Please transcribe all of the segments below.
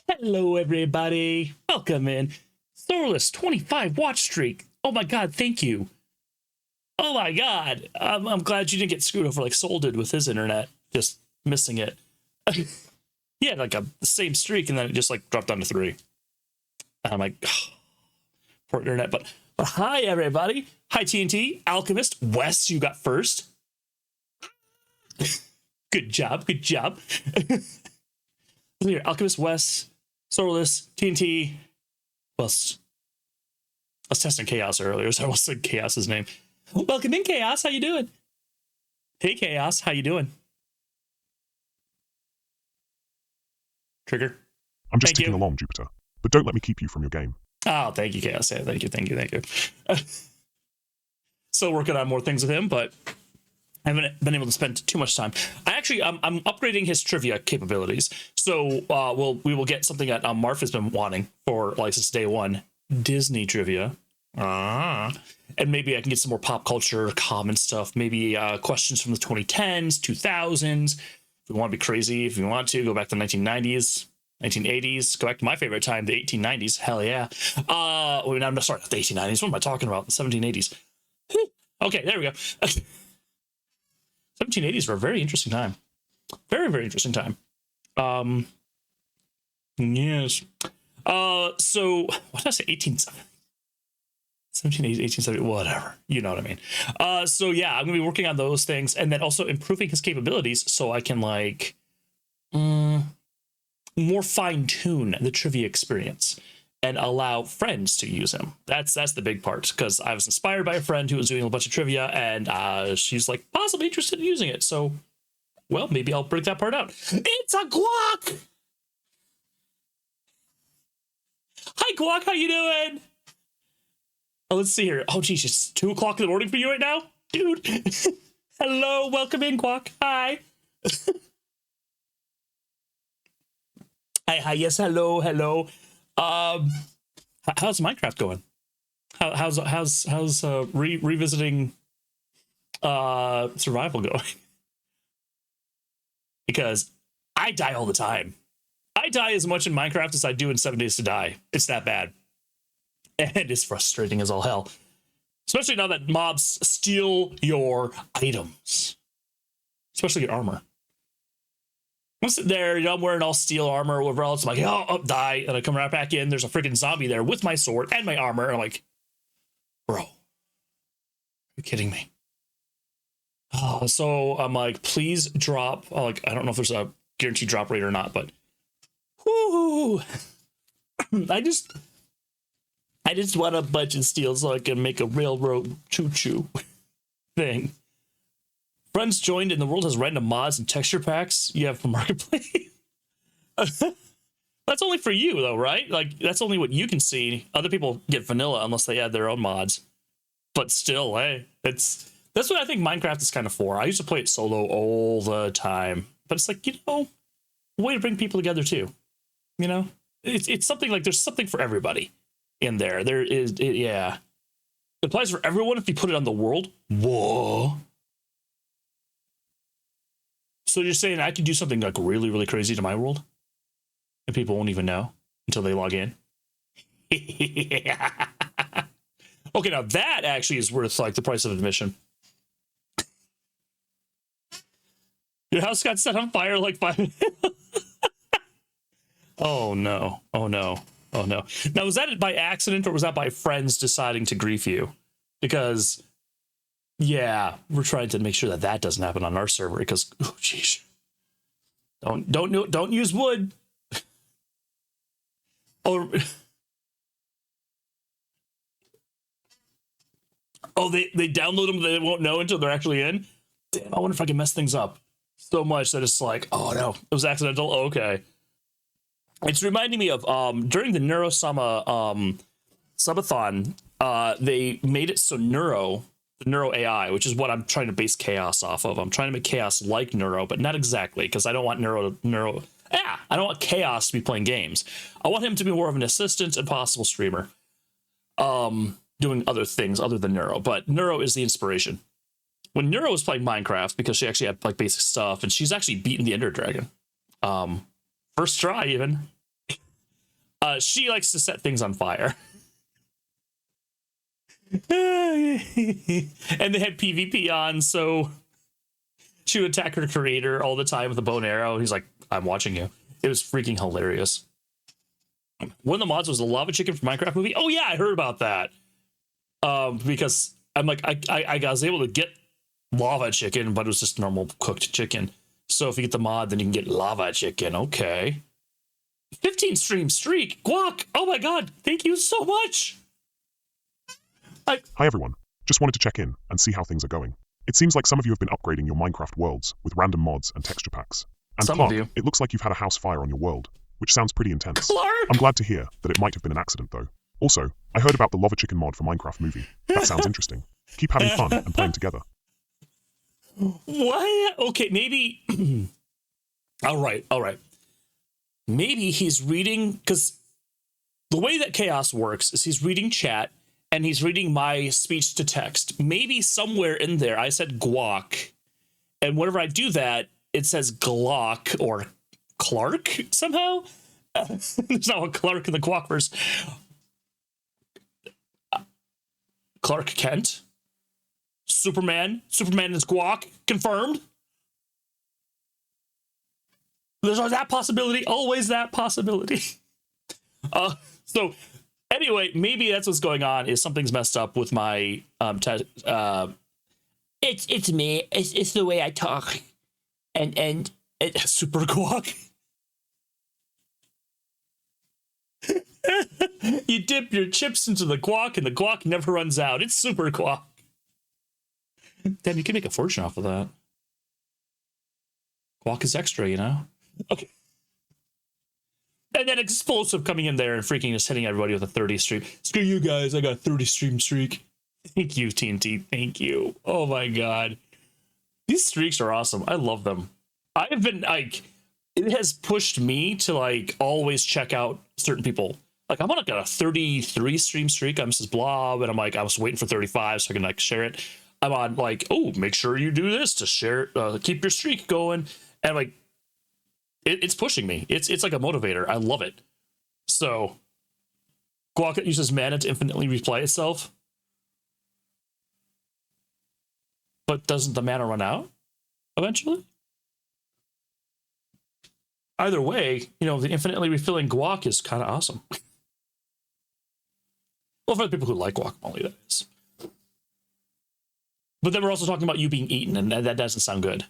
Hello, everybody. Welcome in. Sorless 25 watch streak. Oh my god, thank you. Oh my god. I'm glad you didn't get screwed over like Soul did with his internet, just missing it. He had like the same streak and then it just like dropped down to 3. And I'm like, oh, poor internet. But hi, everybody. Hi, TNT, Alchemist, Wes, you got first. Good job. Good job. Here, Alchemist, Wes, Sorless, TNT. Well, I was testing Chaos earlier, so I almost said Chaos's name. Welcome in, Chaos. How you doing? Hey, Chaos. How you doing? Trigger. I'm just ticking along, Jupiter. But don't let me keep you from your game. Oh, thank you, Chaos. Yeah, thank you. Still working on more things with him, but I haven't been able to spend too much time. I'm upgrading his trivia capabilities, so we will get something that Marf has been wanting for like since day one: Disney trivia. And maybe I can get some more pop culture common stuff. Maybe questions from the 2010s, 2000s. If we want to be crazy, if you want to go back to the 1990s, 1980s, go back to my favorite time, the 1890s. Hell yeah. I'm sorry, not the 1890s. What am I talking about? The 1780s. Okay, there we go. 1780s were a very interesting time. Very, very interesting time. Yes. So what did I say? 1780s, 1870, whatever. You know what I mean. So yeah, I'm gonna be working on those things and then also improving his capabilities so I can like more fine-tune the trivia experience and allow friends to use him. That's the big part, because I was inspired by a friend who was doing a bunch of trivia and she's like possibly interested in using it. So, well, maybe I'll break that part out. It's a Guac! Hi, Guac, how you doing? Oh, let's see here. Oh, geez, it's 2 o'clock in the morning for you right now? Dude. Hello, welcome in, Guac. Hi. Hi, yes, hello. How's Minecraft going? How's revisiting survival going? Because I die all the time. I die as much in Minecraft as I do in 7 Days to Die. It's that bad. And it's frustrating as all hell. Especially now that mobs steal your items. Especially your armor. I'm sitting there, I'm wearing all steel armor or whatever else. I'm like, oh, die. And I come right back in. There's a freaking zombie there with my sword and my armor. And I'm like, bro, are you kidding me? Oh, so I'm like, please drop. Like, I don't know if there's a guaranteed drop rate or not, but whoo, I just want a bunch of steel so I can make a railroad choo-choo thing. Friends joined and the world has random mods and texture packs you have from Marketplace. That's only for you, though, right? Like, that's only what you can see. Other people get vanilla unless they add their own mods. But still, hey, that's what I think Minecraft is kind of for. I used to play it solo all the time. But it's like, a way to bring people together, too. You know? It's something like there's something for everybody in there. There is, yeah. It applies for everyone if you put it on the world. Whoa. So you're saying I could do something like really, really crazy to my world? And people won't even know until they log in? Okay, now that actually is worth like the price of admission. Your house got set on fire like 5 minutes. Oh no. Now, was that by accident or was that by friends deciding to grief you? Because, yeah, we're trying to make sure that doesn't happen on our server because, oh, jeez. Don't use wood. Oh, they download them, they won't know until they're actually in. Damn, I wonder if I can mess things up so much that it's like, oh no, it was accidental. Oh, okay. It's reminding me of during the Neurosama subathon, they made it so the Neuro AI, which is what I'm trying to base Chaos off of. I'm trying to make Chaos like Neuro, but not exactly, because I don't want I don't want Chaos to be playing games. I want him to be more of an assistant and possible streamer. Doing other things other than Neuro, but Neuro is the inspiration. When Neuro was playing Minecraft, because she actually had like basic stuff, and she's actually beaten the Ender Dragon. First try, even. She likes to set things on fire. And they had PvP on, so she would attack her creator all the time with a bow and arrow. He's like, I'm watching you. It was freaking hilarious. One of the mods was the lava chicken from Minecraft movie. Oh yeah, I heard about that. Because I'm like, I was able to get lava chicken, but it was just normal cooked chicken. So if you get the mod, then you can get lava chicken. Okay. 15 stream streak. Guac. Oh my god. Thank you so much. Hi everyone. Just wanted to check in and see how things are going. It seems like some of you have been upgrading your Minecraft worlds with random mods and texture packs. And Some Clark, of you. it looks like you've had a house fire on your world, which sounds pretty intense. Clark. I'm glad to hear that it might have been an accident though. Also, I heard about the lava chicken mod for Minecraft movie. That sounds interesting. Keep having fun and playing together. What? Okay, maybe. All right. Maybe he's reading, because the way that Chaos works is he's reading chat and he's reading my speech to text. Maybe somewhere in there I said guac, and whenever I do that, it says Glock or Clark somehow. There's not a Clark in the Guacverse. Clark Kent. Superman is guac, confirmed. There's always that possibility, always that possibility. So anyway, maybe that's what's going on, is something's messed up with my it's me. It's the way I talk. And super guac. You dip your chips into the guac and the guac never runs out. It's super guac. Damn, you can make a fortune off of that. Guac is extra, you know? Okay. And then Explosive coming in there and freaking just hitting everybody with a 30 stream. Screw you guys, I got a 30 stream streak. Thank you, TNT. Thank you. Oh my god. These streaks are awesome. I love them. I have been like, it has pushed me to like always check out certain people. Like I'm on like a 33 stream streak. I'm Mrs. Blob, and I'm like, I was waiting for 35 so I can like share it. I'm on like, oh, make sure you do this to share, keep your streak going. And like, it's pushing me. It's like a motivator. I love it. So, Guac uses mana to infinitely replay itself. But doesn't the mana run out eventually? Either way, you know, the infinitely refilling guac is kind of awesome. Well, for the people who like guacamole, that is. But then we're also talking about you being eaten, and that doesn't sound good.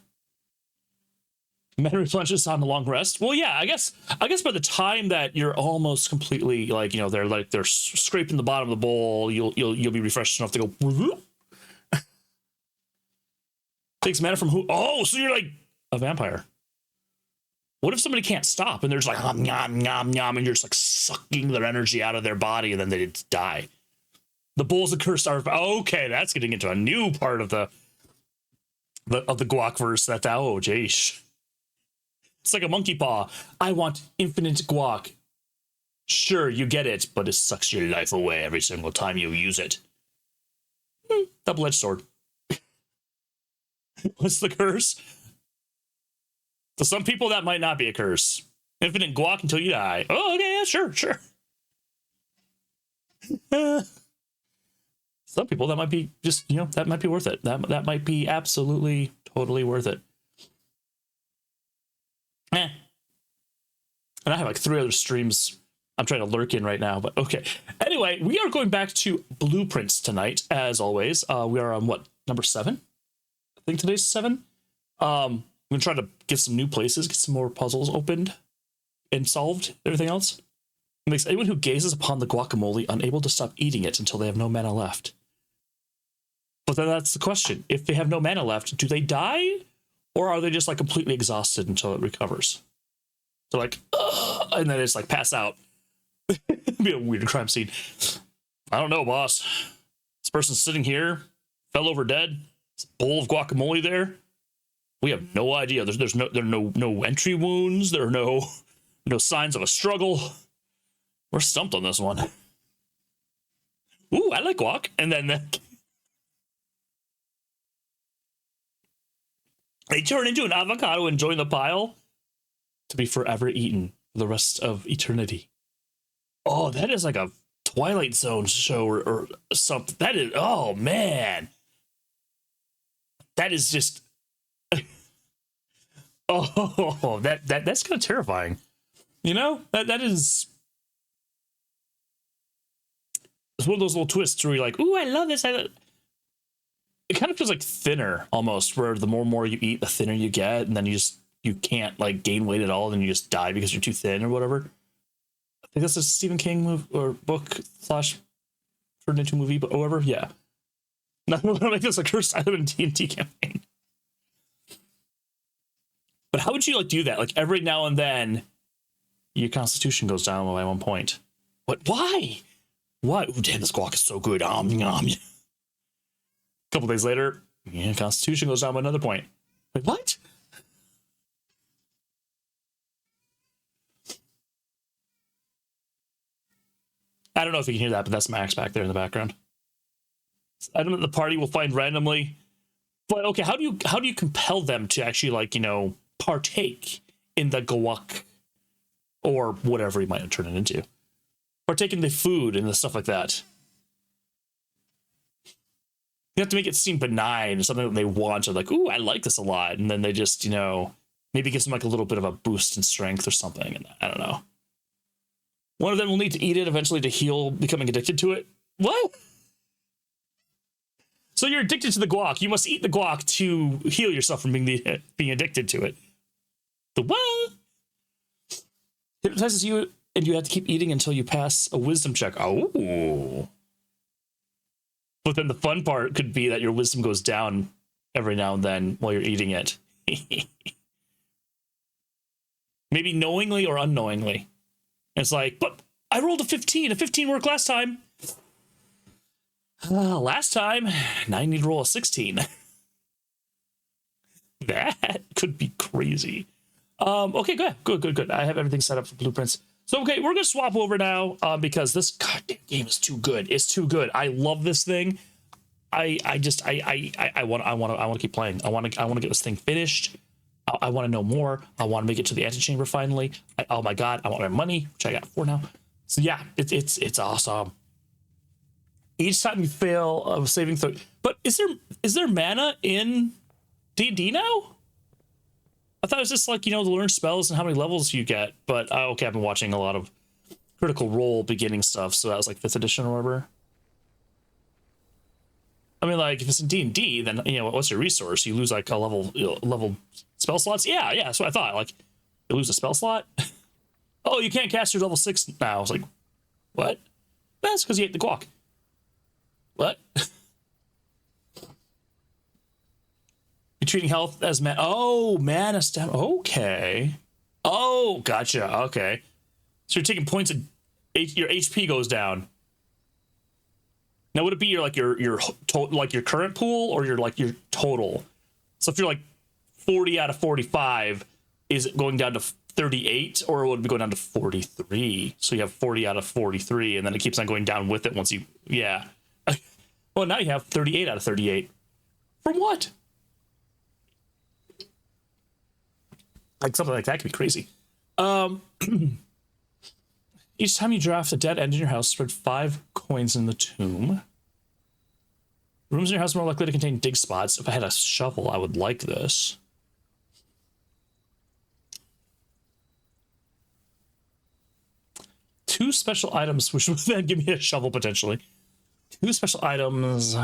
Mana replenishes on the long rest. Well, yeah, I guess by the time that you're almost completely like, you know, they're scraping the bottom of the bowl, you'll be refreshed enough to go. Whoop. Takes mana from who? Oh, so you're like a vampire. What if somebody can't stop and they're just like nom nom nom, and you're just like sucking their energy out of their body and then they die? The bowls of curse are okay. That's getting into a new part of the guac verse. That oh jeez. It's like a monkey paw. I want infinite guac. Sure, you get it, but it sucks your life away every single time you use it. Double-edged sword. What's the curse? To some people, that might not be a curse. Infinite guac until you die. Oh, okay, yeah, sure. Some people, that might be just, you know, that might be worth it. That might be absolutely, totally worth it. And I have like 3 other streams I'm trying to lurk in right now, but okay. Anyway, we are going back to Blueprints tonight, as always. We are on what, number 7? I think today's 7. I'm gonna try to get some new places, get some more puzzles opened and solved, everything else. It makes anyone who gazes upon the guacamole unable to stop eating it until they have no mana left. But then that's the question. If they have no mana left, do they die? Or are they just like completely exhausted until it recovers? So like, and then it's like pass out. It'd be a weird crime scene. I don't know, boss. This person's sitting here, fell over dead. There's a bowl of guacamole there. We have no idea. There are no entry wounds. There are no signs of a struggle. We're stumped on this one. Ooh, I like guac. And then they turn into an avocado and join the pile to be forever eaten for the rest of eternity. Oh, that is like a Twilight Zone show or something. That is, oh man. That is just oh, that's kind of terrifying. You know? That is, it's one of those little twists where you're like, ooh, I love this. It kind of feels like thinner almost, where the more and more you eat, the thinner you get, and then you can't like gain weight at all, and you just die because you're too thin or whatever. I think that's a Stephen King movie or book / turned into movie, but whatever. Yeah. Not gonna make this a cursed item in D&D campaign. But how would you like do that? Like every now and then, your constitution goes down by 1 point. What? Why? What? Ooh, damn, this guac is so good. A couple days later, yeah, constitution goes down by another point. Wait, what? I don't know if you can hear that, but that's Max back there in the background. Item that the party will find randomly. But okay, how do you compel them to actually, like, you know, partake in the guac or whatever you might turn it into? Partake in the food and the stuff like that. You have to make it seem benign, something that they want, or like, ooh, I like this a lot, and then they just, you know, maybe gives them like a little bit of a boost in strength or something, and I don't know. One of them will need to eat it eventually to heal becoming addicted to it. What? So you're addicted to the guac. You must eat the guac to heal yourself from being addicted to it. The what? Hypnotizes you, and you have to keep eating until you pass a wisdom check. Oh. But then the fun part could be that your wisdom goes down every now and then while you're eating it. Maybe knowingly or unknowingly. It's like, but I rolled a 15. A 15 worked last time. Last time, now I need to roll a 16. That could be crazy. Okay, good. I have everything set up for blueprints. So, okay, we're going to swap over now because this goddamn game is too good. It's too good. I love this thing. I want to keep playing. I want to get this thing finished. I want to know more. I want to make it to the antechamber finally. Oh my god, I want my money, which I got 4 now. So yeah, it's awesome. Each time you fail of saving throw, but is there mana in D&D now? I thought it was just like, you know, to learn spells and how many levels you get. But okay, I've been watching a lot of Critical Role beginning stuff, so that was like 5th edition or whatever. I mean, like, if it's in D&D, then, you know, what's your resource? You lose, like, a level spell slots? Yeah, that's what I thought. Like, you lose a spell slot? Oh, you can't cast your level 6 now. I was like, what? That's because you ate the guac. What? You're treating health as mana. Oh, mana stamina. Okay. Oh, gotcha. Okay. So you're taking points of your HP goes down. Now, would it be your current pool or your total? So if you're like 40 out of 45, is it going down to 38 or would it be going down to 43? So you have 40 out of 43, and then it keeps on going down with it once you, yeah. Well, now you have 38 out of 38. From what? Like something like that could be crazy. Each time you draft a dead end in your house, spread 5 coins in the tomb. Rooms in your house are more likely to contain dig spots. If I had a shovel, I would like this. Two special items, which would then give me a shovel potentially. 2 special items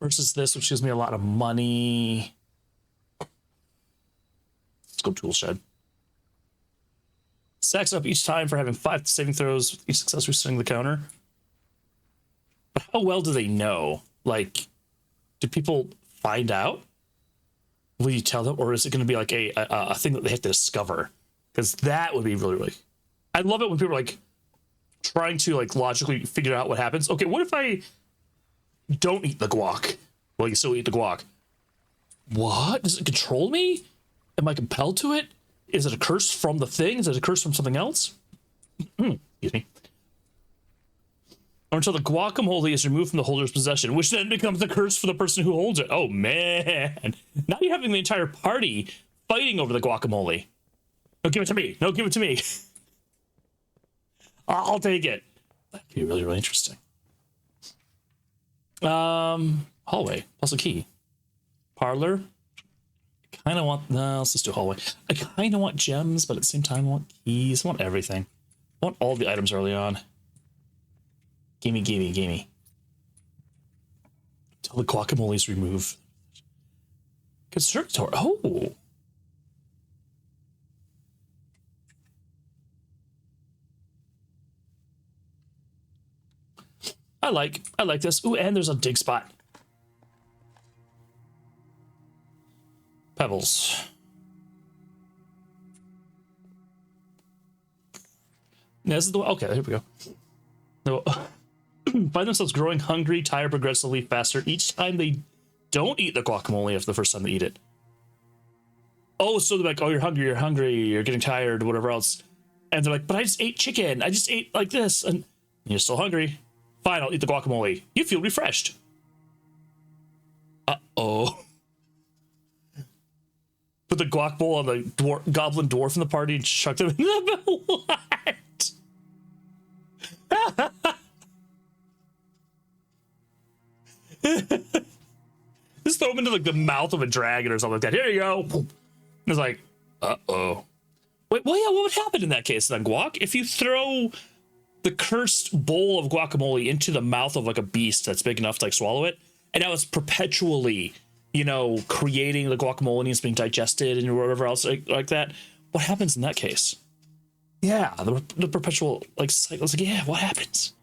versus this, which gives me a lot of money. Let's go tool shed. Stacks up each time for having 5 saving throws with each success resetting the counter. But how well do they know? Like, do people find out? Will you tell them? Or is it going to be like a thing that they have to discover? Because that would be really, really... I love it when people are like trying to like logically figure out what happens. Okay, what if I don't eat the guac? Well, you still eat the guac. What? Does it control me? Am I compelled to it? Is it a curse from the thing? Is it a curse from something else? Excuse me. Or until the guacamole is removed from the holder's possession, which then becomes a curse for the person who holds it. Oh, man. Now you're having the entire party fighting over the guacamole. No, give it to me. No, give it to me. I'll take it. That'd be really, really interesting. Hallway plus a key. Parlor. Kind of want, no, let's just do hallway. I kind of want gems, but at the same time I want keys. I want everything. I want all the items early on. Gimme, gimme, gimme. Until the guacamole's removed. Conservatory. Oh. I like this. Ooh, and there's a dig spot. Pebbles. Yeah, this is the one. Okay, here we go. No, find themselves growing hungry, tired progressively faster each time they don't eat the guacamole after the first time they eat it. Oh, so they're like, oh, you're hungry, you're getting tired, whatever else. And they're like, but I just ate chicken. I just ate like this. And you're still hungry. Fine, I'll eat the guacamole. You feel refreshed. Uh-oh. Put the guac bowl on the goblin dwarf in the party and chucked him in the what? Just throw him into like the mouth of a dragon or something like that. Here you go. And it's like, uh-oh. Wait, well, yeah, what would happen in that case then, Guac? If you throw the cursed bowl of guacamole into the mouth of like a beast that's big enough to like swallow it, and now it's perpetually, you know, creating the guacamole and it's being digested and whatever else like that, what happens in that case? Yeah, the perpetual like cycle. It's like, yeah, what happens?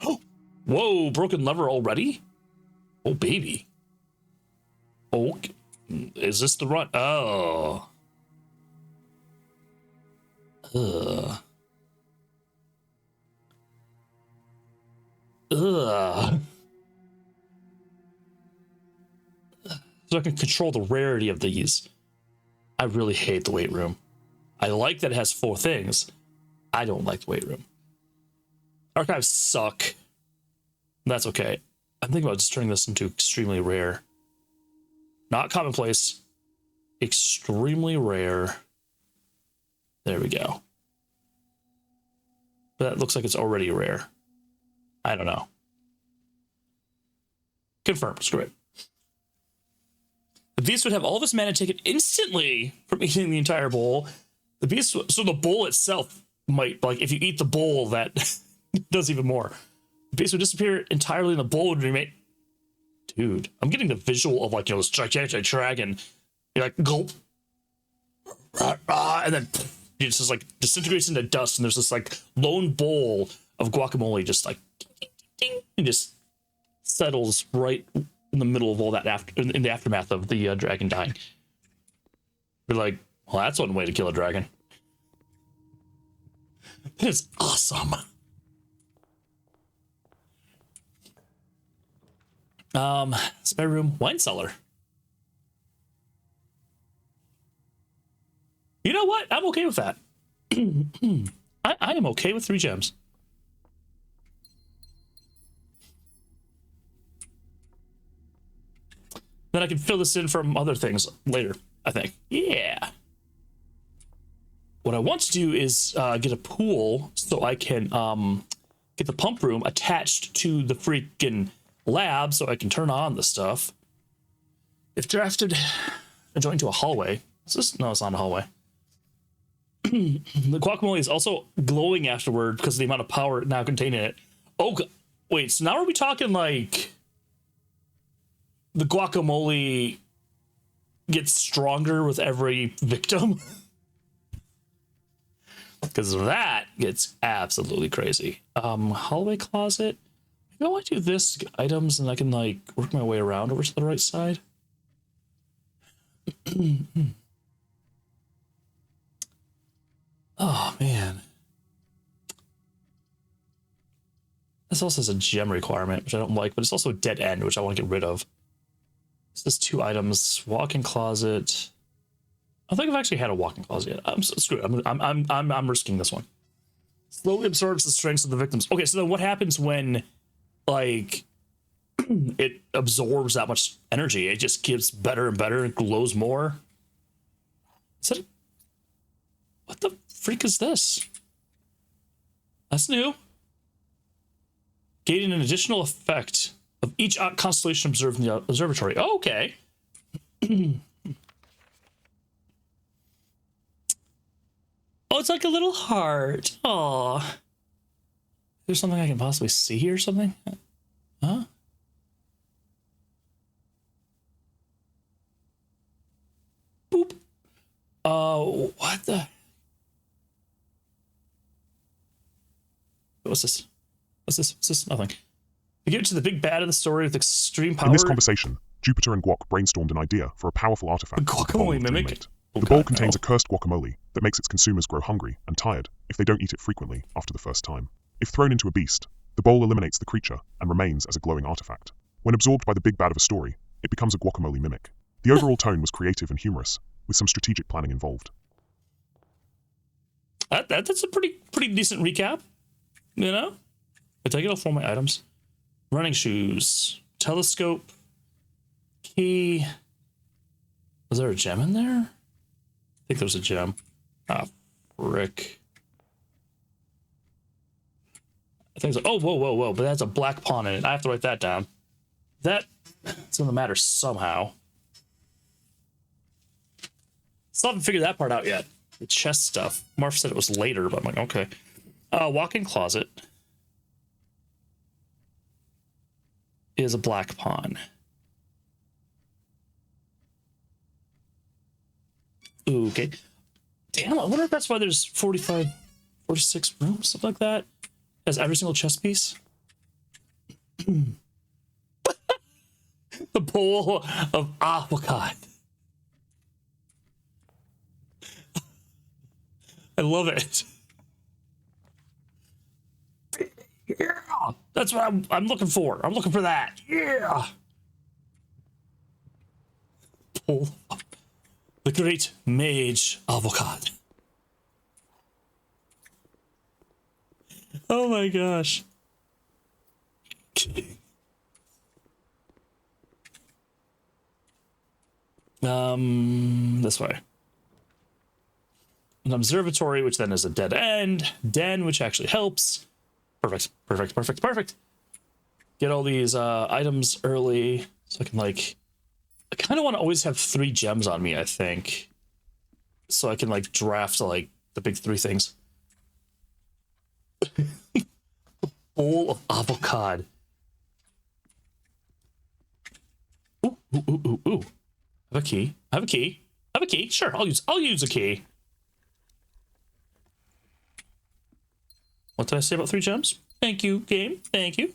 Oh, whoa, broken lever already? Oh, baby. Oh, is this the run? Oh. Ugh. Ugh. So I can control the rarity of these. I really hate the weight room. I like that it has 4 things. I don't like the weight room. Archives suck. That's okay. I'm thinking about just turning this into extremely rare. Not commonplace. Extremely rare. There we go. But that looks like it's already rare. I don't know. Confirmed. Screw it. The beast would have all of his mana taken instantly from eating the entire bowl. The beast, so the bowl itself might, like, if you eat the bowl, that does even more. The beast would disappear entirely, and the bowl would remain. Dude, I'm getting the visual of, like, you know, this gigantic dragon. You're like, gulp. And then it just like disintegrates into dust, and there's this like lone bowl of guacamole just like ding, and just settles right in the middle of all that in the aftermath of the dragon dying. You're like, well, that's one way to kill a dragon. That is awesome. Spare room, wine cellar. You know what? I'm okay with that. I am okay with 3 gems. Then I can fill this in from other things later, I think. Yeah. What I want to do is get a pool so I can get the pump room attached to the freaking lab so I can turn on the stuff. If drafted adjoining to a hallway. Is this? No, it's not a hallway. The guacamole is also glowing afterward because of the amount of power now contained in it. Oh, wait, so now are we talking like the guacamole gets stronger with every victim? Because that gets absolutely crazy. Hallway closet. Maybe I want to do this items and I can like work my way around over to the right side. Oh, man. This also has a gem requirement, which I don't like, but it's also a dead end, which I want to get rid of. So there's 2 items. Walk-in closet. I think I've actually had a walk-in closet yet. I'm screw it. I'm risking this one. Slowly absorbs the strengths of the victims. Okay, so then what happens when, like, it absorbs that much energy? It just gets better and better and glows more. Is that what the freak is this? That's new. Gaining an additional effect of each constellation observed in the observatory. Oh, okay. Oh, it's like a little heart. Aw. There's something I can possibly see here or something? Huh? Boop. What the? What's this? What's this? What's this? Nothing. We get to the big bad of the story with extreme power. In this conversation, Jupiter and Guac brainstormed an idea for a powerful artifact. The guacamole mimic? The bowl contains a cursed guacamole that makes its consumers grow hungry and tired if they don't eat it frequently after the first time. If thrown into a beast, the bowl eliminates the creature and remains as a glowing artifact. When absorbed by the big bad of a story, it becomes a guacamole mimic. The overall tone was creative and humorous, with some strategic planning involved. That's a pretty decent recap, you know? I take it off all my items. Running shoes, telescope, key. Was there a gem in there? I think there was a gem. Ah, frick. I think so. Oh, whoa. But that's a black pawn in it. I have to write that down. That's gonna matter somehow. Still haven't figured that part out yet. The chest stuff. Marv said it was later, but I'm like, okay. Walk-in closet is a black pawn. Ooh, okay. Damn, I wonder if that's why there's 45, 46 rooms, something like that. Has every single chest piece. The bowl of avocado. I love it. Yeah, that's what I'm looking for. I'm looking for that. Yeah. Bowl of the great mage avocado. Oh my gosh. This way. An observatory, which then is a dead end. Den, which actually helps. Perfect. Get all these items early so I can, like, I kind of want to always have 3 gems on me, I think. So I can, like, draft, like, the big 3 things. Bowl of avocado. Ooh. I have a key. Sure, I'll use a key. What did I say about 3 gems? Thank you, game. Thank you.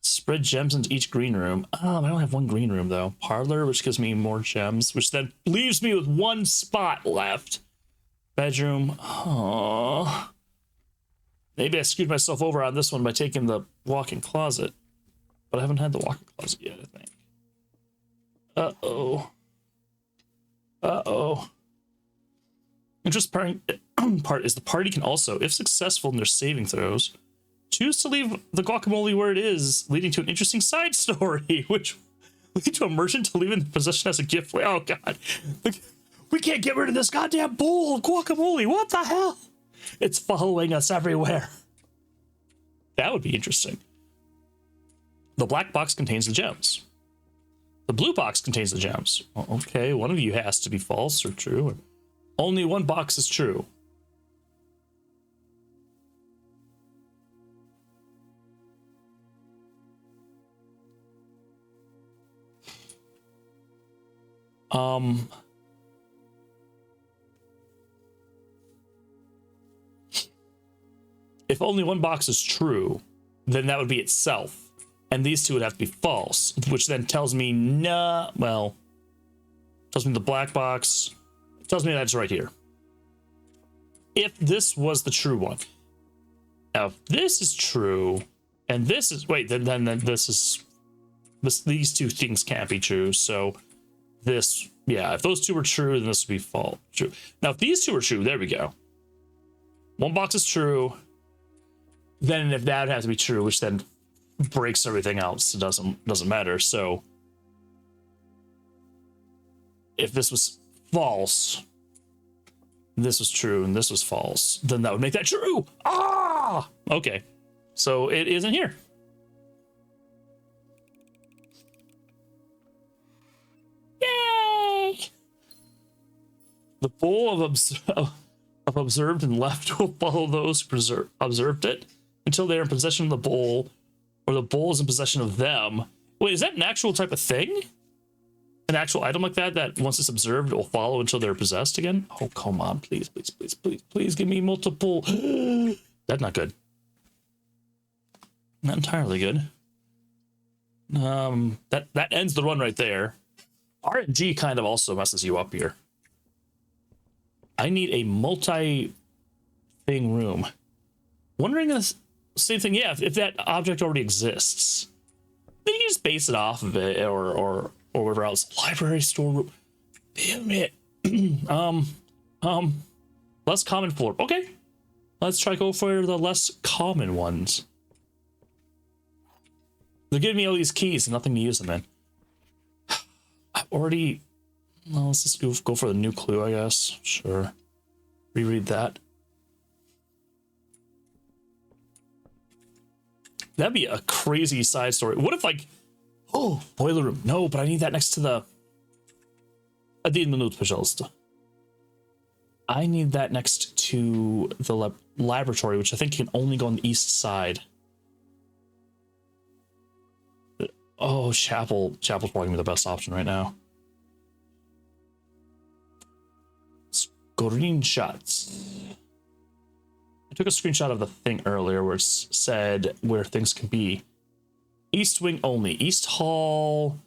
Spread gems into each green room. I don't have 1 green room, though. Parlor, which gives me more gems, which then leaves me with 1 spot left. Bedroom. Oh. Maybe I screwed myself over on this one by taking the walk-in closet. But I haven't had the walk-in closet yet, I think. Uh-oh. Interesting part is the party can also, if successful in their saving throws, choose to leave the guacamole where it is, leading to an interesting side story, which lead to a merchant to leave in the possession as a gift. Oh, God. We can't get rid of this goddamn bowl of guacamole. What the hell? It's following us everywhere. That would be interesting. The black box contains the gems. The blue box contains the gems. Well, okay, one of you has to be false or true. And only 1 box is true. If only 1 box is true, then that would be itself. And these 2 would have to be false, which then tells me tells me the black box, tells me that's right here. If this was the true one. Now, if this is true, and this is, then these 2 things can't be true, so this, yeah, if those 2 were true, then this would be false. True. Now, if these 2 are true, there we go. 1 box is true, then if that would have to be true, which then breaks everything else, it doesn't matter. So if this was false, this was true, and this was false, then that would make that true. Ah! Okay. So it isn't here. Yay! The bowl of observed and left will follow those who observed it until they are in possession of the bowl, or the bowl is in possession of them. Wait, is that an actual type of thing? An actual item like that, that once it's observed, it will follow until they're possessed again? Oh, come on, please, please, please, please, please give me multiple. That's not good. Not entirely good. That ends the run right there. RNG kind of also messes you up here. I need a multi-thing room. Wondering the same thing. Yeah, if that object already exists, then you can just base it off of it, or whatever else. Library, storeroom. Damn it. Less common floor. Okay, let's try go for the less common ones. They're giving me all these keys and nothing to use them in. I already. Well, let's just go for the new clue, I guess. Sure. Reread that. That'd be a crazy side story. What if, like, oh, boiler room. No, but I need that next to the. Один минут, пожалуйста. I need that next to the laboratory, which I think can only go on the east side. Oh, chapel. Chapel's probably gonna be the best option right now. Screenshots. I took a screenshot of the thing earlier where it said where things can be. East wing only. East hall.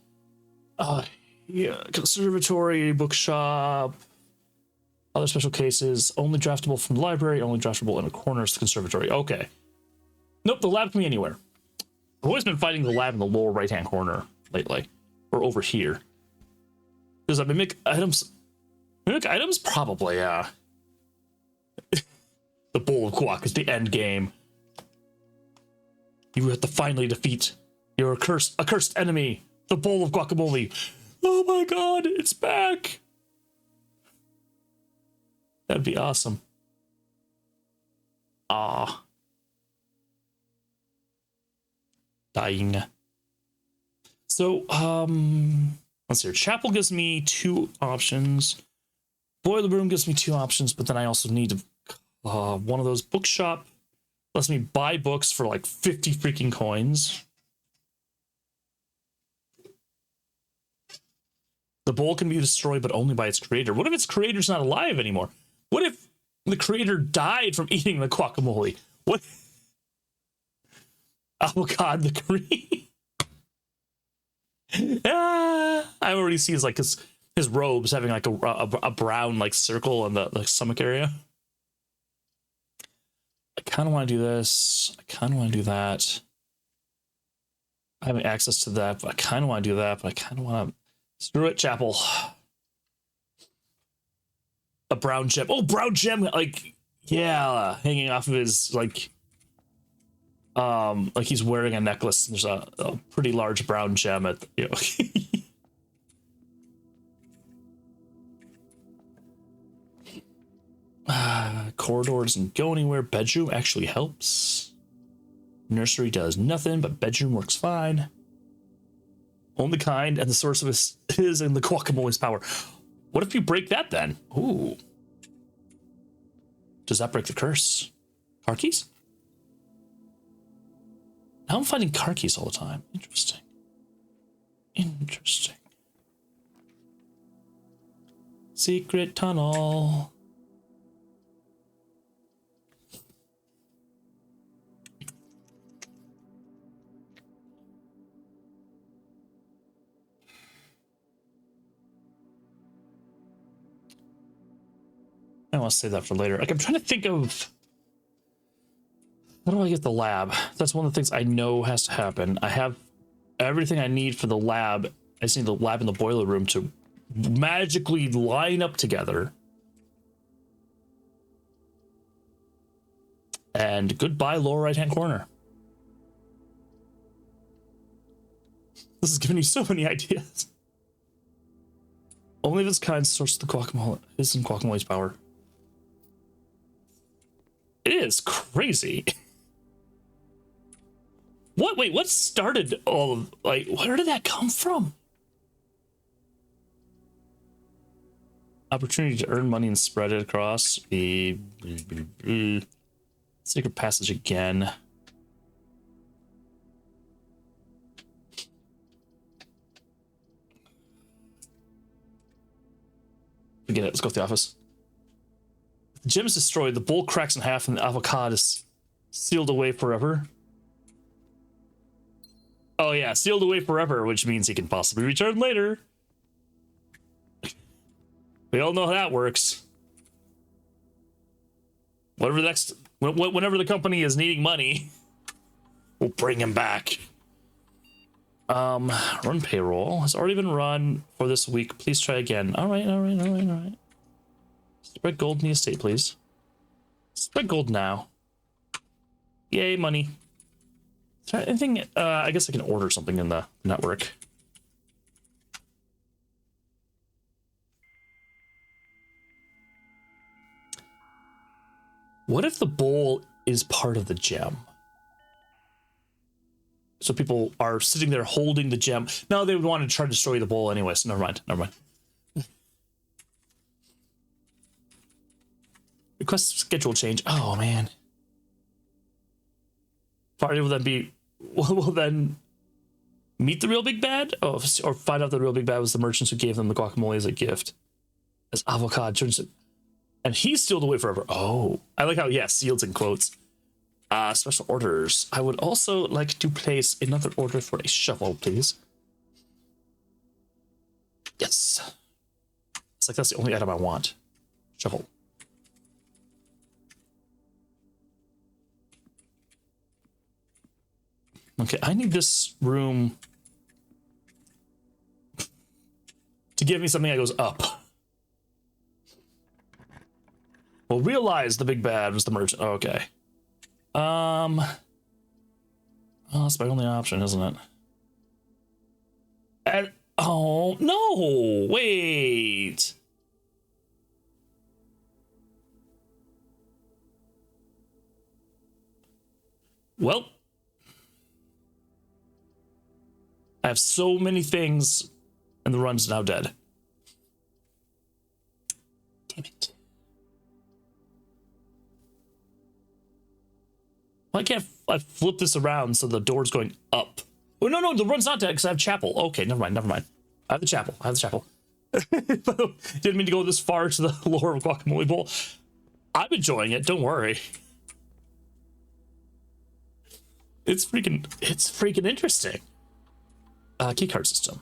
Yeah, conservatory, bookshop. Other special cases. Only draftable from the library. Only draftable in a corner of the conservatory. Okay. Nope, the lab can be anywhere. I've always been fighting the lab in the lower right-hand corner lately. Or over here. Does that mimic items? Mimic items? Probably, yeah. The Bowl of Guac is the end game. You have to finally defeat your accursed enemy, the Bowl of Guacamole. Oh my god, it's back! That'd be awesome. Ah. Dying. So, let's see here. Chapel gives me 2 options. Boiler room gives me 2 options, but then I also need one of those. Bookshop lets me buy books for like 50 freaking coins. The bowl can be destroyed, but only by its creator. What if its creator's not alive anymore? What if the creator died from eating the guacamole? What? Oh god, the cream. I already see his robes having like a brown like circle on the stomach area. I kind of want to do this. I kind of want to do that. I have access to that, but I kind of want to do that. But I kind of want to screw it, Chapel. A brown gem. Oh, brown gem! Like, yeah, hanging off of his like he's wearing a necklace. There's a pretty large brown gem at corridor doesn't go anywhere. Bedroom actually helps. Nursery does nothing, but bedroom works fine. Only kind, and the source of is in the guacamole's power. What if you break that then? Ooh. Does that break the curse? Car keys? Now I'm finding car keys all the time. Interesting. Interesting. Secret tunnel. I want to save that for later. Like, I'm trying to think of how do I get the lab? That's one of the things I know has to happen. I have everything I need for the lab. I just need the lab and the boiler room to magically line up together. And goodbye, lower right-hand corner. This is giving you so many ideas. Only of its kind source the guacamole is in guacamole's power. It is crazy. What? Wait, what started all of, like, where did that come from? Opportunity to earn money and spread it across. Secret passage again. Forget it, let's go to the office. The gem is destroyed, the bowl cracks in half, and the avocado is sealed away forever. Oh yeah, sealed away forever, which means he can possibly return later. We all know how that works. Whatever the next, whenever the company is needing money, we'll bring him back. Run payroll has already been run for this week. Please try again. All right. Spread gold in the estate, please. Spread gold now. Yay, money. Is there anything? I guess I can order something in the network. What if the bowl is part of the gem? So people are sitting there holding the gem. No, they would want to try to destroy the bowl anyway, so never mind. Request schedule change. Oh, man. Party will then meet the real big bad? Oh, or find out the real big bad was the merchants who gave them the guacamole as a gift. As avocado turns it. And he's sealed away forever. Oh, I like how, yeah, sealed in quotes. Special orders. I would also like to place another order for a shovel, please. Yes. It's like that's the only item I want. Shovel. Okay, I need this room to give me something that goes up. Well, realize the big bad was the merchant. Oh, okay. Oh, that's my only option, isn't it? And, oh, no! Wait! Well, I have so many things, and the run's now dead. Damn it. Why can't I flip this around so the door's going up? Oh, no, the run's not dead because I have chapel. Okay, never mind. I have the chapel. Didn't mean to go this far to the lore of Guacamole Bowl. I'm enjoying it, don't worry. It's freaking interesting. Keycard system.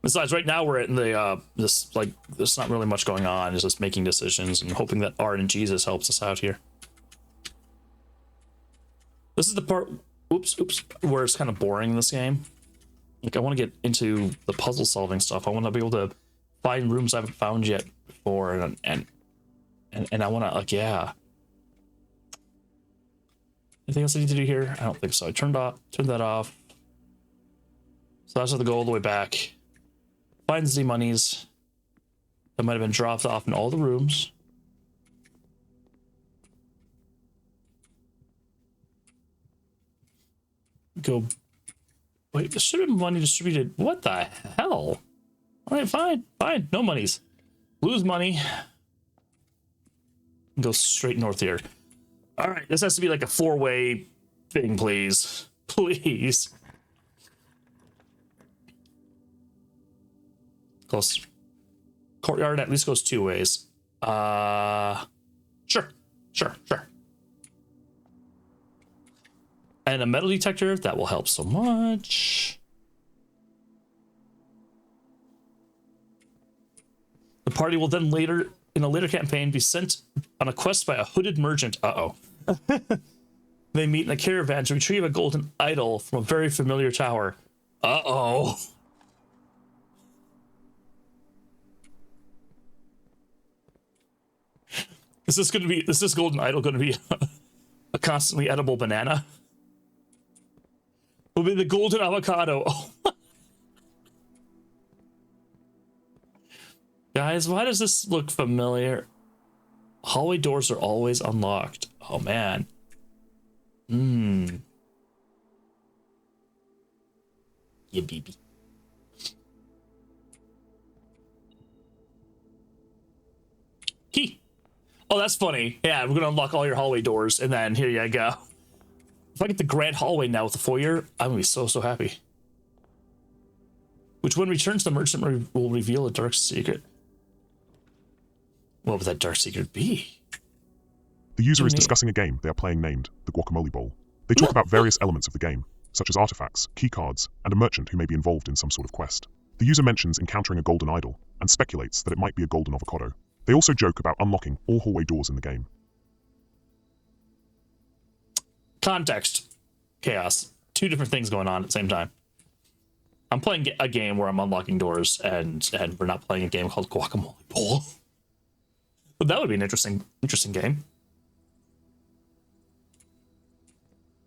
Besides, right now we're in the, there's not really much going on. It's just making decisions and hoping that Art and Jesus helps us out here. This is the part, oops, where it's kind of boring in this game. Like, I want to get into the puzzle solving stuff. I want to be able to find rooms I haven't found yet before, and I want to, like, yeah. Anything else I need to do here? I don't think so. I turned that off. So that's the go all the way back. Finds the monies that might have been dropped off in all the rooms. Go. Wait, there should have been money distributed. What the hell? All right, fine. No monies. Lose money. Go straight north here. All right, this has to be like a 4-way thing, please. Please. Close. Courtyard at least goes 2 ways. Sure. And a metal detector, that will help so much. The party will then in a later campaign, be sent on a quest by a hooded merchant. Uh-oh. They meet in a caravan to retrieve a golden idol from a very familiar tower. Uh-oh. Is this golden idol gonna be a constantly edible banana? Will be the golden avocado. Oh. Guys, why does this look familiar? Hallway doors are always unlocked. Oh, man. Yeah, baby. Key. Oh, that's funny. Yeah, we're gonna unlock all your hallway doors, and then here you go. If I get the grand hallway now with the foyer, I'm gonna be so happy. Which, when returns, the merchant will reveal a dark secret. What would that dark secret be? The user is discussing a game they are playing named the Guacamole Bowl. They talk about various elements of the game, such as artifacts, key cards, and a merchant who may be involved in some sort of quest. The user mentions encountering a golden idol, and speculates that it might be a golden avocado. They also joke about unlocking all hallway doors in the game. Context. Chaos. Two different things going on at the same time. I'm playing a game where I'm unlocking doors, and we're not playing a game called Guacamole Bowl. But that would be an interesting game.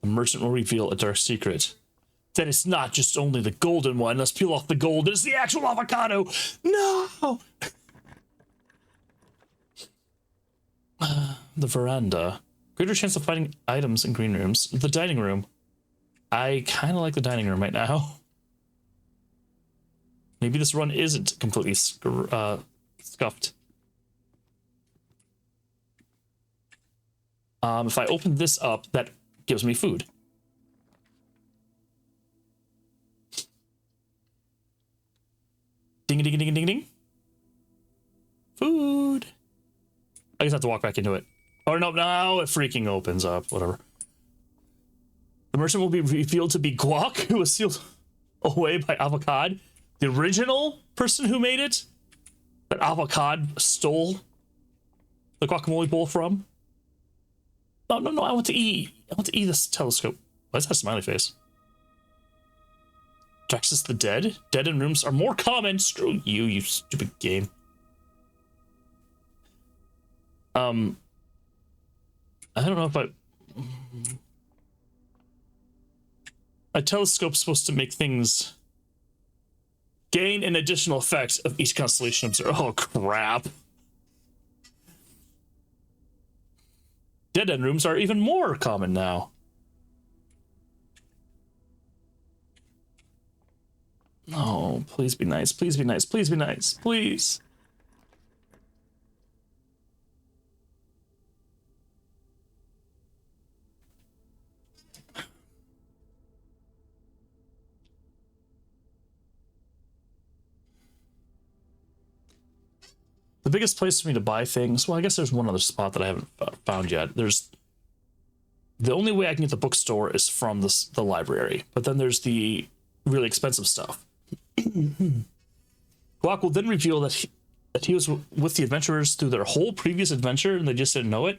The merchant will reveal a dark secret. Then it's not just only the golden one. Let's peel off the gold. It's the actual avocado. No! The veranda. Greater chance of finding items in green rooms. The dining room. I kind of like the dining room right now. Maybe this run isn't completely scuffed. If I open this up, that gives me food. Ding, ding, ding, ding, ding. Food. I just have to walk back into it. Or no, now it freaking opens up. Whatever. The merchant will be revealed to be Guac, who was sealed away by Avocado. The original person who made it, that Avocado stole the guacamole bowl from. No, I want to eat. I want to eat this telescope. Why is that a smiley face? Drexus the Dead? Dead in rooms are more common. Screw you, you stupid game. I don't know if a telescope's supposed to make things gain an additional effect of each constellation observed. Oh, crap. Dead end rooms are even more common now. Oh, please be nice. Please be nice. Please be nice. Please. The biggest place for me to buy things, well, I guess there's one other spot that I haven't found yet. There's the only way I can get the bookstore is from the library, but then there's the really expensive stuff. Guac will then reveal that he was with the adventurers through their whole previous adventure and they just didn't know it.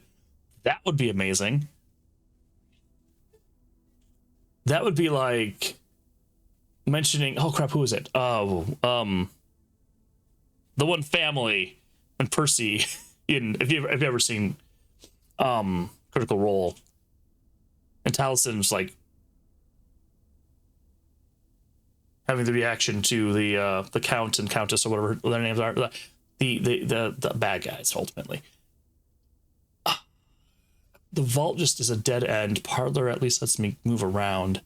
That would be amazing. That would be like mentioning, oh crap, who is it? The one family and Percy in, if you've ever seen Critical Role, and Talison's like having the reaction to the count and countess or whatever their names are, the bad guys ultimately. The vault just is a dead end. Parlor at least lets me move around,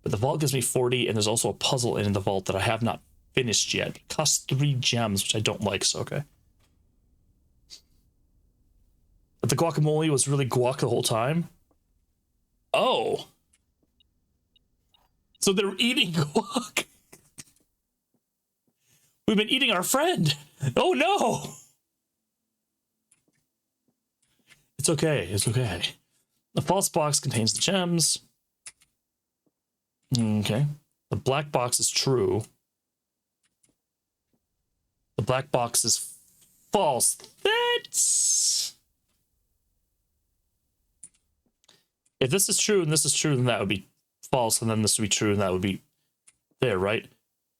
but the vault gives me 40, and there's also a puzzle in the vault that I have not finished yet. It costs 3 gems, which I don't like, so okay. But the guacamole was really guac the whole time? Oh. So they're eating guac. We've been eating our friend. Oh no. It's okay. It's okay. The false box contains the gems. Okay. The black box is true. The black box is false. That's... If this is true and this is true, then that would be false, and then this would be true, and that would be there, right?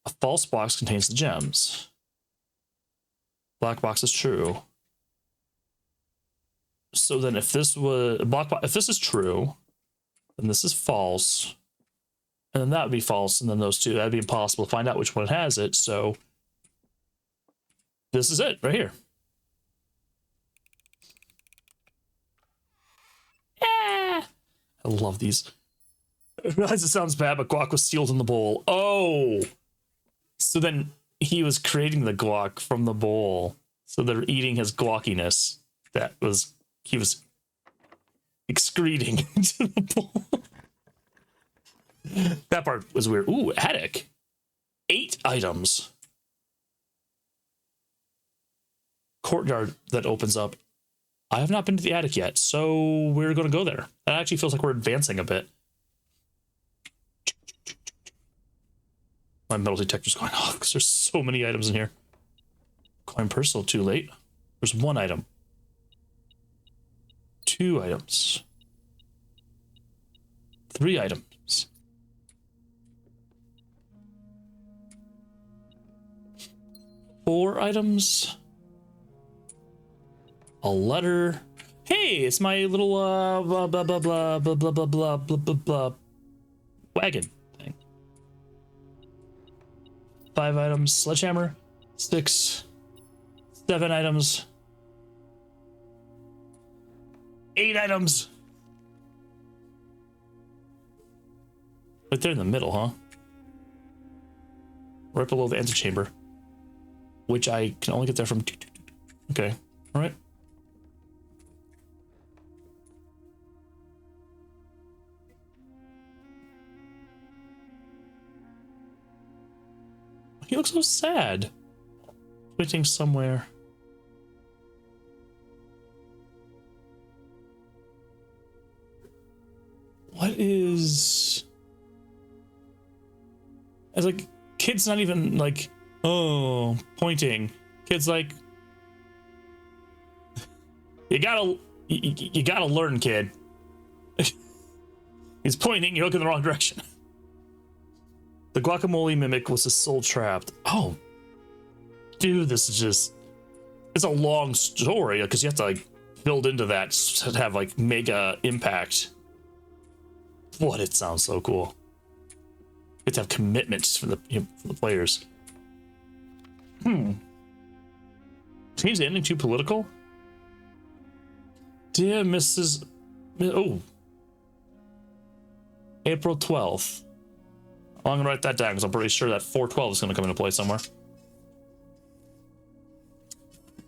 A false box contains the gems. Black box is true. So then if this was if this is true, then this is false, and then that would be false, and then those two, that'd be impossible to find out which one has it. So This is it right here. I love these. I realize it sounds bad, but guac was sealed in the bowl. Oh, so then he was creating the guac from the bowl. So they're eating his guaciness he was excreting into the bowl. That part was weird. Ooh, attic. 8 items. Courtyard that opens up. I have not been to the attic yet, so we're going to go there. That actually feels like we're advancing a bit. My metal detector's going off because there's so many items in here. Coin purse, a little too late. There's 1 item. 2 items. 3 items. 4 items. A letter. Hey, it's my little blah blah blah blah blah blah blah blah blah blah blah wagon thing. 5 items. Sledgehammer. 6. 7 items. 8 items. Right there in the middle, huh? Right below the antechamber, which I can only get there from. Okay, all right. He looks so sad. Pointing somewhere. What is... It's like, kid's not even like, oh, pointing. Kid's like, you gotta learn, kid. He's pointing, you're looking in the wrong direction. The guacamole mimic was his soul trapped. Oh, dude, this is just, it's a long story because you have to like build into that to have like mega impact. What, it sounds so cool. You have to have commitments from the players. Change the ending too political? Dear Mrs. Oh. April 12th. Well, I'm gonna write that down because I'm pretty sure that 412 is gonna come into play somewhere.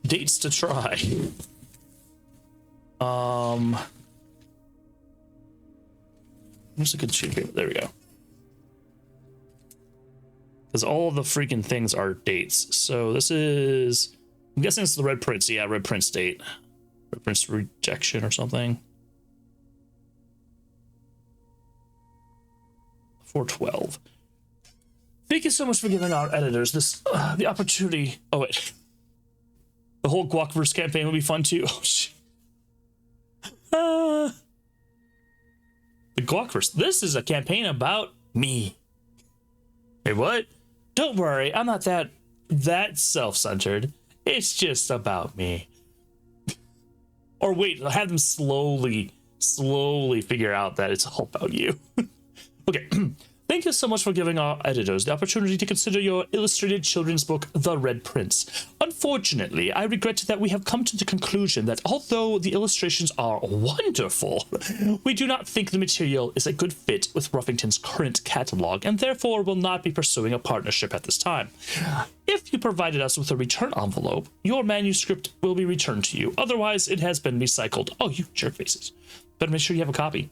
Dates to try. Where's a good sheet paper? There we go. Because all of the freaking things are dates. So this is, I'm guessing it's the Red Prince. Yeah, Red Prince date. Red Prince rejection or something. 412. Thank you so much for giving our editors this the opportunity. Oh wait, the whole Guacverse campaign will be fun too. Oh shit. The Guacverse. This is a campaign about me. Hey, what? Don't worry, I'm not that self-centered. It's just about me. Or wait, have them slowly figure out that it's all about you. Okay. Thank you so much for giving our editors the opportunity to consider your illustrated children's book, The Red Prince. Unfortunately, I regret that we have come to the conclusion that although the illustrations are wonderful, we do not think the material is a good fit with Ruffington's current catalog and therefore will not be pursuing a partnership at this time. If you provided us with a return envelope, your manuscript will be returned to you. Otherwise, it has been recycled. Oh, you jerk faces. Better make sure you have a copy.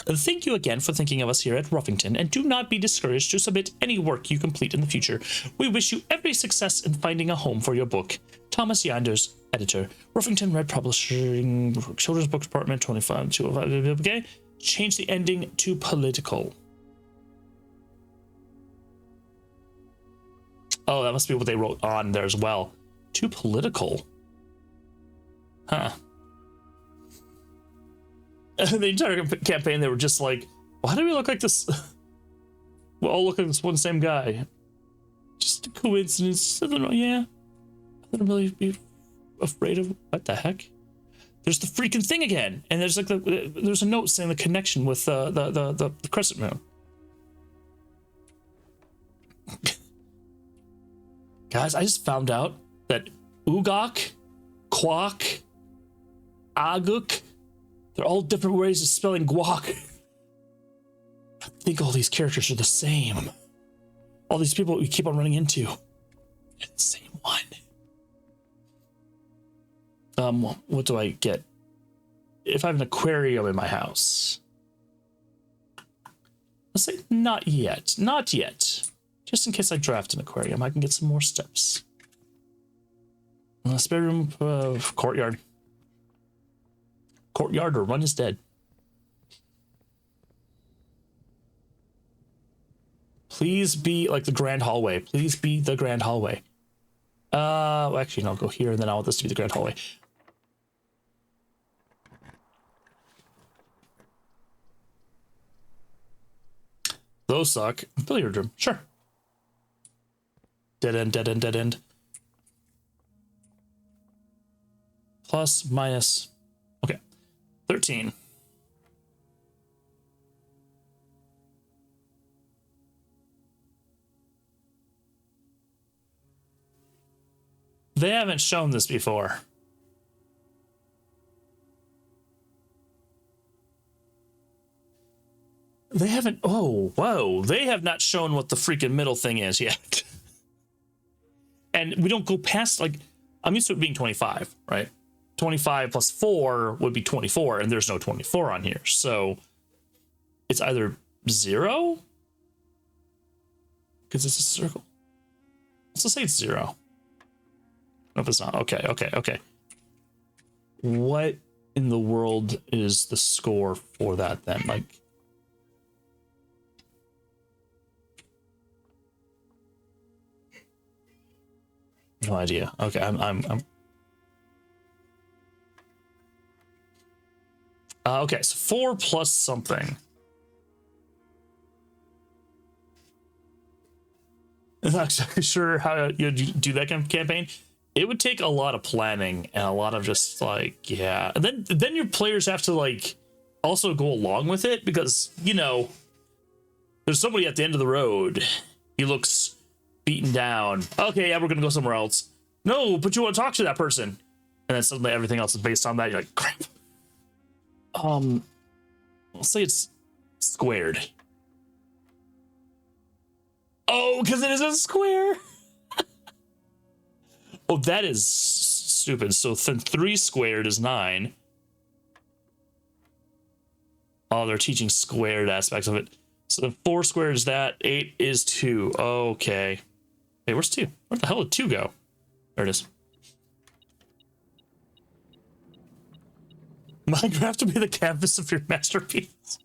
Thank you again for thinking of us here at Ruffington, and do not be discouraged to submit any work you complete in the future. We wish you every success in finding a home for your book. Thomas Yanders, Editor, Ruffington Red Publishing, Children's Book Department, 25-205. Okay, change the ending to political. Oh, that must be what they wrote on there as well. Too political. Huh. The entire campaign, they were just like, why do we look like this? We all look like this one same guy. Just a coincidence. I don't know, yeah. I don't really be afraid of, what the heck? There's the freaking thing again. And there's like, there's a note saying the connection with the crescent moon. Guys, I just found out that Ugok, Quack, Aguk, they're all different ways of spelling guac. I think all these characters are the same. All these people we keep on running into. They're the same one. What do I get? If I have an aquarium in my house. Let's say not yet. Not yet. Just in case I draft an aquarium, I can get some more steps. Spare room, courtyard. Courtyard or run is dead. Please be like the grand hallway. Please be the grand hallway. Well, actually, no, I'll go here and then I want this to be the grand hallway. Those suck. Billiard room, sure. Dead end, dead end, dead end. Plus, minus. Okay. 13. They haven't shown this before. They haven't. Oh, whoa. They have not shown what the freaking middle thing is yet. And we don't go past, like, I'm used to it being 25, right? 25 plus 4 would be 24, and there's no 24 on here. So it's either 0, because it's a circle. Let's just say it's 0. Nope, it's not. Okay, okay, okay. What in the world is the score for that then? Like, no idea. Okay, I'm okay, so 4 plus something. I'm not exactly sure how you do that campaign. It would take a lot of planning and a lot of just like, yeah. And then your players have to like also go along with it because, you know, there's somebody at the end of the road. He looks beaten down. Okay, yeah, we're gonna go somewhere else. No, but you want to talk to that person. And then suddenly everything else is based on that. You're like, crap. Let's say it's squared. Oh, because it is a square. Oh, that is stupid. So 3 squared is 9. Oh, they're teaching squared aspects of it. So the 4 squared is that. 8 is 2. Okay. Hey, where's 2? Where the hell did 2 go? There it is. Minecraft to be the canvas of your masterpiece.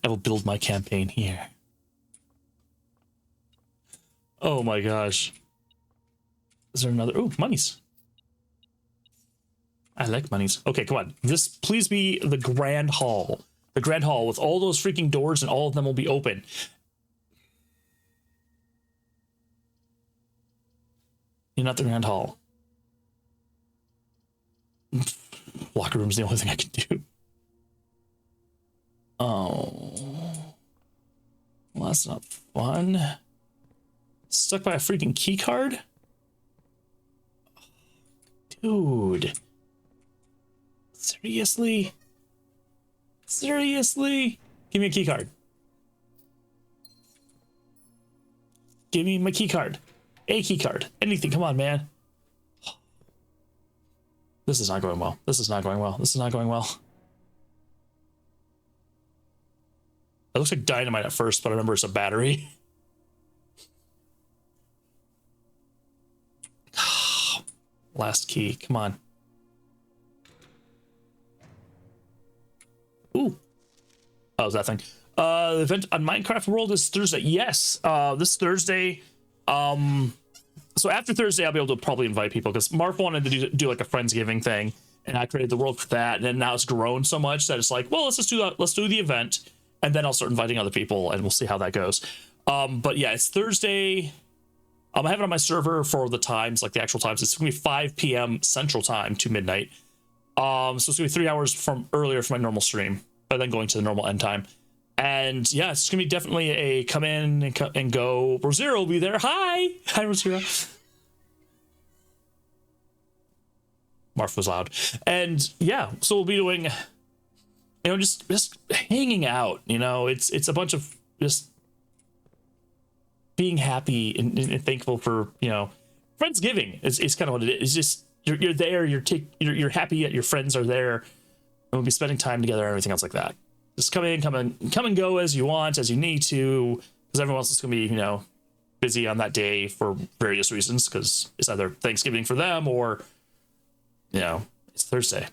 I will build my campaign here. Oh my gosh. Is there another? Oh, monies. I like monies. Okay, come on. This, please be the grand hall. The grand hall with all those freaking doors and all of them will be open. You're not the grand hall. Locker room's the only thing I can do. Oh. Well, that's not fun. Stuck by a freaking key card? Dude. Seriously? Seriously? Give me a key card. Give me my key card. A key card. Anything. Come on, man. This is not going well. This is not going well. This is not going well. It looks like dynamite at first, but I remember it's a battery. Last key. Come on. Ooh. Oh, is that thing? The event on Minecraft World is Thursday. Yes. This Thursday. So after Thursday, I'll be able to probably invite people because Marv wanted to do like a Friendsgiving thing, and I created the world for that. And then now it's grown so much that it's like, well, let's just do that. Let's do the event, and then I'll start inviting other people, and we'll see how that goes. But yeah, it's Thursday. I have it on my server for the times, like the actual times. It's gonna be 5 p.m. Central Time to midnight. So it's gonna be 3 hours from earlier from my normal stream, but then going to the normal end time. And yeah, it's gonna be definitely a come in and go. Rosero will be there. Hi, Rosero. Marf was loud. And yeah, so we'll be doing, just hanging out. It's a bunch of just being happy and thankful for, Friendsgiving is kind of what it is. It's just you're there, you're happy that your friends are there, and we'll be spending time together and everything else like that. Just come and go as you want, as you need to, because everyone else is going to be, busy on that day for various reasons, because it's either Thanksgiving for them or, it's Thursday.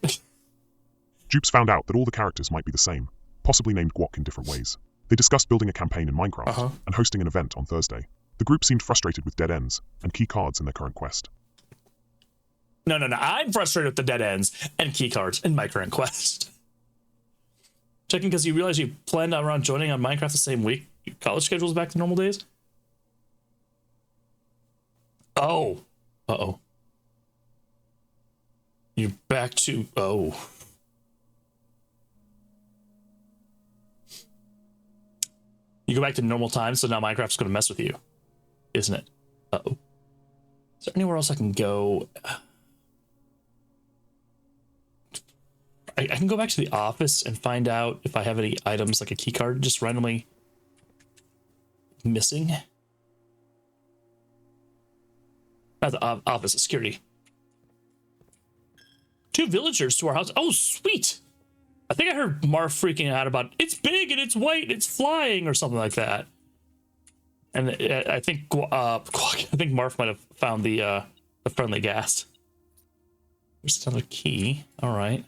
Jupes found out that all the characters might be the same, possibly named Gwok in different ways. They discussed building a campaign in Minecraft and hosting an event on Thursday. The group seemed frustrated with dead ends and key cards in their current quest. No. I'm frustrated with the dead ends and key cards in my current quest. Checking because you realize you planned around joining on Minecraft the same week. Your college schedule's back to normal days. Oh. Uh-oh. You're back to... Oh. You go back to normal time, so now Minecraft's going to mess with you. Isn't it? Uh-oh. Is there anywhere else I can go? I can go back to the office and find out if I have any items, like a key card, just randomly missing. Not the office, security. 2 villagers to our house. Oh, sweet. I think I heard Marf freaking out about it's big and it's white and it's flying or something like that. And I think Marf might have found the friendly ghast. There's another key. All right.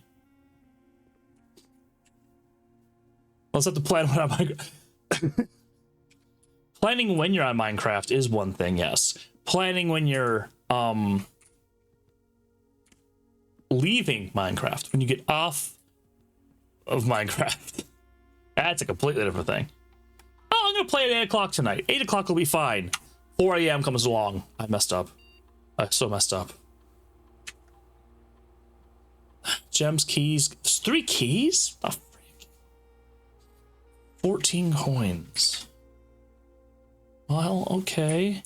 Let's have to plan when I'm Minecraft. Planning when you're on Minecraft is one thing, yes. Planning when you're leaving Minecraft, when you get off of Minecraft, that's a completely different thing. Oh, I'm gonna play at 8 o'clock tonight. 8 o'clock will be fine. 4 a.m. comes along. I messed up. I so messed up. Gems, keys. There's 3 keys? Oh, frick. 14 coins. Well, okay.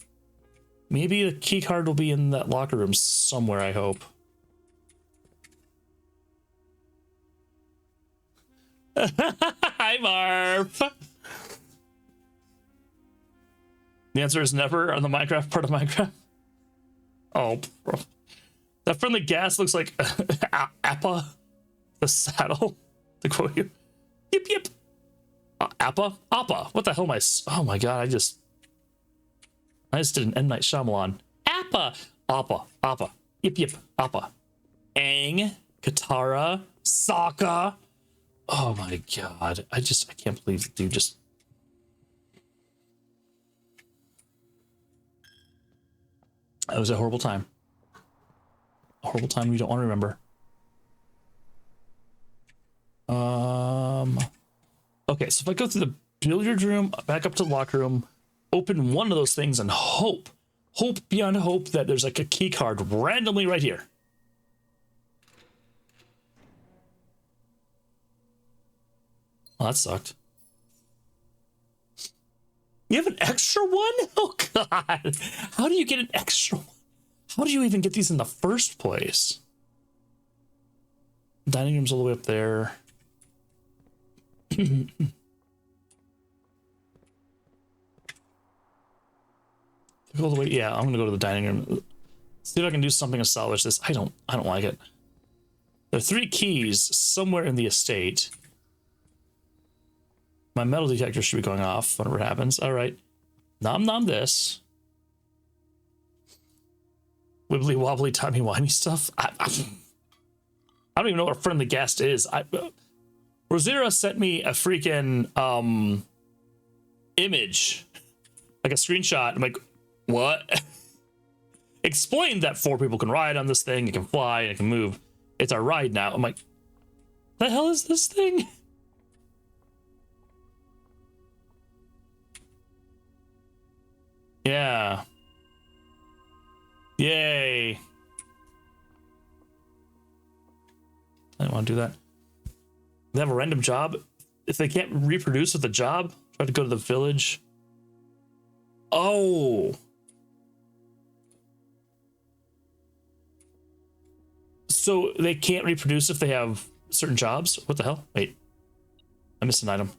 Maybe the key card will be in that locker room somewhere, I hope. Hi, Marf. The answer is never on the Minecraft part of Minecraft. Oh, bro. That friendly ghast looks like Appa, the saddle, to quote you. Yip, yip. Appa? Appa. What the hell am I... Oh my god, I just did an M. Night Shyamalan. Appa. Appa. Appa. Yip, yip. Appa. Aang. Katara. Sokka. Oh my god. I can't believe the dude just... That was a horrible time. A horrible time we don't want to remember. Okay, so if I go through the billiard room, back up to the locker room, open one of those things and hope beyond hope that there's like a key card randomly right here. Well, that sucked. You have an extra one? Oh, God. How do you get an extra one? How do you even get these in the first place? Dining room's all the way up there. All the way, yeah, I'm gonna go to the dining room. See if I can do something to salvage this. I don't like it. There are 3 keys somewhere in the estate. My metal detector should be going off whenever it happens. All right. Nom this. Wibbly wobbly timey wimey stuff. I don't even know what a friendly ghast is. Rosira sent me a freaking image, like a screenshot. I'm like, what? Explained that 4 people can ride on this thing. It can fly and it can move. It's our ride now. I'm like, the hell is this thing? Yeah. Yay. I didn't want to do that. They have a random job. If they can't reproduce with the job, try to go to the village. Oh. So they can't reproduce if they have certain jobs? What the hell? Wait. I missed an item.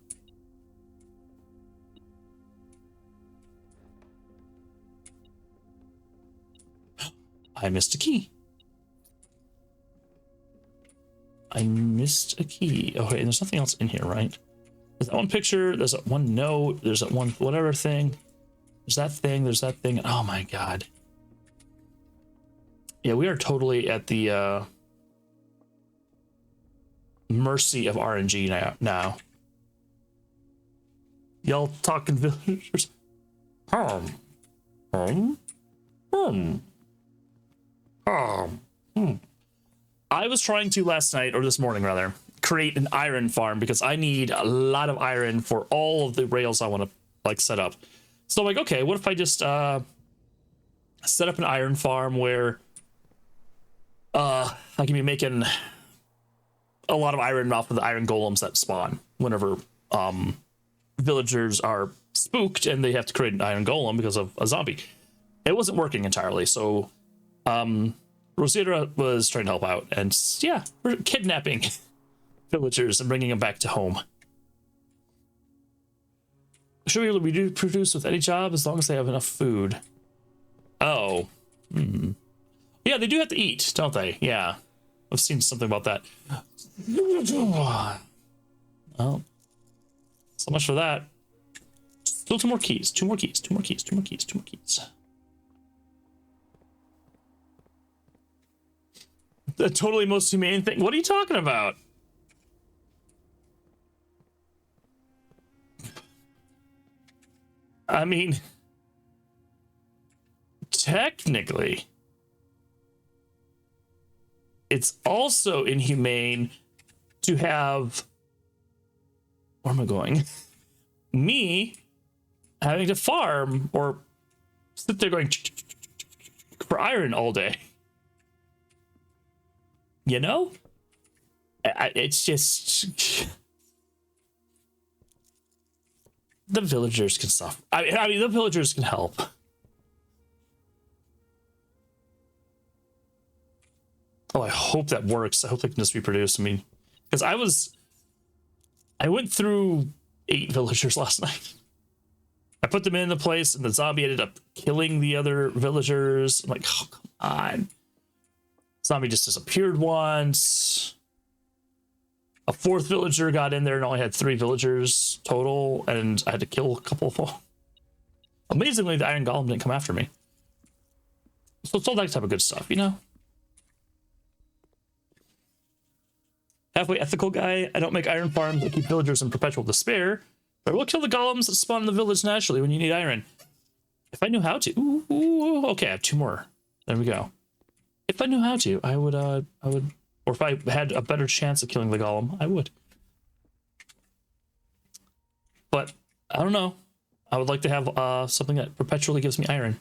I missed a key. I missed a key. Okay, and there's nothing else in here, right? There's that one picture, there's that one note, there's that one whatever thing. There's that thing, there's that thing. Oh my god. Yeah, we are totally at the mercy of RNG now. Y'all talking villagers? I was trying to last night, or this morning rather, create an iron farm because I need a lot of iron for all of the rails I want to like set up. So I'm like, okay, what if I just set up an iron farm where I can be making a lot of iron off of the iron golems that spawn whenever villagers are spooked and they have to create an iron golem because of a zombie. It wasn't working entirely, so Rosita was trying to help out, and yeah, we're kidnapping villagers and bringing them back to home. Should we reproduce with any job as long as they have enough food? Oh. Yeah, they do have to eat, don't they? Yeah. I've seen something about that. Well, so much for that. Still two more keys. The totally most humane thing. What are you talking about? I mean, technically, it's also inhumane to have, where am I going? Me having to farm or sit there going for iron all day. You know? It's just... The villagers can suffer. I mean, the villagers can help. Oh, I hope that works. I hope they can just reproduce. I mean, because I went through 8 villagers last night. I put them in the place, and the zombie ended up killing the other villagers. I'm like, oh, come on. Zombie just disappeared once. A 4th villager got in there and only had 3 villagers total, and I had to kill a couple of them. Amazingly, the Iron Golem didn't come after me. So it's all that type of good stuff, you know? Halfway ethical guy, I don't make iron farms that keep villagers in perpetual despair, but I will kill the golems that spawn in the village naturally when you need iron. If I knew how to... Ooh, okay, I have 2 more. There we go. If I knew how to, I would, or if I had a better chance of killing the golem, I would. But, I don't know. I would like to have something that perpetually gives me iron.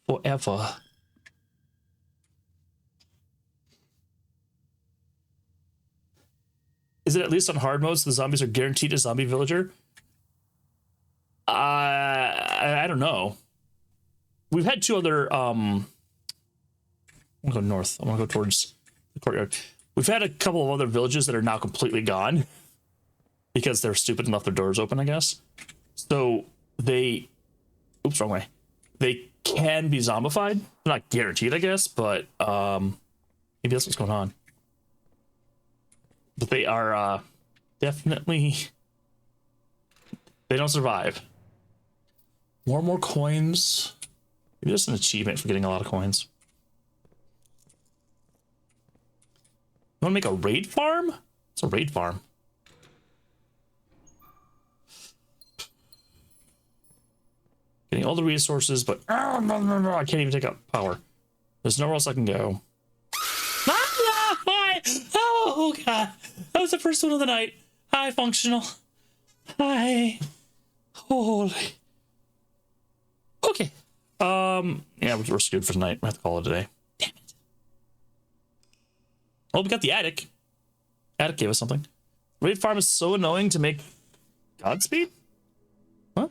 Forever. Is it at least on hard mode so the zombies are guaranteed a zombie villager? I don't know. We've had 2 other, I'm gonna go north. I want to go towards the courtyard. We've had a couple of other villages that are now completely gone because they're stupid and left their doors open, I guess. So they, oops, wrong way. They can be zombified. Not guaranteed, I guess, but maybe that's what's going on. But they are definitely, they don't survive. More and more coins. Maybe there's an achievement for getting a lot of coins. You want to make a raid farm? It's a raid farm. Getting all the resources, but I can't even take up power. There's nowhere else I can go. Oh god, that was the first one of the night. Hi, functional. Hi. Holy. Okay. Yeah, we're screwed for tonight. We have to call it a day. Damn it. Oh, we got the attic. Attic gave us something. Raid farm is so annoying to make Godspeed? What?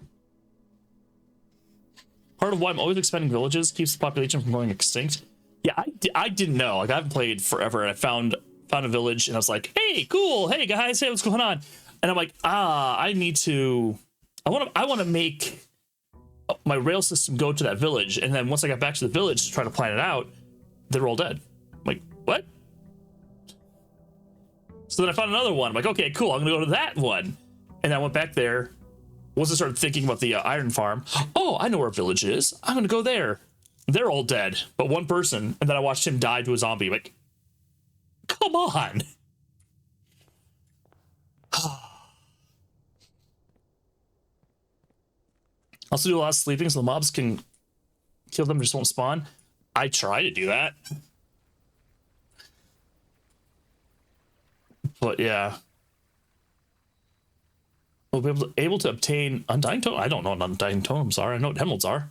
Part of why I'm always expanding villages keeps the population from going extinct. Yeah, I didn't know. Like, I haven't played forever, and I found a village, and I was like, hey, cool. Hey, guys. Hey, what's going on? And I'm like, I want to make my rail system go to that village. And then once I got back to the village to try to plan it out, they were all dead. I'm like, what? So then I found another one. I'm like, okay, cool. I'm going to go to that one. And I went back there. Once I started thinking about the iron farm, oh, I know where a village is. I'm going to go there. They're all dead, but one person. And then I watched him die to a zombie. Like, come on. Also do a lot of sleeping so the mobs can kill them, just won't spawn. I try to do that. But yeah. We'll be able to obtain Undying Totem. I don't know what Undying Totems are. I know what Emeralds are.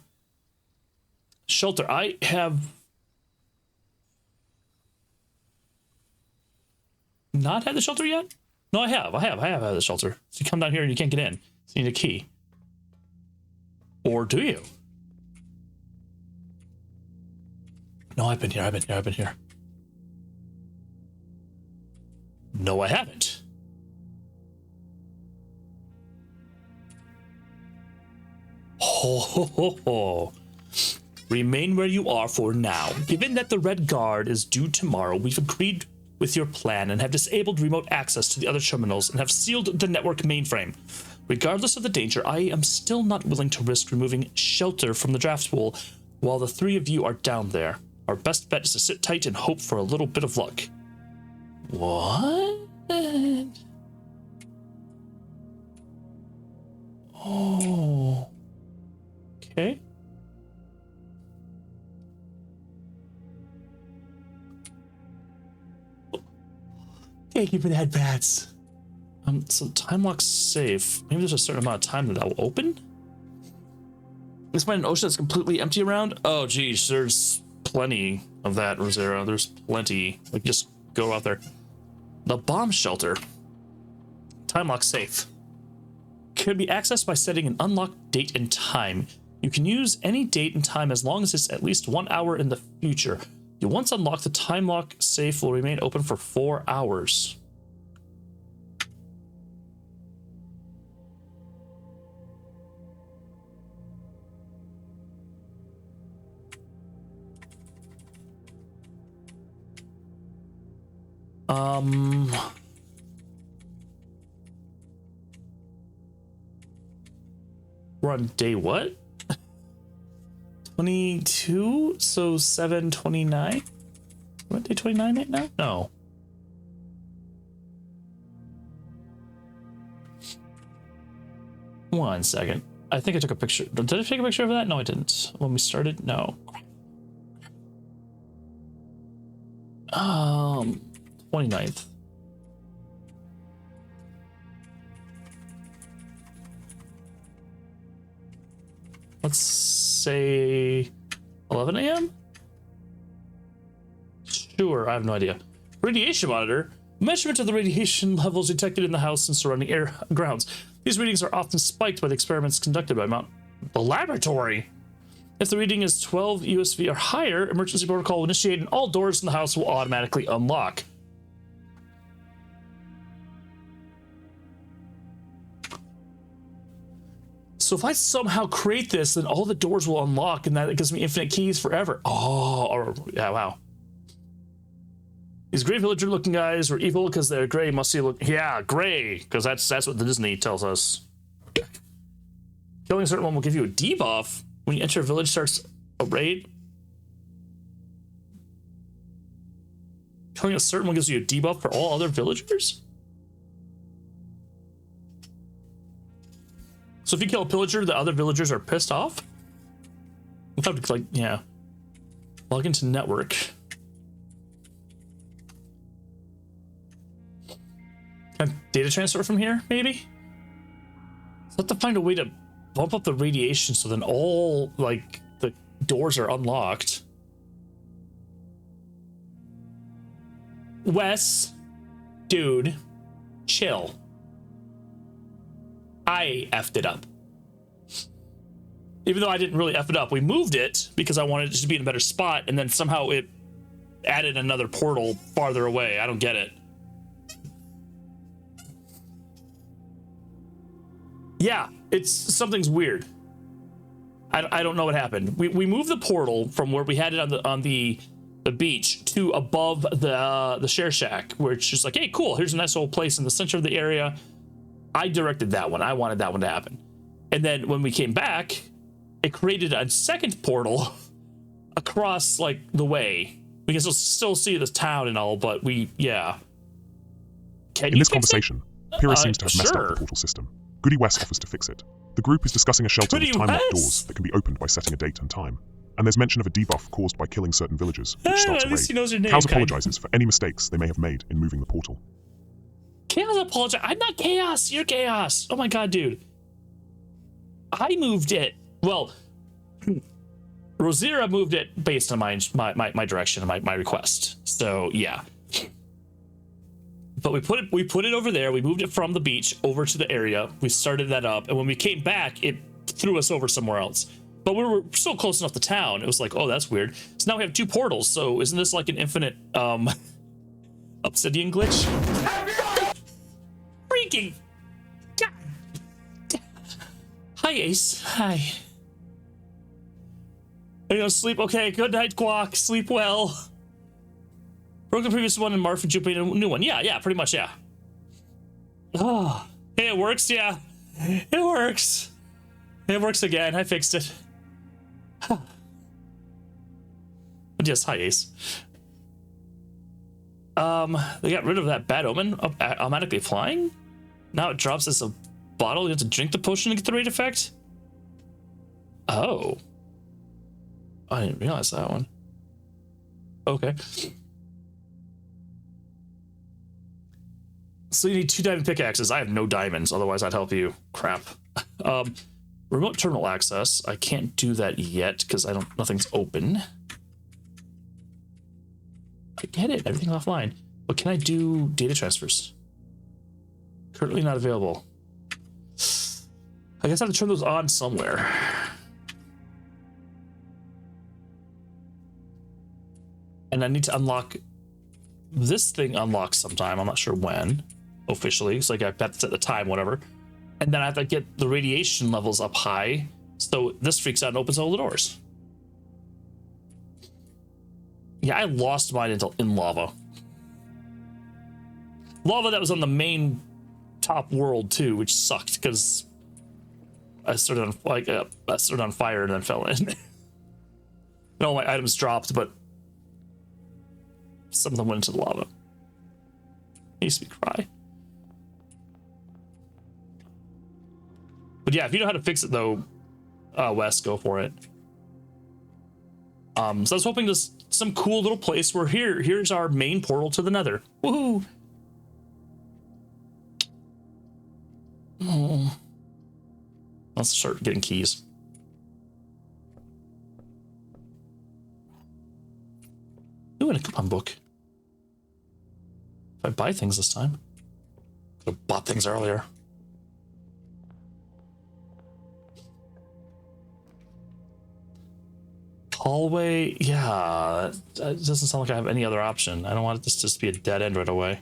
Shelter. I have not had the shelter yet? No, I have had the shelter. So you come down here and you can't get in. So you need a key. Or do you? No, I've been here. No, I haven't. Ho, ho, ho, ho. Remain where you are for now. Given that the Red Guard is due tomorrow, we've agreed with your plan and have disabled remote access to the other terminals and have sealed the network mainframe. Regardless of the danger, I am still not willing to risk removing shelter from the draft pool while the three of you are down there. Our best bet is to sit tight and hope for a little bit of luck. What? Oh. Okay. Thank you for the headpads. So time lock's safe. Maybe there's a certain amount of time that will open? Let's find an ocean that's completely empty around. Oh, geez, there's plenty of that, Rosero. There's plenty. Like, just go out there. The bomb shelter. Time lock safe. Can be accessed by setting an unlocked date and time. You can use any date and time as long as it's at least 1 hour in the future. You once unlocked, the time lock safe will remain open for 4 hours. We're on day what? 22? So 7/29? What, day 29 right now? No. One second. I think I took a picture. Did I take a picture of that? No, I didn't. When we started? No. 29th. Let's say 11 a.m.? Sure, I have no idea. Radiation monitor. Measurement of the radiation levels detected in the house and surrounding air grounds. These readings are often spiked by the experiments conducted by the laboratory. If the reading is 12 USV or higher, emergency protocol will initiate and all doors in the house will automatically unlock. So if I somehow create this, then all the doors will unlock and that gives me infinite keys forever. Oh, yeah, wow. These gray villager looking guys were evil because they're gray, musty look. Yeah, gray, because that's what the Disney tells us. Killing a certain one will give you a debuff. When you enter a village, starts a raid. Killing a certain one gives you a debuff for all other villagers? So if you kill a pillager, the other villagers are pissed off? We'll have to, like, yeah. Log into network. Can I data transfer from here, maybe? So I have to find a way to bump up the radiation so then all, like, the doors are unlocked. Wes, dude, chill. I effed it up. Even though I didn't really F it up, we moved it because I wanted it to be in a better spot, and then somehow it added another portal farther away. I don't get it. Yeah, something's weird. I don't know what happened. We moved the portal from where we had it on the beach to above the share shack, where it's just like, hey, cool, here's a nice old place in the center of the area. I directed that one. I wanted that one to happen. And then when we came back, it created a second portal across like the way. We can still see the town and all, but yeah. In this conversation, Pyrrha seems to have messed up the portal system. Goody West offers to fix it. The group is discussing a shelter with time-locked doors that can be opened by setting a date and time. And there's mention of a debuff caused by killing certain villagers, which starts a raid. He knows your name, Chaos apologizes for any mistakes they may have made in moving the portal. Chaos apologize. I'm not Chaos. You're Chaos. Oh my god, dude. I moved it. Well, Rosira moved it based on my direction and my request. So yeah. But we put it over there. We moved it from the beach over to the area. We started that up, and when we came back, it threw us over somewhere else. But we were still close enough to town. It was like, oh, that's weird. So now we have 2 portals. So isn't this like an infinite obsidian glitch? Freaking God. Hi, Ace. Hi. Are you gonna sleep? Okay. Good night, Guac. Sleep well. Broke the previous one and Marf and Jupiter a new one. Yeah, pretty much, yeah. Oh, hey, it works, yeah. It works. It works again. I fixed it. But yes, hi, Ace. They got rid of that bad omen automatically flying. Now it drops as a bottle. You have to drink the potion to get the raid effect. Oh. I didn't realize that one. Okay. So you need 2 diamond pickaxes. I have no diamonds, otherwise I'd help you. Crap. Remote terminal access. I can't do that yet because nothing's open. I get it. Everything's offline. But can I do data transfers? Currently not available. I guess I have to turn those on somewhere. And I need to unlock this thing. Unlocks sometime. I'm not sure when officially. So like I bet it's at the time, whatever. And then I have to get the radiation levels up high. So this freaks out and opens all the doors. Yeah, I lost mine in lava. Lava that was on the main top world too, which sucked because I started on fire and then fell in. And all my items dropped, but some of them went into the lava. Makes me cry. But yeah, if you know how to fix it though, Wes, go for it. So I was hoping there's some cool little place where here's our main portal to the Nether. Woohoo! Oh. Let's start getting keys. Ooh, and a coupon book. If I buy things this time. Could have bought things earlier. Hallway, yeah, that doesn't sound like I have any other option. I don't want this to just be a dead end right away.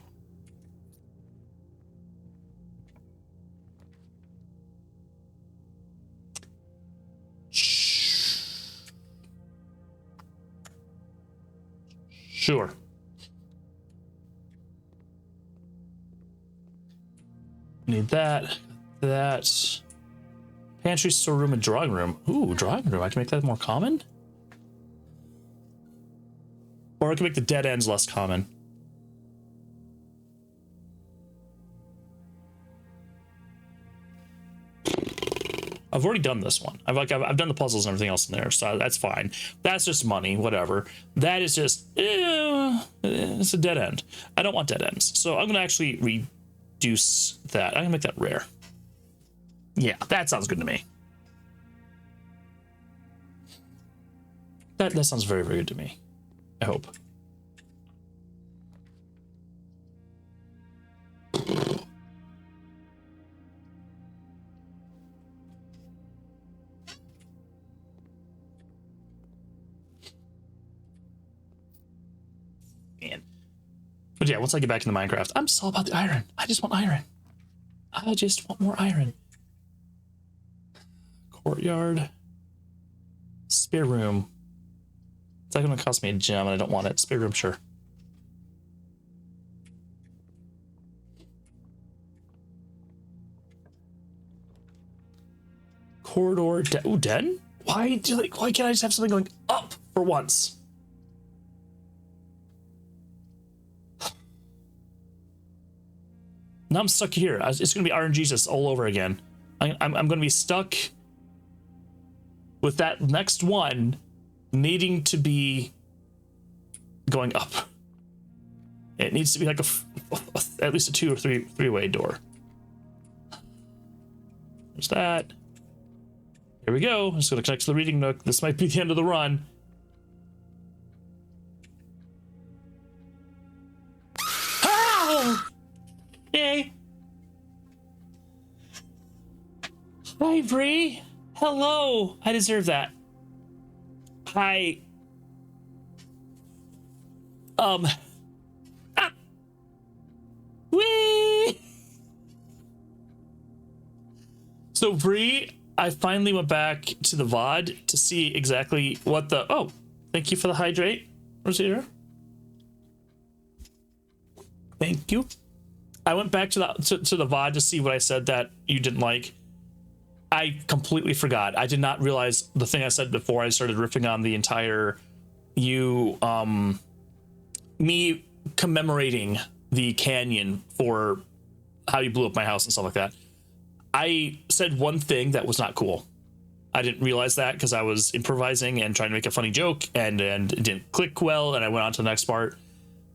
Sure. Need that. Pantry, storeroom, and drawing room. Ooh, drawing room. I can make that more common? Or I can make the dead ends less common. I've already done this one. I've done the puzzles and everything else in there, so that's fine. That's just money, whatever. That is just it's a dead end. I don't want dead ends, so I'm gonna actually reduce that. I'm gonna make that rare. Yeah, that sounds good to me. That sounds very, very good to me. I hope. But yeah, once I get back into Minecraft, I'm just all about the iron. I just want iron. I just want more iron. Courtyard. Spare room. It's not going to cost me a gem and I don't want it. Spare room, sure. Corridor. Ooh, den? Why can't I just have something going up for once? Now I'm stuck here. It's going to be RNGesus all over again. I'm going to be stuck with that next one needing to be going up. It needs to be like at least a 2 or 3-way door. There's that. Here we go. I'm just going to connect to the reading nook. This might be the end of the run. Ah! Yay. Hi, Bree. Hello. I deserve that. Hi. Ah. Whee! So, Bree, I finally went back to the VOD to see exactly what the... Oh, thank you for the hydrate, Rosita. Thank you. I went back to the VOD to see what I said that you didn't like. I completely forgot. I did not realize the thing I said before I started riffing on the entire me commemorating the canyon for how you blew up my house and stuff like that. I said one thing that was not cool. I didn't realize that because I was improvising and trying to make a funny joke and it didn't click well, and I went on to the next part.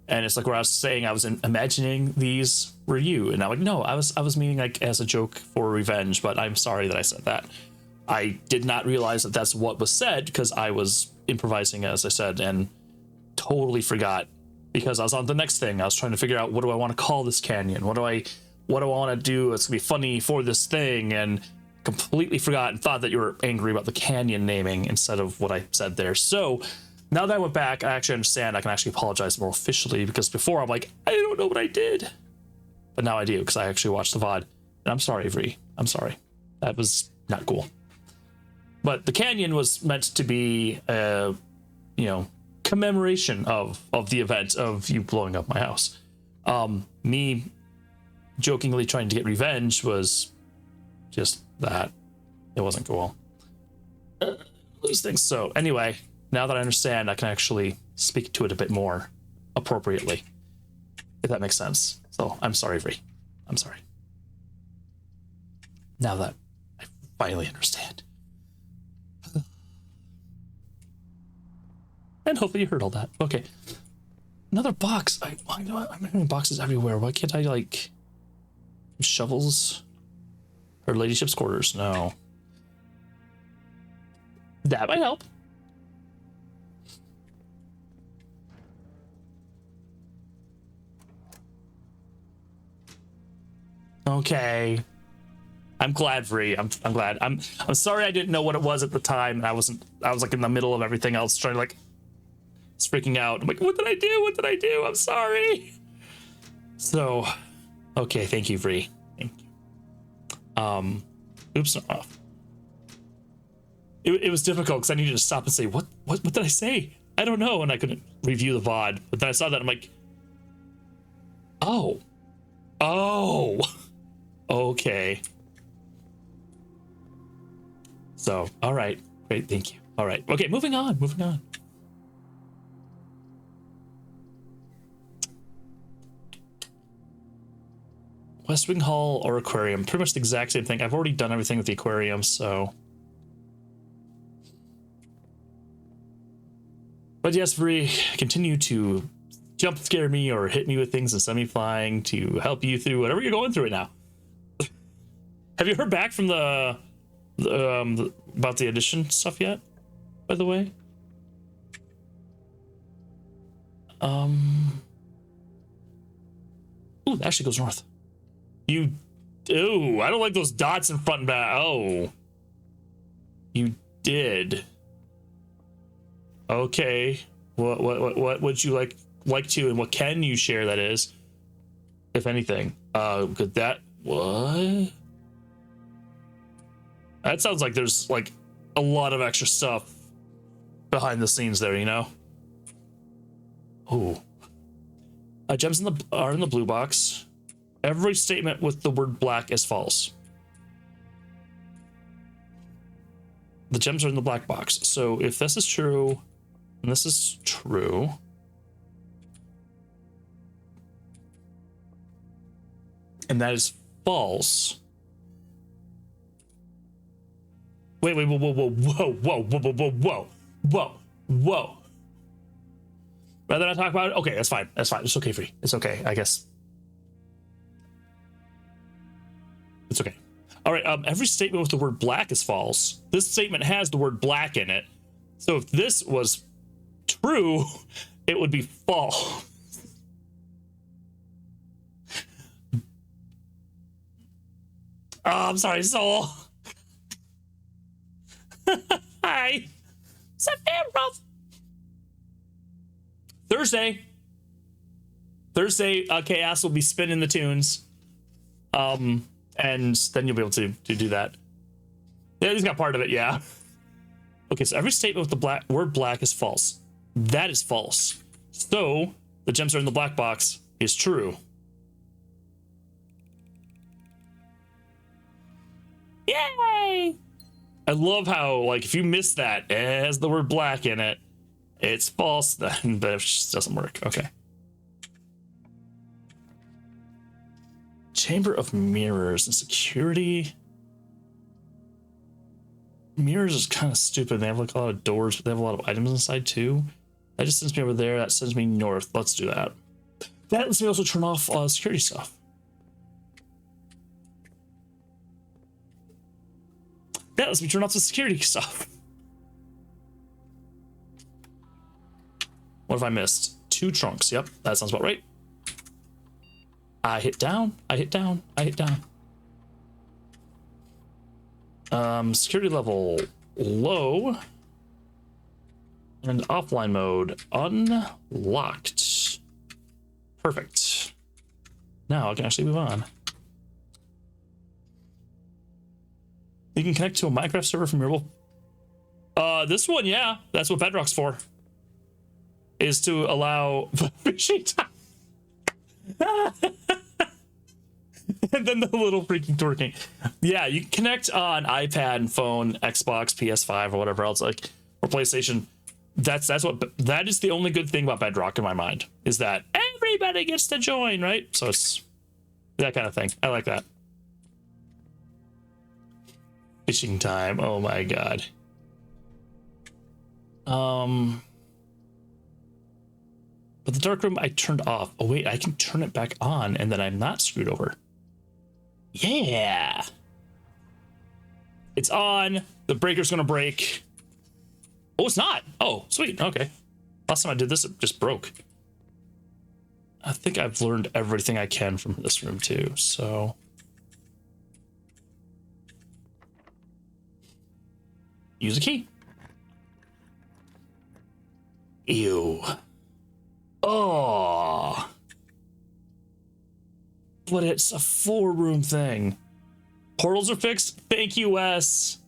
And it's like where I was saying I was imagining these were you, and I'm like, no, I was meaning like as a joke for revenge, but I'm sorry that I said that. I did not realize that that's what was said because I was improvising, as I said, and totally forgot because I was on the next thing. I was trying to figure out, what do I want to call this canyon? What do I want to do? It's gonna be funny for this thing, and completely forgot and thought that you were angry about the canyon naming instead of what I said there. So now that I went back, I actually understand. I can actually apologize more officially, because before I'm like, I don't know what I did. But now I do, because I actually watched the VOD. And I'm sorry, Vree. I'm sorry. That was not cool. But the canyon was meant to be a, commemoration of the event of you blowing up my house. Me jokingly trying to get revenge was just that. It wasn't cool. Those things. So anyway, now that I understand, I can actually speak to it a bit more appropriately, if that makes sense. So I'm sorry, Vree. I'm sorry. Now that I finally understand. And hopefully you heard all that. Okay. Another box. I'm hearing boxes everywhere. Why can't I, like, shovels? Or ladyship's quarters? No. That might help. Okay. I'm glad, Vree. I'm glad. I'm sorry I didn't know what it was at the time, and I was like in the middle of everything else trying to, like, it's freaking out. I'm like, what did I do? What did I do? I'm sorry. So, okay, thank you, Vree. Thank you. Oops, not off. It was difficult because I needed to stop and say, what did I say? I don't know, and I couldn't review the VOD. But then I saw that, I'm like, oh, okay. So, all right, great, thank you. All right, okay, moving on. West Wing Hall or aquarium, pretty much the exact same thing. I've already done everything with the aquarium, so. But yes, Vree, continue to jump scare me or hit me with things and send me flying to help you through whatever you're going through right now. Have you heard back from the about the edition stuff yet, by the way? Ooh, that actually goes north. Ooh, I don't like those dots in front and back. Oh. You did. Okay. What would you like like to, and what can you share, that is, if anything. Could that, what? That sounds like there's like a lot of extra stuff behind the scenes there, you know? Oh. Gems are in the blue box. Every statement with the word black is false. The gems are in the black box. So if this is true, and this is true, and that is false. Wait, whoa, whoa, whoa, whoa, whoa, whoa, whoa, whoa, whoa, whoa. Rather not talk about it? Okay, that's fine. That's fine. It's okay for you. It's okay, I guess. It's okay. All right, every statement with the word black is false. This statement has the word black in it. So if this was true, it would be false. Oh, I'm sorry, Soul. Hi. September. Thursday, Chaos will be spinning the tunes. And then you'll be able to do that. Yeah, he's got part of it, yeah. Okay, so every statement with the word black is false. That is false. So, the gems are in the black box is true. Yay! I love how, like, if you miss that, it has the word black in it, it's false, then, but it just doesn't work. Okay. Chamber of Mirrors and security. Mirrors is kind of stupid. They have like a lot of doors, but they have a lot of items inside too. That just sends me over there. That sends me north. Let's do that. That lets me also turn off security stuff. That lets me turn off the security stuff. What have I missed? 2 trunks. Yep, that sounds about right. I hit down. I hit down. I hit down. Security level low. And offline mode unlocked. Perfect. Now I can actually move on. You can connect to a Minecraft server from your mobile. This one, yeah. That's what Bedrock's for. Is to allow fishing time. And then the little freaking twerking. Yeah, you can connect on iPad and phone, Xbox, PS5, or whatever else, like, or PlayStation. That is the only good thing about Bedrock in my mind, is that everybody gets to join, right? So it's that kind of thing. I like that. Fishing time. Oh my god. But the dark room I turned off. Oh wait, I can turn it back on and then I'm not screwed over. Yeah. It's on. The breaker's gonna break. Oh, it's not. Oh, sweet. Okay. Last time I did this, it just broke. I think I've learned everything I can from this room too, so. Use a key. Ew. Oh. But it's a 4-room thing. Portals are fixed. Thank you, Wes.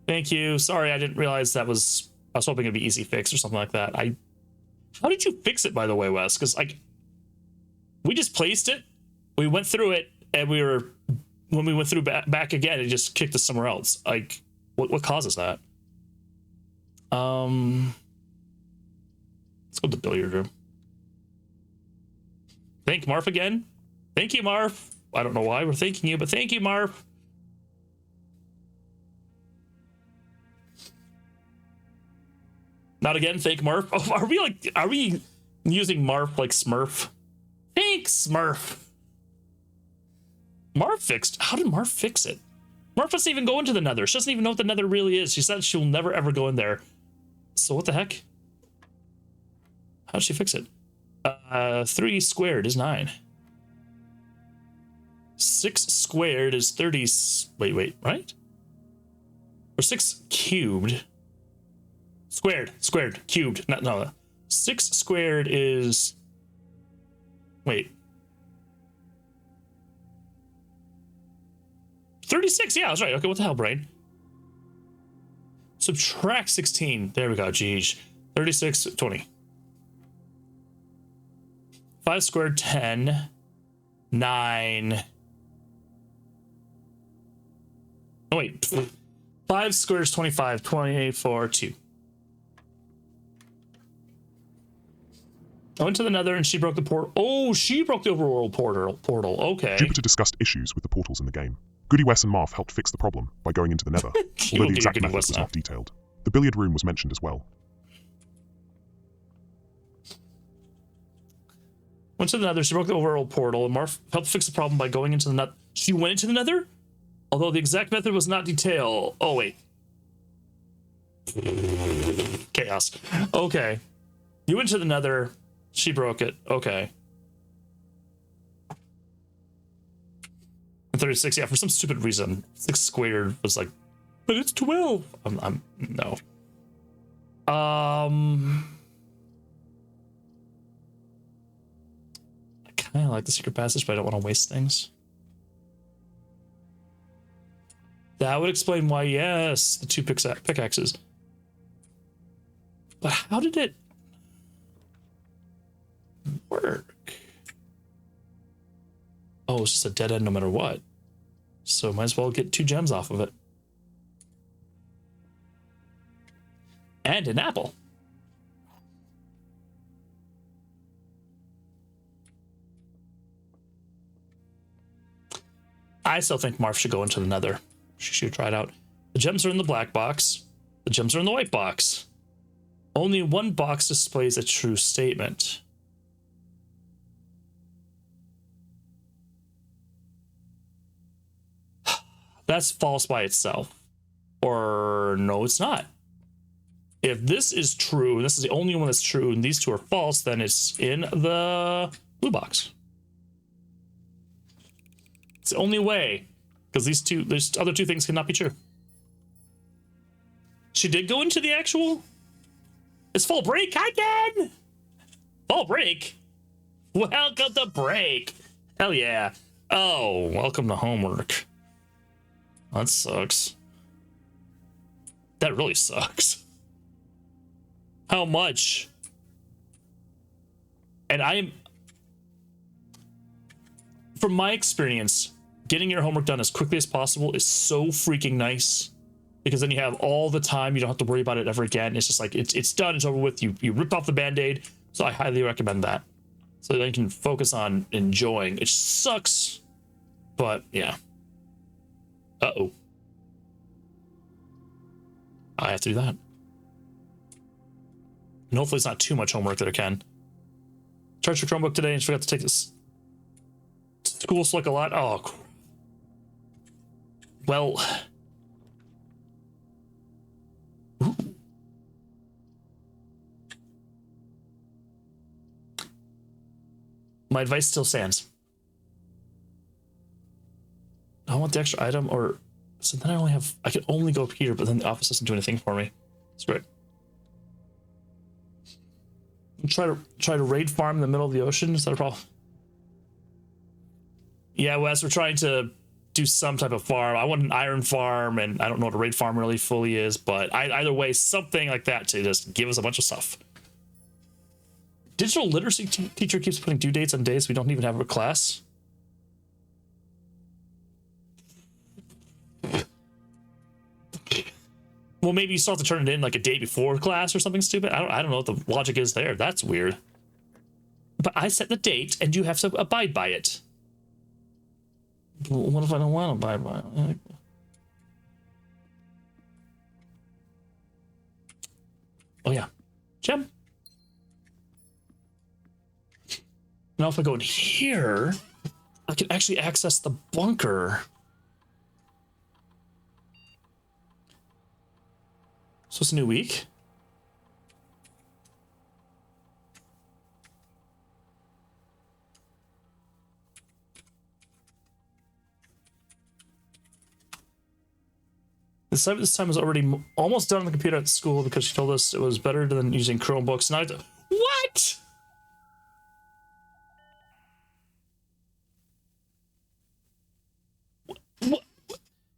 Thank you. Sorry, I didn't realize that was. I was hoping it'd be easy fix or something like that. How did you fix it, by the way, Wes? Because like, we just placed it, we went through it, and when we went through back again, it just kicked us somewhere else. Like, what causes that? Let's go to the billiard room. Thank Marf again. Thank you, Marf. I don't know why we're thanking you, but thank you, Marf. Not again, thank Marf. Oh, are we using Marf like Smurf? Thanks, Smurf. Marf fixed. How did Marf fix it? Marf doesn't even go into the Nether. She doesn't even know what the Nether really is. She said she'll never ever go in there. So what the heck? How'd she fix it? 3 squared is 9. 6 squared is 30. Wait, right? Or 6 cubed. Squared, cubed. No. 6 squared is... Wait. 36, yeah, that's right. Okay, what the hell, brain? Subtract 16. There we go, geez. 36, 20. 5 squared, 10. 9. Oh, wait. 5 squared is 25. 28, 4, 2. I went to the Nether and she broke the portal. Oh, she broke the overworld portal. Okay. Jupiter discussed issues with the portals in the game. Goody Wes and Marth helped fix the problem by going into the Nether, although the exact method was not detailed. The billiard room was mentioned as well. Went to the Nether, she broke the overworld portal, and Marth helped fix the problem by going into the Nether. She went into the Nether? Although the exact method was not detailed. Oh, wait. Chaos. Okay. You went to the Nether, she broke it. Okay. 36, yeah, for some stupid reason. 6 squared was like, but it's 12. No. I kind of like the secret passage, but I don't want to waste things. That would explain why, yes, the 2 pickaxes. But how did it work? Oh, it's just a dead end no matter what. So might as well get 2 gems off of it. And an apple. I still think Marth should go into the Nether. She should try it out. The gems are in the black box. The gems are in the white box. Only one box displays a true statement. That's false by itself. Or no, it's not. If this is true, and this is the only one that's true, and these 2 are false, then it's in the blue box. It's the only way. Because there's other 2 things cannot be true. She did go into the actual... It's fall break again! Fall break? Welcome to break. Hell yeah. Oh, welcome to homework. That sucks. That really sucks. How much? And from my experience, getting your homework done as quickly as possible is so freaking nice, because then you have all the time. You don't have to worry about it ever again. It's just like, it's done, it's over with. You rip off the Band-Aid. So I highly recommend that. So then you can focus on enjoying. It sucks, but yeah. Uh-oh. I have to do that. And hopefully it's not too much homework that I can. Charged your Chromebook today and forgot to take this school select a lot. Oh, well. Ooh. My advice still stands. I want the extra item, or so then I can only go up here, but then the office doesn't do anything for me. It's great. Try to raid farm in the middle of the ocean. Is that a problem? Yeah, Wes, we're trying to do some type of farm. I want an iron farm, and I don't know what a raid farm really fully is, but either way, something like that to just give us a bunch of stuff. Digital literacy teacher keeps putting due dates on days we don't even have a class. Well, maybe you still have to turn it in like a day before class or something stupid. I don't know what the logic is there. That's weird. But I set the date, and you have to abide by it. What if I don't want to abide by it? Oh, yeah. Gem. Now, if I go in here, I can actually access the bunker. So it's a new week. This time was already almost done on the computer at school because she told us it was better than using Chromebooks. And what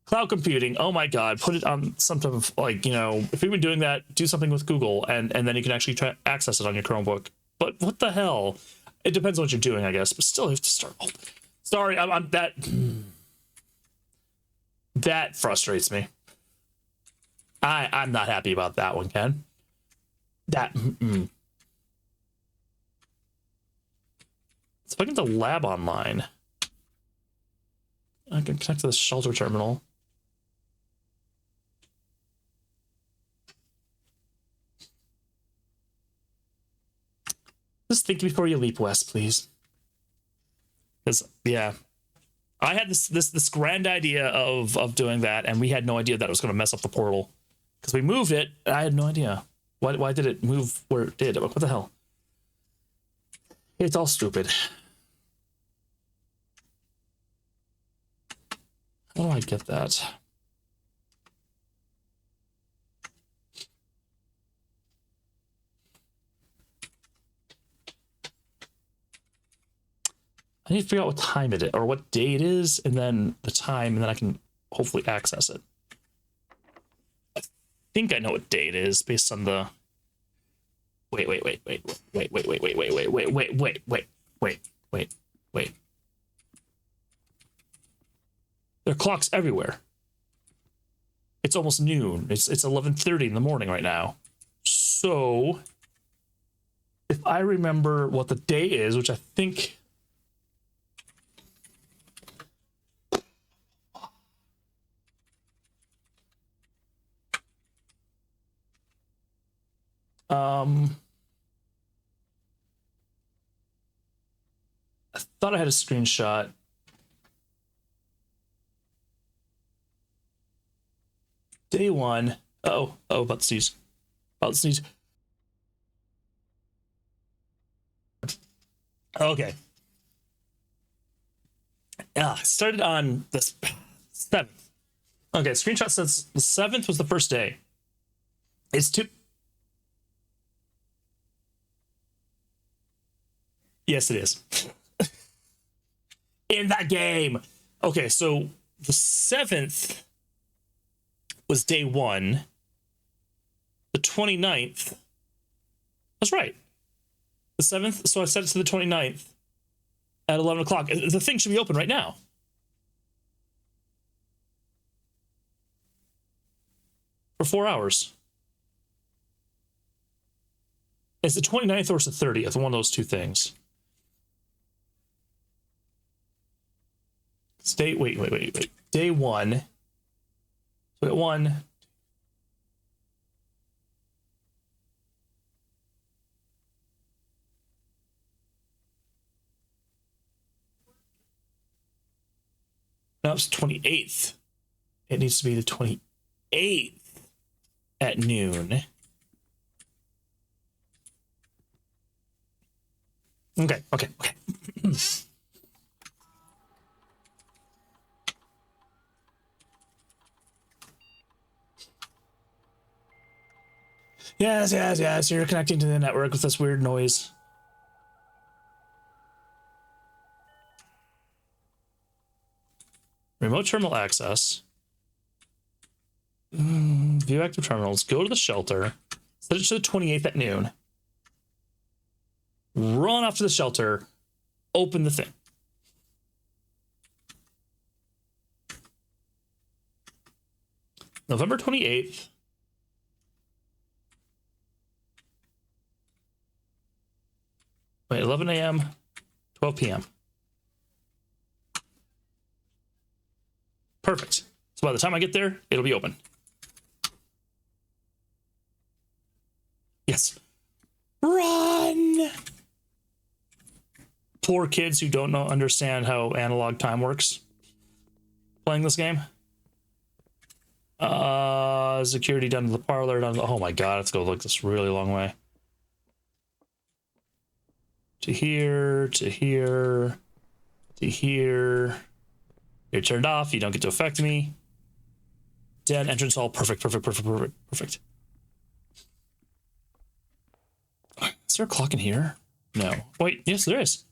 Cloud computing. Oh my God. Put it on some type of like, you know, if you've been doing that, do something with Google and then you can actually try access it on your Chromebook. But what the hell? It depends on what you're doing, I guess. But still, you have to start. Oh, sorry, I'm that. That frustrates me. I'm not happy about that one, Ken. That. So if I get the lab online, I can connect to the shelter terminal. Just think before you leap, Wes, please. Because yeah, I had this grand idea of doing that, and we had no idea that it was going to mess up the portal because we moved it. And I had no idea why did it move where it did. What the hell? It's all stupid. How do I get that? I need to figure out what time it is, or what day it is, and then the time, and then I can hopefully access it. I think I know what day it is based on the. Wait. There are clocks everywhere. It's almost noon. It's 11:30 in the morning right now. So, if I remember what the day is, which I think. I thought I had a screenshot. Day one. About to sneeze. About to sneeze. Okay. Started on the 7th. Okay, screenshot says the 7th was the first day. It's two. Yes, it is. In that game. Okay, so the 7th was day one. The 29th. That's right. The 7th, so I set it to the 29th at 11 o'clock. The thing should be open right now. For 4 hours. It's the 29th or it's the 30th, one of those two things. Wait. Day one. So we got one. Now it's 28th. It needs to be the 28th at noon. Okay. Yes. You're connecting to the network with this weird noise. Remote terminal access. View active terminals. Go to the shelter. Set it to the 28th at noon. Run off to the shelter. Open the thing. November 28th. Wait, 11 a.m., 12 p.m. Perfect. So by the time I get there, it'll be open. Yes. Run! Poor kids who don't understand how analog time works playing this game. Security down to the parlor. Oh my god, let's go like this really long way. To here, to here, to here. You're turned off. You don't get to affect me. Dead entrance hall. Perfect. Is there a clock in here? No. Wait, yes, there is.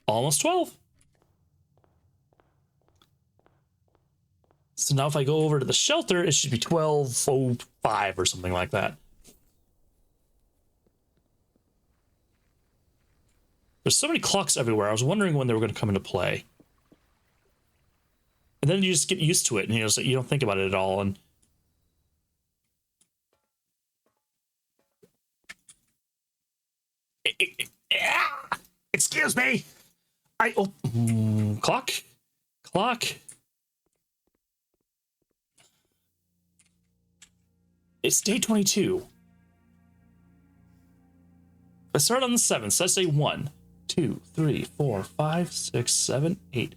Almost 12. So now if I go over to the shelter, it should be 12:05 or something like that. There's so many clocks everywhere. I was wondering when they were going to come into play. And then you just get used to it, and you don't think about it at all. And excuse me. Clock. It's day 22. I start on the 7th, so I say 1, 2, 3, 4, 5, 6, 7, 8,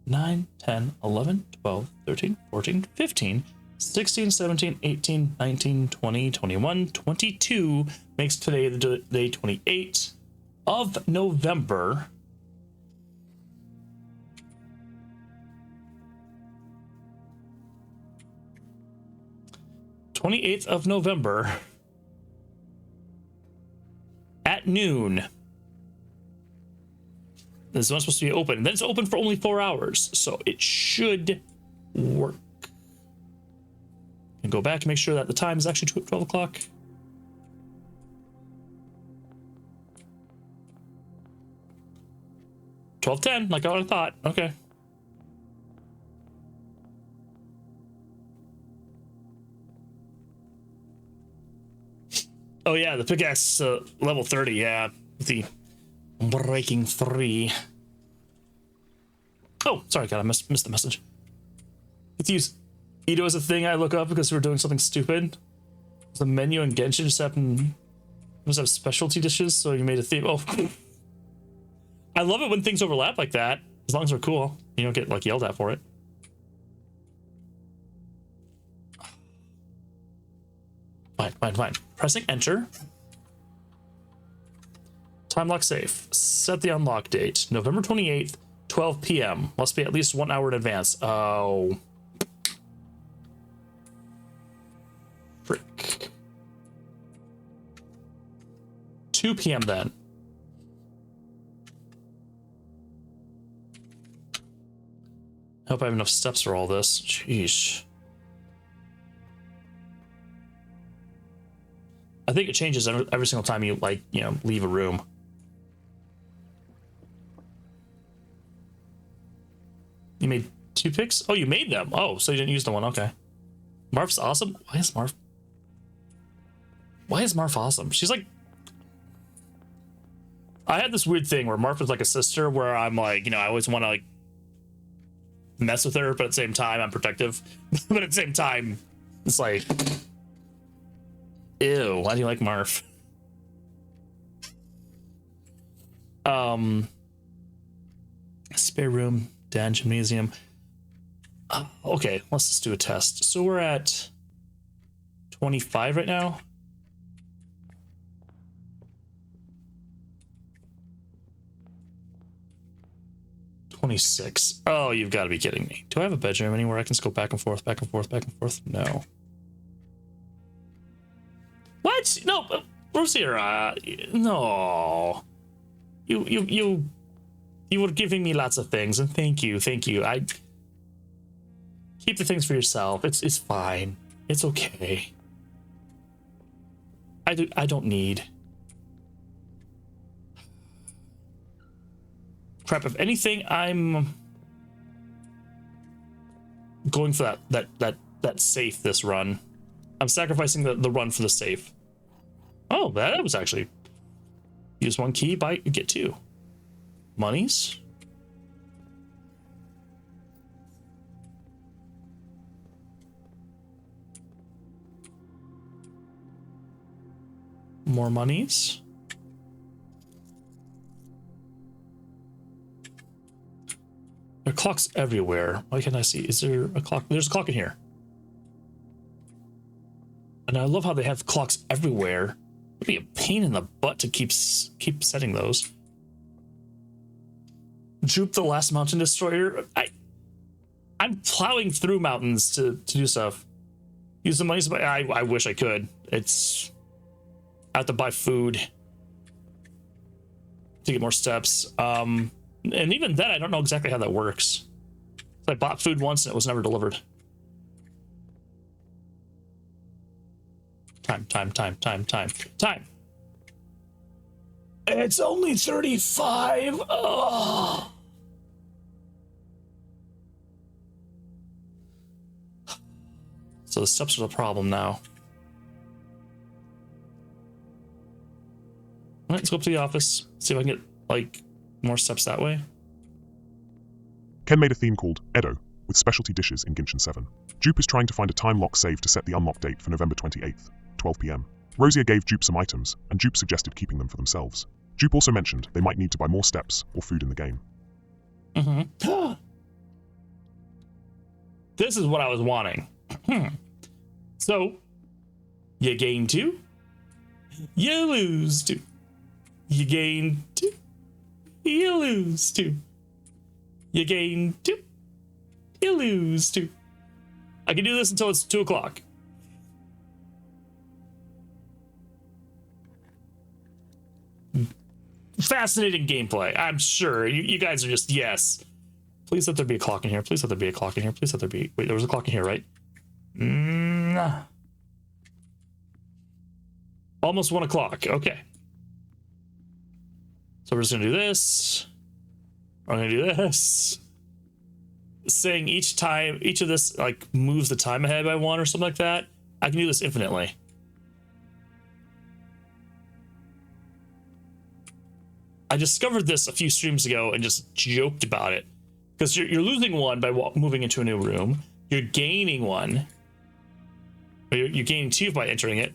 9, 10, 11, 12, 13, 14, 15, 16, 17, 18, 19, 20, 21, 22 makes today the day 28 of November. November at noon. This one's supposed to be open, and then it's open for only 4 hours, so it should work. And go back and make sure that the time is actually 12 o'clock. $12:10, like I thought. Okay. Oh yeah, the pickaxe level 30. Yeah, the breaking 3. Oh, sorry, God, I missed the message. Let's use Ito as a thing I look up because we're doing something stupid. The menu in Genshin just have specialty dishes, so you made a theme. Oh, I love it when things overlap like that. As long as they're cool, you don't get like yelled at for it. Fine. Pressing enter. Time lock safe. Set the unlock date. November 28th, 12 p.m. Must be at least 1 hour in advance. Oh. Frick. 2 p.m. then. I hope I have enough steps for all this. Jeez. I think it changes every single time you, leave a room. You made 2 picks? Oh, you made them. Oh, so you didn't use the one. Okay. Marf's awesome? Why is Marf awesome? She's like... I had this weird thing where Marf was like a sister where I'm like, I always want to, like, mess with her, but at the same time, I'm protective. But at the same time, it's like... Ew, why do you like Marf? Spare room, Dan, gymnasium. Okay, let's just do a test. So we're at 25 right now. $26. Oh, you've got to be kidding me. Do I have a bedroom anywhere I can just go back and forth? No. What? No, Rosira. No. You were giving me lots of things, and thank you. I keep the things for yourself. It's fine. It's okay. I don't need. Crap, if anything, I'm going for that safe this run. I'm sacrificing the run for the safe. Oh, that was actually... Use 1 key, get 2. Monies? More monies? There are clocks everywhere. Why can't I see? Is there a clock? There's a clock in here. And I love how they have clocks everywhere. It'd be a pain in the butt to keep setting those. Droop the last mountain destroyer. I'm plowing through mountains to do stuff. Use the money. I wish I could. I have to buy food to get more steps. And even then, I don't know exactly how that works. So I bought food once and it was never delivered. Time. It's only 35. Oh. So the steps are the problem now. All right, let's go up to the office. See if I can get, like, more steps that way. Ken made a theme called Edo, with specialty dishes in Genshin 7. Jupe is trying to find a time lock save to set the unlock date for November 28th, 12 p.m. Rosier gave Jupe some items, and Jupe suggested keeping them for themselves. Jupe also mentioned they might need to buy more steps or food in the game. This is what I was wanting. So, you gain 2, you lose 2. You gain 2, you lose 2. You gain 2, you lose 2. I can do this until it's 2 o'clock. Fascinating gameplay. I'm sure you guys are just, yes. Please let there be a clock in here. Please let there be a clock in here. Please let there be. Wait, there was a clock in here, right? Almost 1 o'clock. Okay. So we're just gonna do this. I'm gonna do this. Saying each time, each of this like moves the time ahead by 1 or something like that. I can do this infinitely. I discovered this a few streams ago and just joked about it. Because you're losing 1 by moving into a new room. You're gaining 1. Or you're gaining 2 by entering it.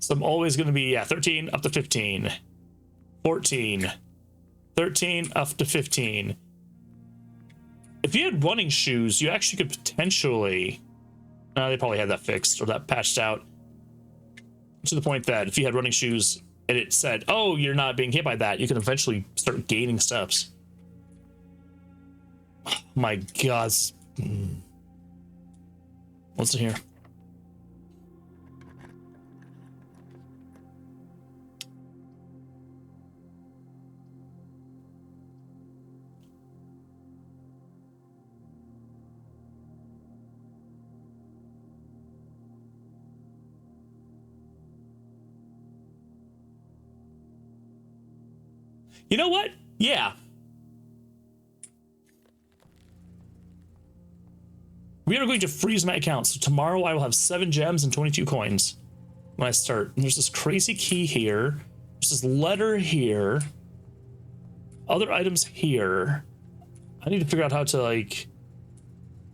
So I'm always going to be, 13 up to 15. 14. 13 up to 15. If you had running shoes, you actually could potentially... they probably had that fixed or that patched out. To the point that if you had running shoes... and it said, oh, you're not being hit by that, you can eventually start gaining steps. Oh my God. What's in here? You know what? Yeah. We are going to freeze my account. So tomorrow I will have 7 gems and 22 coins when I start. And there's this crazy key here. There's this letter here. Other items here. I need to figure out how to, like...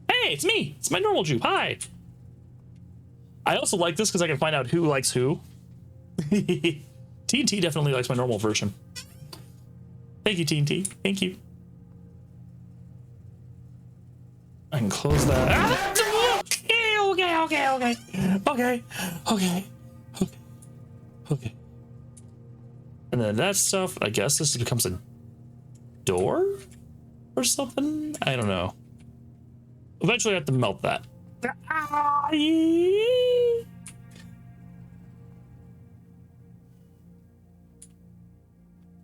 Hey, it's me. It's my normal Jupe. Hi. I also like this because I can find out who likes who. TNT definitely likes my normal version. Thank you, TNT. Thank you. I can close that. Okay. And then that stuff, I guess this becomes a door or something? I don't know. Eventually I have to melt that.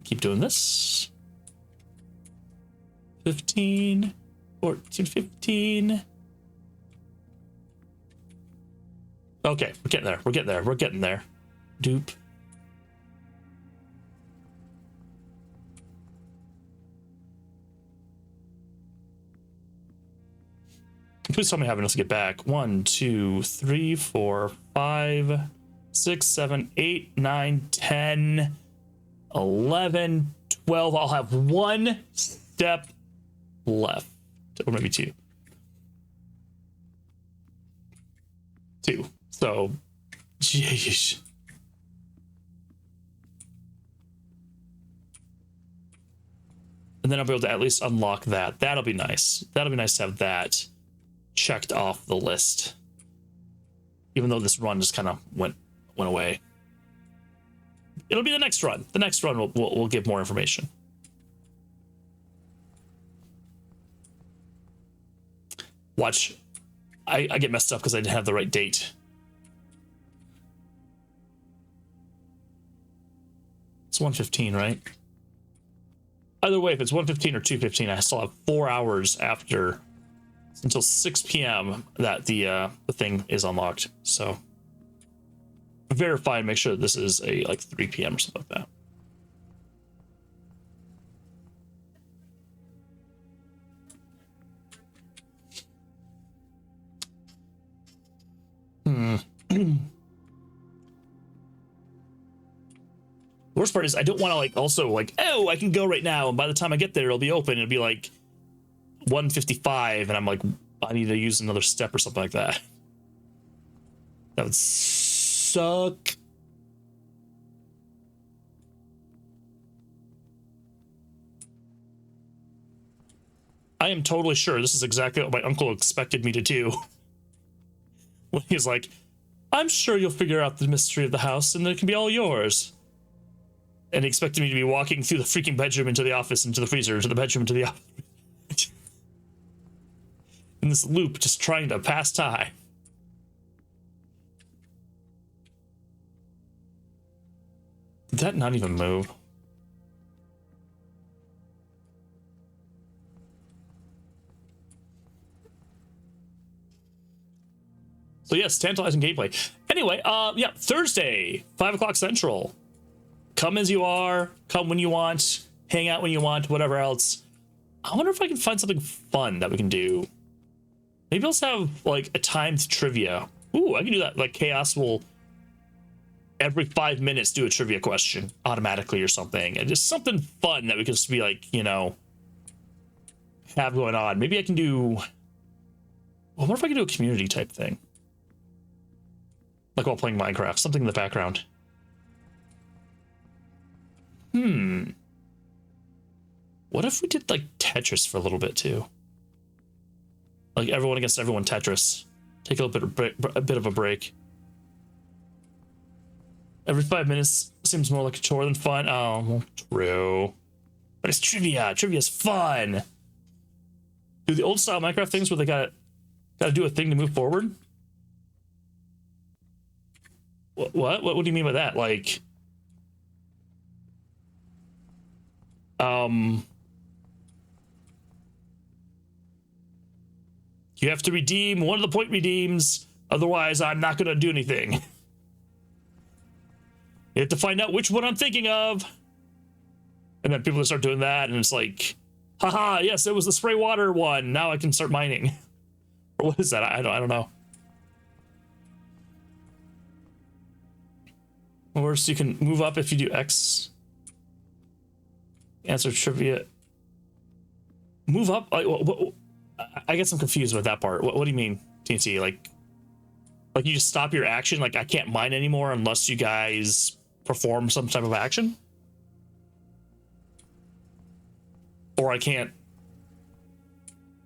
Keep doing this. 15, 14, 15. Okay, we're getting there. We're getting there. Dupe. Please tell me how enough to get back. 1, 2, 3, 4, 5, 6, 7, 8, 9, 10, 11, 12. I'll have 1 step left. Or maybe 2. 2. So, jeez. And then I'll be able to at least unlock that. That'll be nice. That'll be nice to have that checked off the list. Even though this run just kind of went away. It'll be the next run. The next run will give more information. Watch. I get messed up because I didn't have the right date. It's 1:15, right? Either way, if it's 1:15 or 2:15, I still have 4 hours after until 6 p.m. that the thing is unlocked. So verify and make sure that this is a like 3 p.m. or something like that. The worst part is I don't want to like also like, oh, I can go right now, and by the time I get there it'll be open. It'll be like 1:55 and I'm like, I need to use another step or something like that. That would suck. I am totally sure this is exactly what my uncle expected me to do. When he's like, I'm sure you'll figure out the mystery of the house and it can be all yours. And he expected me to be walking through the freaking bedroom into the office, into the freezer, into the bedroom, into the office. In this loop, just trying to pass time. Did that not even move? So yes, tantalizing gameplay. Anyway, yeah, Thursday, 5 o'clock Central. Come as you are, come when you want, hang out when you want, whatever else. I wonder if I can find something fun that we can do. Maybe let's have like a timed trivia. Ooh, I can do that. Like Chaos will every 5 minutes do a trivia question automatically or something. And just something fun that we can just be like, you know, have going on. Maybe I can do, well, what if I can do a community type thing? Like while playing Minecraft, something in the background. What if we did like Tetris for a little bit too? Like everyone against everyone Tetris. Take a little bit of a break. Every 5 minutes seems more like a chore than fun. Oh, well, true. But it's trivia. Trivia's fun. Do the old style Minecraft things where they gotta do a thing to move forward? What do you mean by that? Like, you have to redeem one of the point redeems, otherwise I'm not gonna do anything. You have to find out which one I'm thinking of. And then people start doing that, and it's like, haha, yes, it was the spray water one. Now I can start mining. Or what is that? I don't know. Or so you can move up if you do X. Answer trivia. Move up? I guess I'm confused with that part. What do you mean, TNT? Like you just stop your action? Like I can't mine anymore unless you guys perform some type of action? Or I can't,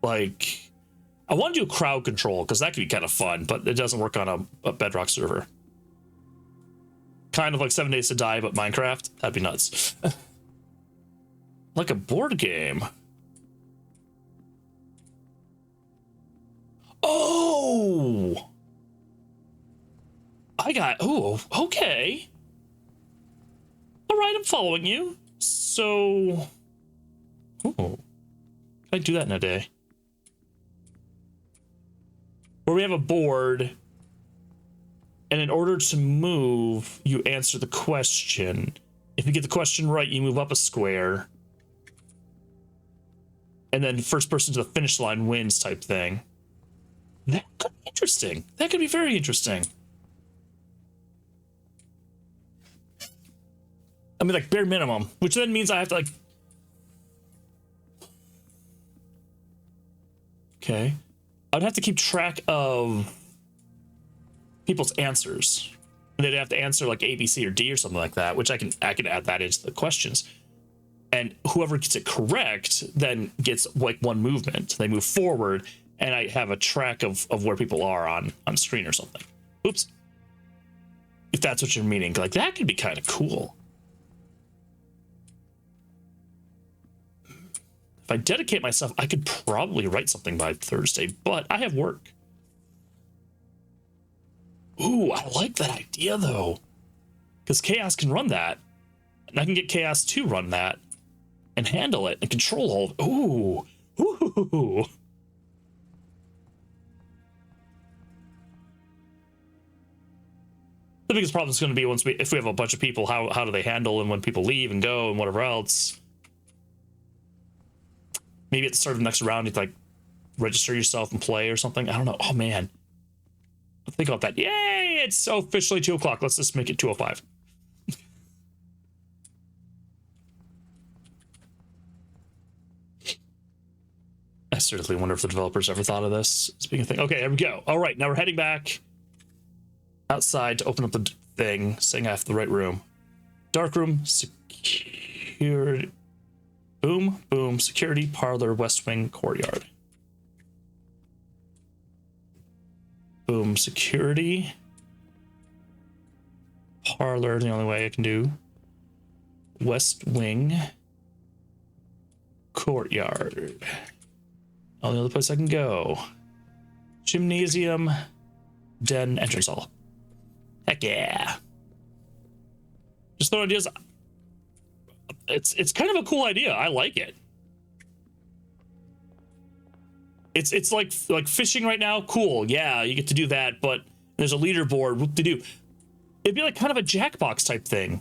like, I want to do crowd control because that could be kind of fun, but it doesn't work on a Bedrock server. Kind of like 7 Days to Die, but Minecraft. That'd be nuts. Like a board game. Oh! Oh, okay. All right, I'm following you. So, can I do that in a day? Where we have a board, and in order to move, you answer the question. If you get the question right, you move up a square. And then first person to the finish line wins type thing. That could be interesting. That could be very interesting. I mean, like, bare minimum, which then means I have to, like... Okay. I'd have to keep track of people's answers. And they'd have to answer, like, A, B, C, or D or something like that, which I can add that into the questions. And whoever gets it correct then gets, like, one movement. They move forward, and I have a track of where people are on screen or something. Oops. If that's what you're meaning. Like, that could be kind of cool. If I dedicate myself, I could probably write something by Thursday, but I have work. Ooh, I like that idea, though. Because Chaos can run that. And I can get Chaos to run that. And handle it and control all of it. Ooh. Ooh. The biggest problem is going to be if we have a bunch of people, how do they handle and when people leave and go and whatever else. Maybe at the start of the next round, you'd like register yourself and play or something. I don't know. Oh man, think about that. Yay! It's officially 2 o'clock. Let's just make it 2:05. I seriously wonder if the developers ever thought of this as being a thing. Okay, here we go. All right, now we're heading back outside to open up the thing, saying I have the right room. Dark room, security. Boom, boom, security, parlor, west wing, courtyard. Boom, security. Parlor, the only way I can do. West wing. Courtyard. Only other place I can go. Gymnasium. Den, entrance hall. Heck yeah. Just throwing ideas. It's kind of a cool idea. I like it. It's like fishing right now. Cool. Yeah, you get to do that, but there's a leaderboard. What to do? It'd be like kind of a Jackbox type thing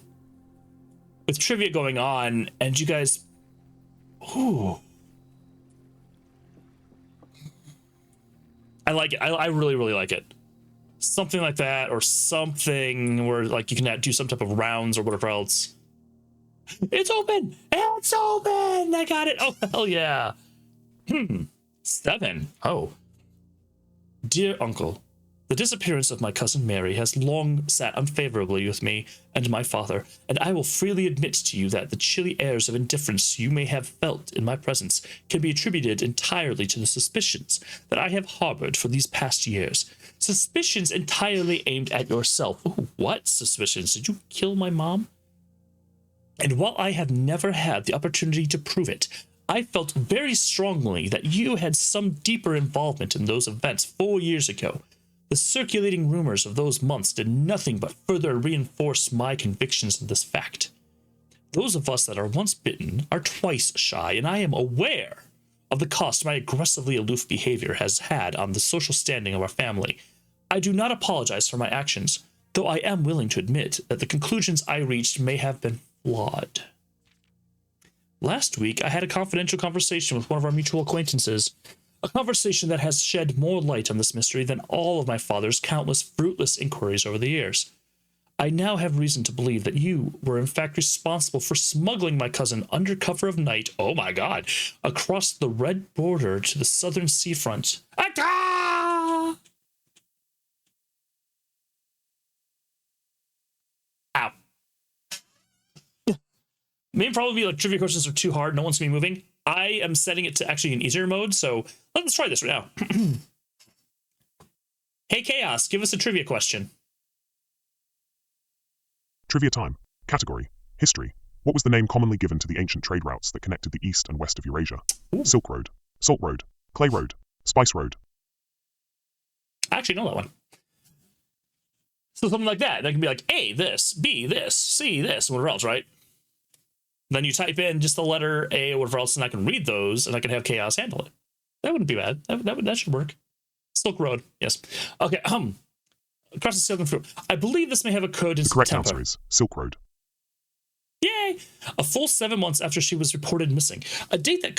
with trivia going on, and you guys. Ooh. I like it. I really, really like it. Something like that, or something where like you can do some type of rounds or whatever else. It's open! It's open! I got it! Oh, hell yeah. 7. Oh. Dear Uncle, the disappearance of my cousin Mary has long sat unfavorably with me and my father, and I will freely admit to you that the chilly airs of indifference you may have felt in my presence can be attributed entirely to the suspicions that I have harbored for these past years. Suspicions entirely aimed at yourself. Ooh, what suspicions? Did you kill my mom? And while I have never had the opportunity to prove it, I felt very strongly that you had some deeper involvement in those events 4 years ago. The circulating rumors of those months did nothing but further reinforce my convictions of this fact. Those of us that are once bitten are twice shy, and I am aware of the cost my aggressively aloof behavior has had on the social standing of our family. I do not apologize for my actions, though I am willing to admit that the conclusions I reached may have been flawed. Last week, I had a confidential conversation with one of our mutual acquaintances, a conversation that has shed more light on this mystery than all of my father's countless fruitless inquiries over the years. I now have reason to believe that you were in fact responsible for smuggling my cousin under cover of night, oh my god, across the red border to the southern seafront. Ow! Maybe probably like trivia questions are too hard. No one's gonna be moving. I am setting it to actually an easier mode, so let's try this right now. Hey Chaos, give us a trivia question. Trivia time. Category: History. What was the name commonly given to the ancient trade routes that connected the east and west of Eurasia? Ooh. Silk Road, Salt Road, Clay Road, Spice Road. I actually know that one. So something like that. That can be like A, this, B, this, C, this, whatever else, right? Then you type in just the letter A or whatever else, and I can read those, and I can have Chaos handle it. That wouldn't be bad. That should work. Silk Road, yes. Okay, across the Silken Fruit. I believe this may have occurred in September. The correct September. answer is Silk Road. Yay! A full 7 months after she was reported missing. A date that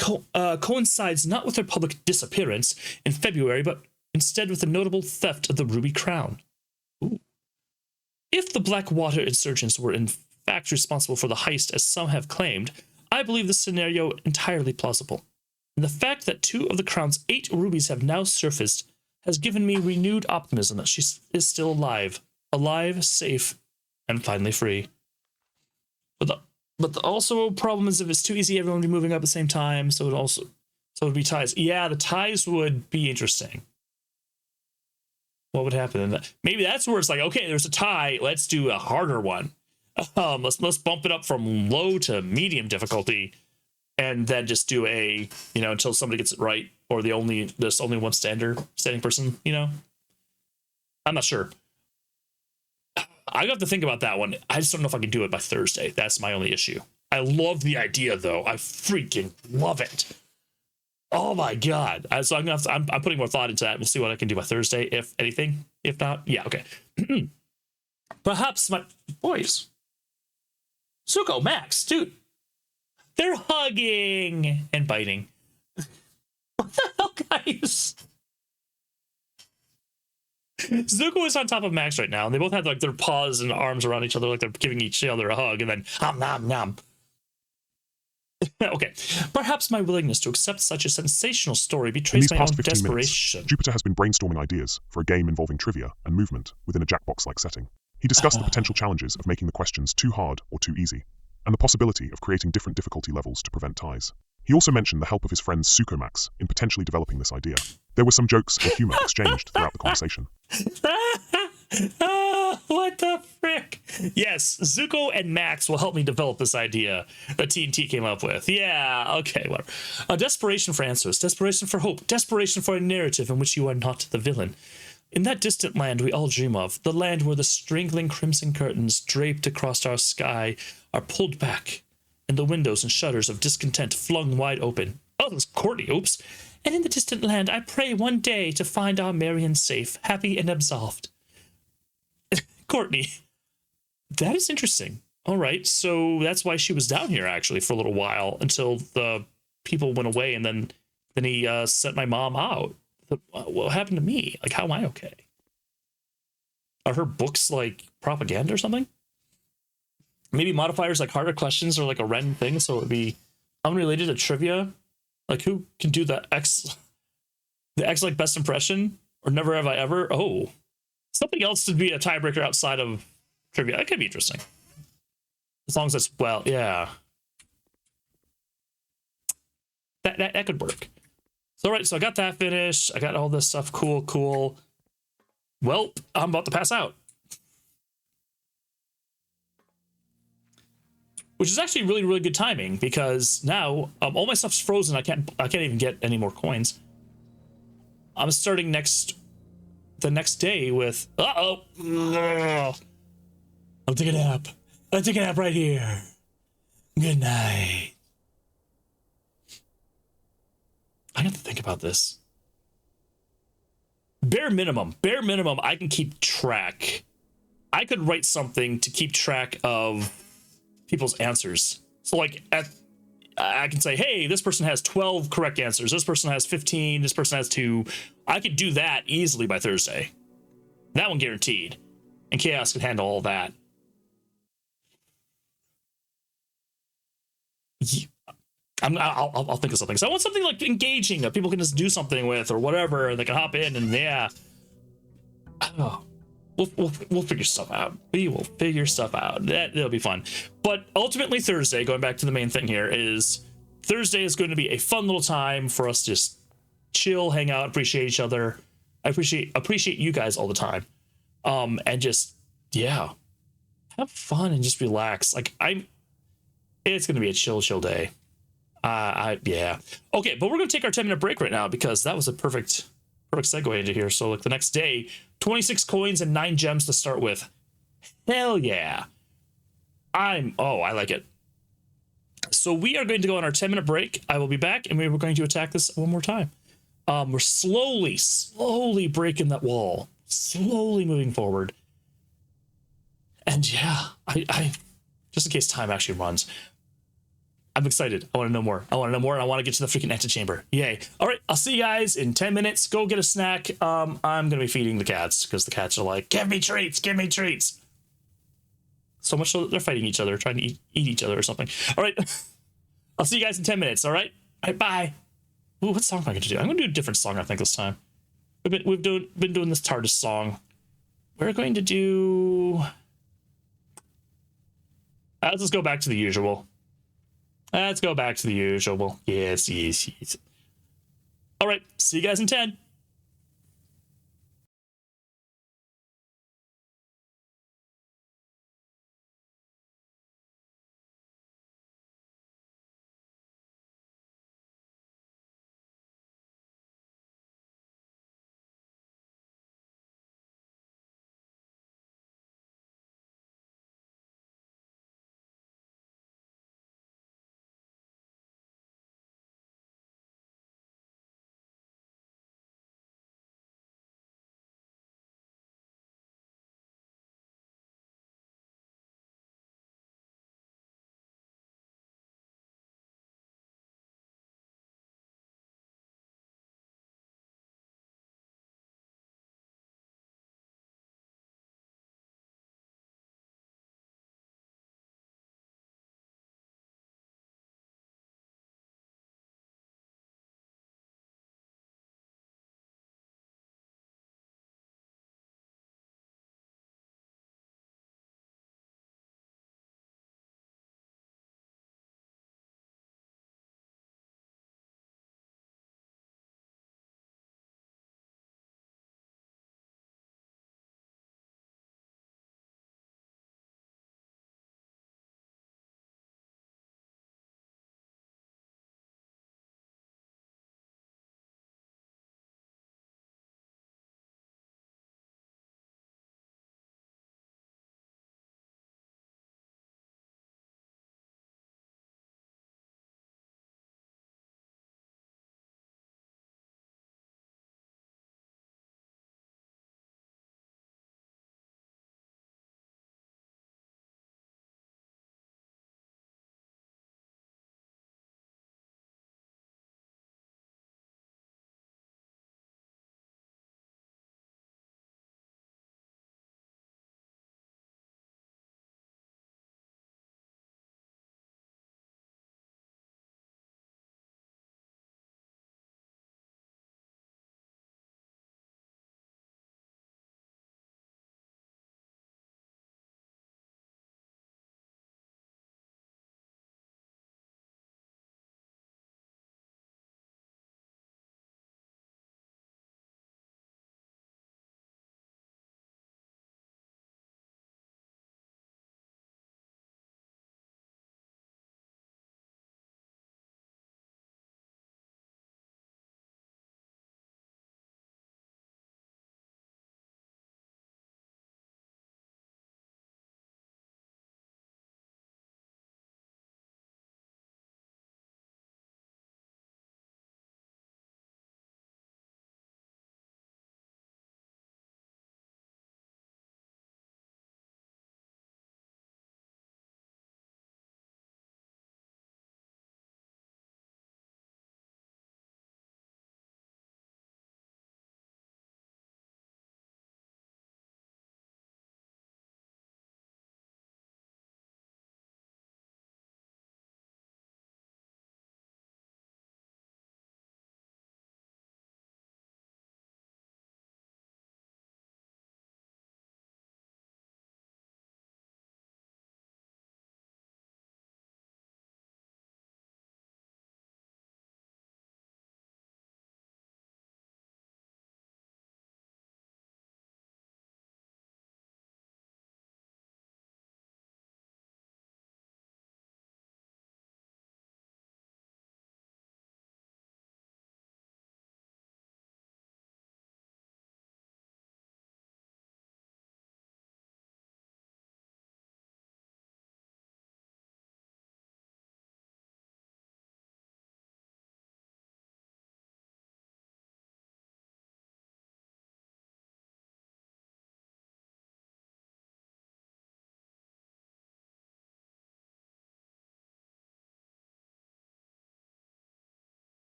coincides not with her public disappearance in February, but instead with the notable theft of the Ruby Crown. Ooh. If the Blackwater insurgents were in fact responsible for the heist, as some have claimed, I believe this scenario entirely plausible. And the fact that 2 of the Crown's 8 rubies have now surfaced has given me renewed optimism that she is still alive, safe, and finally free. But the also problem is if it's too easy, everyone would be moving up at the same time, so it would be ties. Yeah, the ties would be interesting. What would happen in that? Maybe that's where it's like, okay, there's a tie, let's do a harder one. Let's bump it up from low to medium difficulty, and then just do a, until somebody gets it right, or there's only one standing person, I'm not sure. I have to think about that one. I just don't know if I can do it by Thursday. That's my only issue. I love the idea though. I freaking love it. Oh my god. So I'm putting more thought into that. We'll see what I can do by Thursday, if anything. If not, yeah, okay. Perhaps my boys. Zuko, Max, dude. They're hugging and biting. What the hell, guys? Zuko is on top of Max right now, and they both have like their paws and arms around each other, like they're giving each other a hug, and then nom nom. Okay, perhaps my willingness to accept such a sensational story In betrays these my past own 15 minutes, desperation. Jupiter has been brainstorming ideas for a game involving trivia and movement within a Jackbox-like setting. He discussed the potential challenges of making the questions too hard or too easy, and the possibility of creating different difficulty levels to prevent ties. He also mentioned the help of his friends Sukomax in potentially developing this idea. There were some jokes and humor exchanged throughout the conversation. What the frick? Yes, Zuko and Max will help me develop this idea that TNT came up with. Yeah, okay, whatever. A desperation for answers, desperation for hope, desperation for a narrative in which you are not the villain. In that distant land we all dream of, the land where the strangling crimson curtains draped across our sky are pulled back, and the windows and shutters of discontent flung wide open. Oh, that's Courtney, oops. And in the distant land I pray one day to find our Marion safe, happy and absolved. Courtney, that is interesting. All right, so that's why she was down here actually for a little while until the people went away, and then he sent my mom out. What happened to me? Like, how am I okay? Are her books like propaganda or something? Maybe modifiers like harder questions or like a random thing, so it would be unrelated to trivia. Like, who can do the X like best impression or never have I ever? Oh, something else to be a tiebreaker outside of trivia. That could be interesting. As long as it's, well, yeah. That could work. So, all right, so I got that finished. I got all this stuff. Cool. Well, I'm about to pass out. Which is actually really, really good timing because now all my stuff's frozen. I can't even get any more coins. I'm starting the next day with, I'm taking a nap. I'm taking a nap right here. Good night. I have to think about this. Bare minimum, I can keep track. I could write something to keep track of people's answers. So like I can say, hey, this person has 12 correct answers. This person has 15. This person has 2. I could do that easily by Thursday. That one guaranteed. And Chaos can handle all that. I'll think of something. So I want something like engaging that people can just do something with or whatever. And they can hop in and yeah. Oh, we'll figure stuff out. We will figure stuff out. That'll be fun. But ultimately Thursday, going back to the main thing here, is Thursday is going to be a fun little time for us to just chill, hang out, appreciate each other. I appreciate you guys all the time. And just, yeah, have fun and just relax. Like it's going to be a chill day. Yeah. Okay, but we're going to take our 10-minute break right now because that was a perfect segue into here. So like the next day, 26 coins and 9 gems to start with. Hell yeah. I like it. So we are going to go on our 10-minute break. I will be back and we're going to attack this one more time. We're slowly breaking that wall, slowly moving forward. And yeah, I just in case time actually runs, I'm excited. I want to know more. And I want to get to the freaking antechamber. Yay. All right, I'll see you guys in 10 minutes. Go get a snack. I'm going to be feeding the cats because the cats are like, give me treats. So much so that they're fighting each other, trying to eat each other or something. All right. I'll see you guys in 10 minutes. All right. All right, bye. Ooh, what song am I going to do? I'm going to do a different song, I think, this time. We've been doing this TARDIS song. We're going to do... let's just go back to the usual. Yes. All right. See you guys in 10.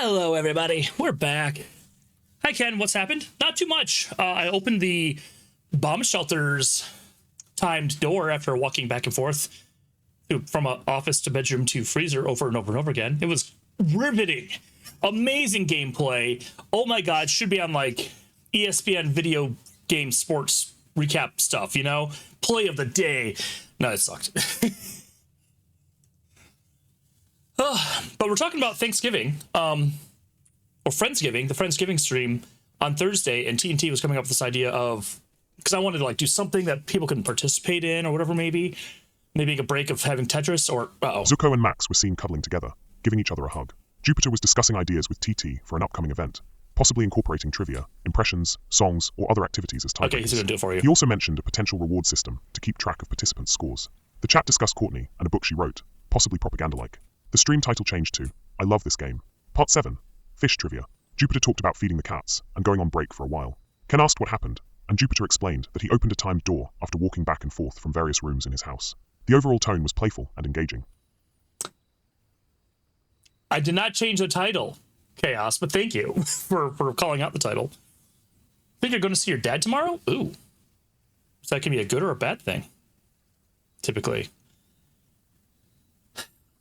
Hello, everybody. We're back. Hi, Ken. What's happened? Not too much. I opened the bomb shelter's timed door after walking back and forth from office to bedroom to freezer over and over and over again. It was riveting. Amazing gameplay. Oh my God. Should be on like ESPN video game sports recap stuff, you know? Play of the day. No, it sucked. But we're talking about Thanksgiving, or Friendsgiving, the Friendsgiving stream on Thursday, and TNT was coming up with this idea of, because I wanted to like do something that people can participate in or whatever, maybe a break of having Tetris or, Zuko and Max were seen cuddling together, giving each other a hug. Jupiter was discussing ideas with TT for an upcoming event, possibly incorporating trivia, impressions, songs, or other activities as tiebreakers. Okay, he's going to do it for you. He also mentioned a potential reward system to keep track of participants' scores. The chat discussed Courtney and a book she wrote, possibly propaganda-like. The stream title changed to, I Love This Game. Part 7, Fish Trivia. Jupiter talked about feeding the cats and going on break for a while. Ken asked what happened, and Jupiter explained that he opened a timed door after walking back and forth from various rooms in his house. The overall tone was playful and engaging. I did not change the title, Chaos, but thank you for calling out the title. Think you're going to see your dad tomorrow? Ooh. So that can be a good or a bad thing, typically.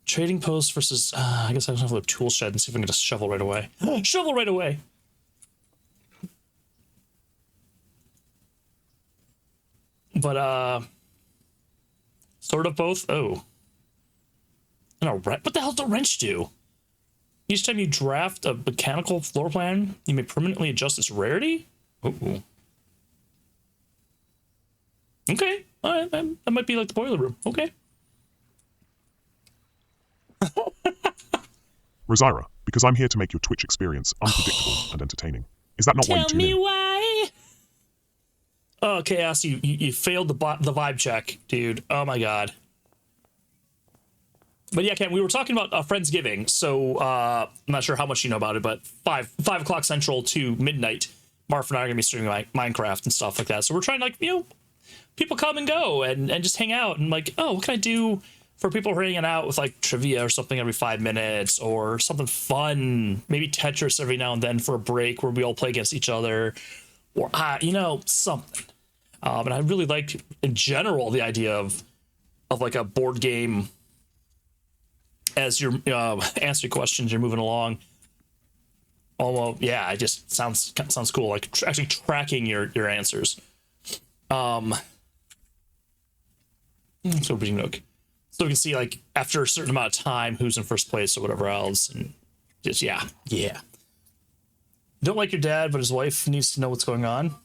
Trading post versus, I guess I have a tool shed and see if I can just shovel right away. Shovel right away! But, sort of both. Oh. And a wrench? What the hell does a wrench do? Each time you draft a mechanical floor plan, you may permanently adjust its rarity? Ooh. Okay. All right. That might be like the boiler room. Okay. Rosira, because I'm here to make your Twitch experience unpredictable and entertaining. Is that not why you tune in? Tell me why. Oh, Chaos, you failed the vibe check, dude. Oh my God. But yeah, Ken, we were talking about Friendsgiving, so I'm not sure how much you know about it, but 5 o'clock Central to midnight, Marf and I are going to be streaming Minecraft and stuff like that. So we're trying to, like, you know, people come and go and just hang out and like, oh, what can I do for people hanging out with like trivia or something every 5 minutes or something fun, maybe Tetris every now and then for a break where we all play against each other or, you know, something. And I really liked in general the idea of like a board game as you're answering questions, you're moving along. Although, yeah, it just sounds cool. Like actually tracking your answers. So Bridging Nook. So we can see, like, after a certain amount of time, who's in first place or whatever else. And just, yeah. Don't like your dad, but his wife needs to know what's going on.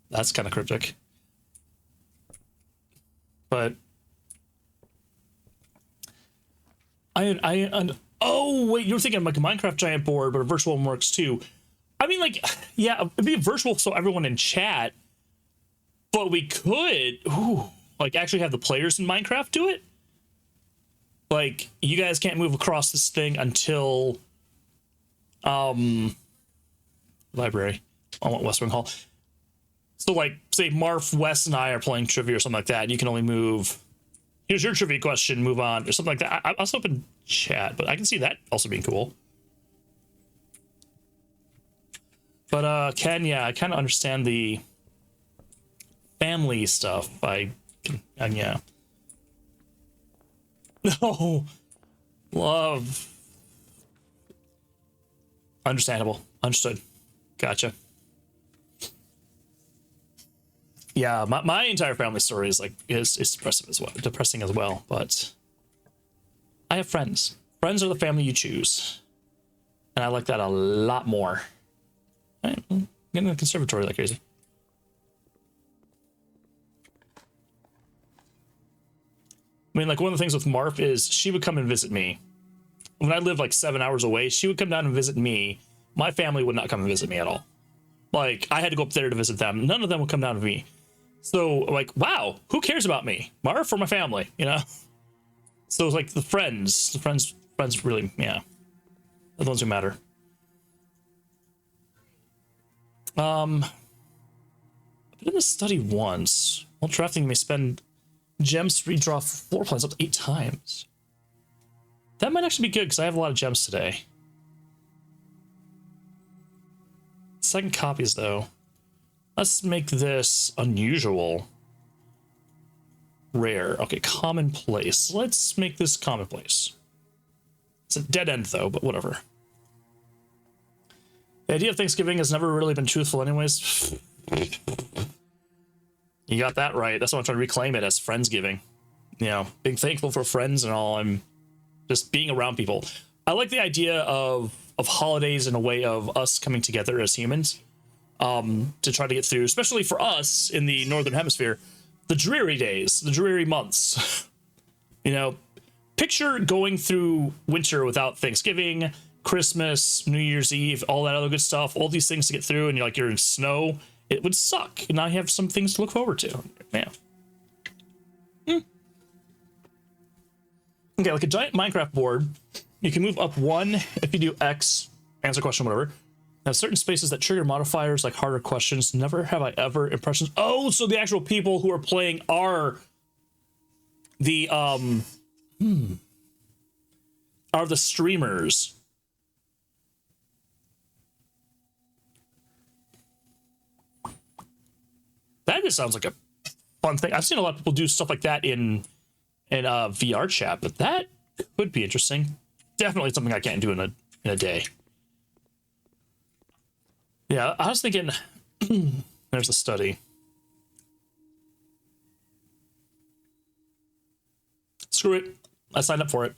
That's kind of cryptic. But oh, wait, you're thinking like a Minecraft giant board, but a virtual one works too. I mean, like, yeah, it'd be virtual so everyone in chat, but we could... Ooh. Like, actually have the players in Minecraft do it? Like, you guys can't move across this thing until... Library. I want West Wing Hall. So, like, say Marf, Wes, and I are playing trivia or something like that, and you can only move... Here's your trivia question, move on, or something like that. I was hoping chat, but I can see that also being cool. But, Ken, yeah, I kind of understand the family stuff. Yeah. No. Love. Understandable. Understood. Gotcha. Yeah, my entire family story is depressing as well, but I have friends. Friends are the family you choose. And I like that a lot more. Right, I'm getting a conservatory like crazy. I mean, like, one of the things with Marf is she would come and visit me. When I lived like 7 hours away, she would come down and visit me. My family would not come and visit me at all. Like, I had to go up there to visit them. None of them would come down to me. So, like, wow, who cares about me? Marf or my family, you know? So it's like the friends really, yeah. They're the ones who matter. I've been in this study once. While drafting, you may spend gems to redraw floor plans up to 8 times. That might actually be good because I have a lot of gems today. Second copies, though. Let's make this unusual. Rare. Okay, commonplace. Let's make this commonplace. It's a dead end, though, but whatever. The idea of Thanksgiving has never really been truthful anyways. You got that right. That's why I'm trying to reclaim it as Friendsgiving. You know, being thankful for friends and all. I'm just being around people. I like the idea of holidays in a way of us coming together as humans to try to get through, especially for us in the Northern Hemisphere, the dreary days, the dreary months. You know, picture going through winter without Thanksgiving, Christmas, New Year's Eve, all that other good stuff, all these things to get through, and you're in snow. It would suck. And now you have some things to look forward to. Man. Okay, like a giant Minecraft board, you can move up 1 if you do X, answer question, whatever. Now, certain spaces that trigger modifiers like harder questions. Never have I ever impressions. Oh, so the actual people who are playing are the streamers. That just sounds like a fun thing. I've seen a lot of people do stuff like that in VR chat, but that could be interesting. Definitely something I can't do in a day. Yeah, I was thinking. There's a study. Screw it. I signed up for it.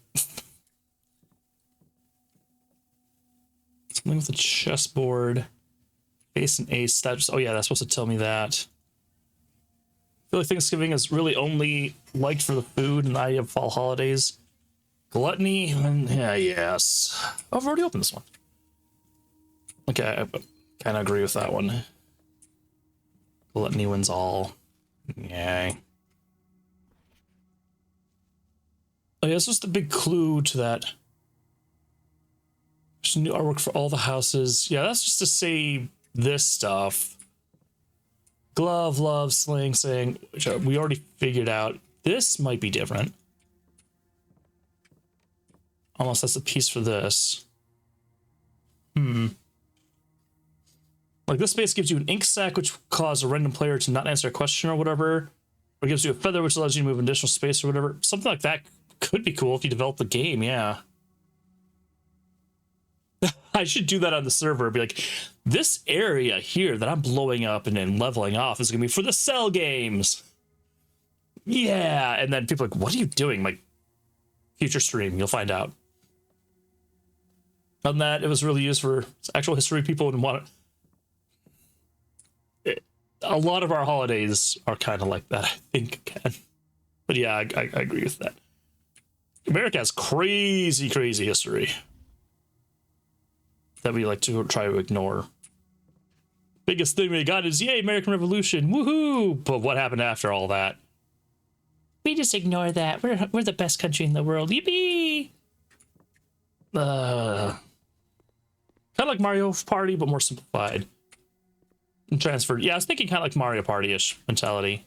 Something with a chessboard. Ace and ace. That just, oh yeah, that's supposed to tell me that. I feel like Thanksgiving is really only liked for the food and the idea of fall holidays. Gluttony, yeah, yes. Oh, I've already opened this one. Okay, I kind of agree with that one. Gluttony wins all. Yay. Oh, yeah, this was the big clue to that. There's new artwork for all the houses. Yeah, that's just to say this stuff. Glove, love, sling, saying, which we already figured out. This might be different. Almost that's a piece for this. Like this space gives you an ink sac, which causes a random player to not answer a question or whatever. Or gives you a feather, which allows you to move additional space or whatever. Something like that could be cool if you develop the game, yeah. I should do that on the server. Be like, this area here that I'm blowing up and then leveling off is going to be for the cell games. Yeah. And then people are like, what are you doing? Like, future stream, you'll find out. On that, it was really used for actual history people and want it. A lot of our holidays are kind of like that, I think, Ken. But yeah, I agree with that. America has crazy, crazy history that we like to try to ignore. Biggest thing we got is, yay, American Revolution, woohoo! But what happened after all that? We just ignore that. We're the best country in the world. Yippee! Kind of like Mario Party, but more simplified. And transferred. Yeah, I was thinking kind of like Mario Party-ish mentality.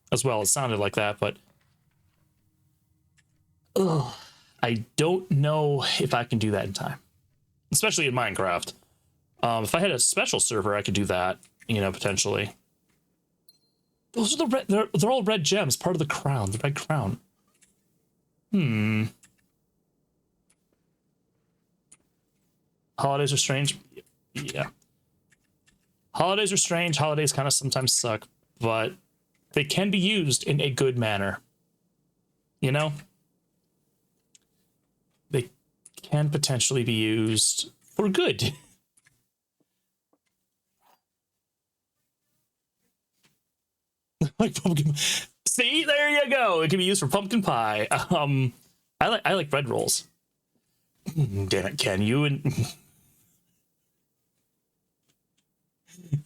As well, it sounded like that, but... Ugh. I don't know if I can do that in time. Especially in Minecraft. If I had a special server, I could do that, you know, potentially. Those are the red, they're all red gems, part of the crown, the red crown. Holidays are strange. Yeah. Holidays are strange. Holidays kind of sometimes suck, but they can be used in a good manner. You know? They can potentially be used for good. Like pumpkin. See, there you go. It can be used for pumpkin pie. I like bread rolls. Damn it, Ken, you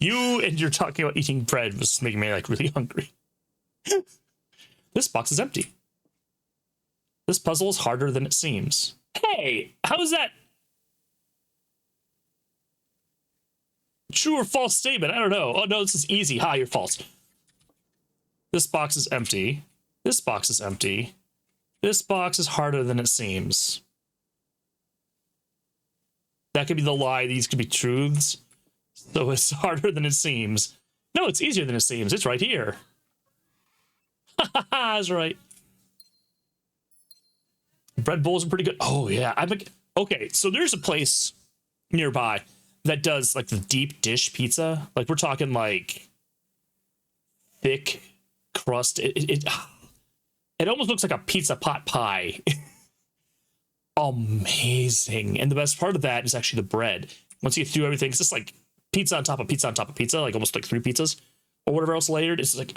and you're talking about eating bread was making me like really hungry. This box is empty. This puzzle is harder than it seems. Hey, how is that? True or false statement? I don't know. Oh no, this is easy. Ha, you're false. This box is empty. This box is empty. This box is harder than it seems. That could be the lie. These could be truths. So it's harder than it seems. No, it's easier than it seems. It's right here. That's right. Bread bowls are pretty good. Oh, yeah. Okay, so there's a place nearby that does like the deep dish pizza. Like we're talking like thick crust. It almost looks like a pizza pot pie. Amazing. And the best part of that is actually the bread. Once you get through everything, it's just like pizza on top of pizza on top of pizza, like almost like 3 pizzas or whatever else layered. It's like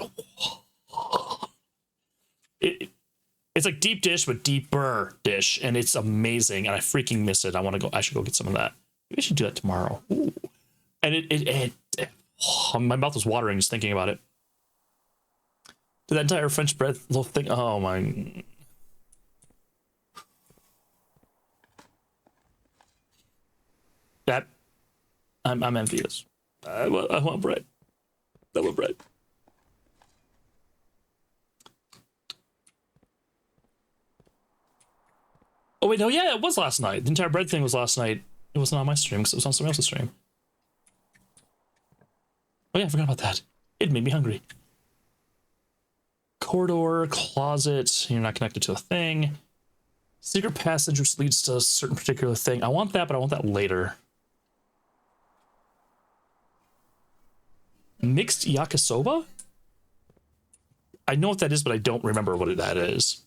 it's like deep dish but deeper dish, and it's amazing. And I freaking miss it. I should go get some of that. Maybe I should do that tomorrow. Ooh. And my mouth was watering just thinking about it. Did that entire French bread little thing? Oh my. That I'm envious. I want bread. I want bread. Oh wait, no, yeah, it was last night. The entire bread thing was last night. It wasn't on my stream because it was on someone else's stream. Oh yeah, I forgot about that. It made me hungry. Corridor, closet. You're not connected to a thing. Secret passage which leads to a certain particular thing. I want that, but I want that later. Mixed yakisoba? I know what that is, but I don't remember what that is.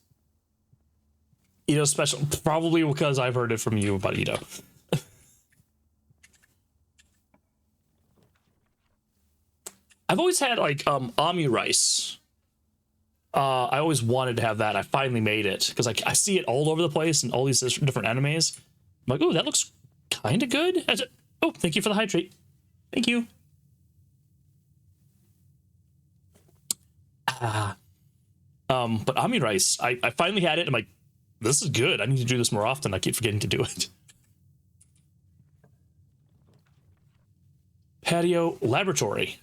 Ito special, probably because I've heard it from you about Ito. I've always had like Ami rice. I always wanted to have that. I finally made it because I see it all over the place in all these different animes. I'm like, oh, that looks kind of good. Oh, thank you for the hydrate. Thank you. But Ami rice, I finally had it. I'm like, this is good. I need to do this more often. I keep forgetting to do it. Patio laboratory.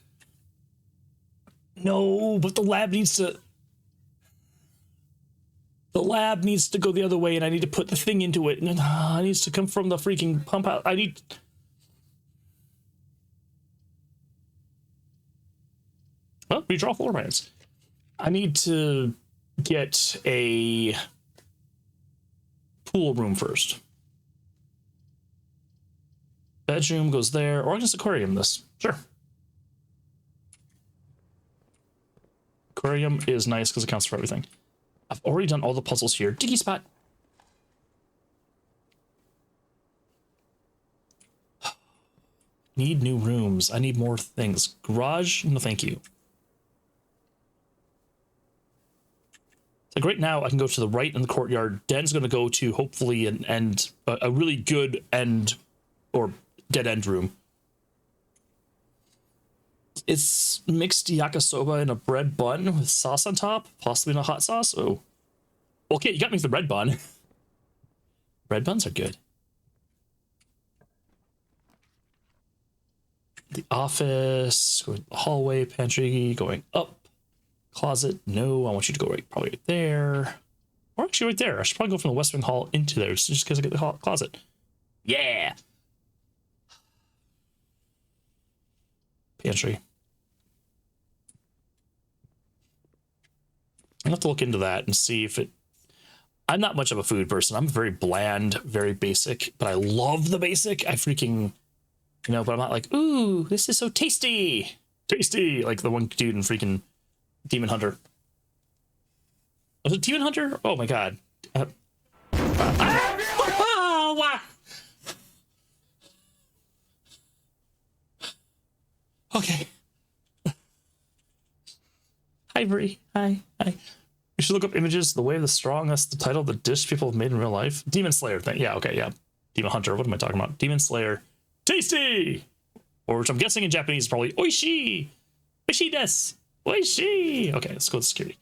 No, but the lab needs to go the other way, and I need to put the thing into it. And it needs to come from the freaking pump out. Well, redraw floor plans. I need to get a pool room first. Bedroom goes there, or I can just aquarium this. Sure. Aquarium is nice because it counts for everything. I've already done all the puzzles here. Diggy spot. Need new rooms. I need more things. Garage? No, thank you. Like right now, I can go to the right in the courtyard. Den's going to go to hopefully an end, a really good end or dead end room. It's mixed yakisoba in a bread bun with sauce on top, possibly in a hot sauce. Oh, okay, you got me with the bread bun. Bread buns are good. The office, going the hallway, pantry, going up. Closet, no, I want you to go probably right there. Or actually right there. I should probably go from the West Wing Hall into there just because I get the closet. Yeah. Pantry. I'll have to look into that and see if it... I'm not much of a food person. I'm very bland, very basic, but I love the basic. I freaking... You know, but I'm not like, ooh, this is so tasty. Tasty. Like the one dude in freaking Demon Hunter. Was it Demon Hunter? Oh my god. Okay. Hi, Brie. Hi. You should look up images. The Way of the Strong. That's the title of the dish people have made in real life. Demon Slayer thing. Yeah, okay, yeah. Demon Hunter. What am I talking about? Demon Slayer. Tasty! Or which I'm guessing in Japanese is probably oishi! Oishi desu! Oishi! Okay, let's go to security.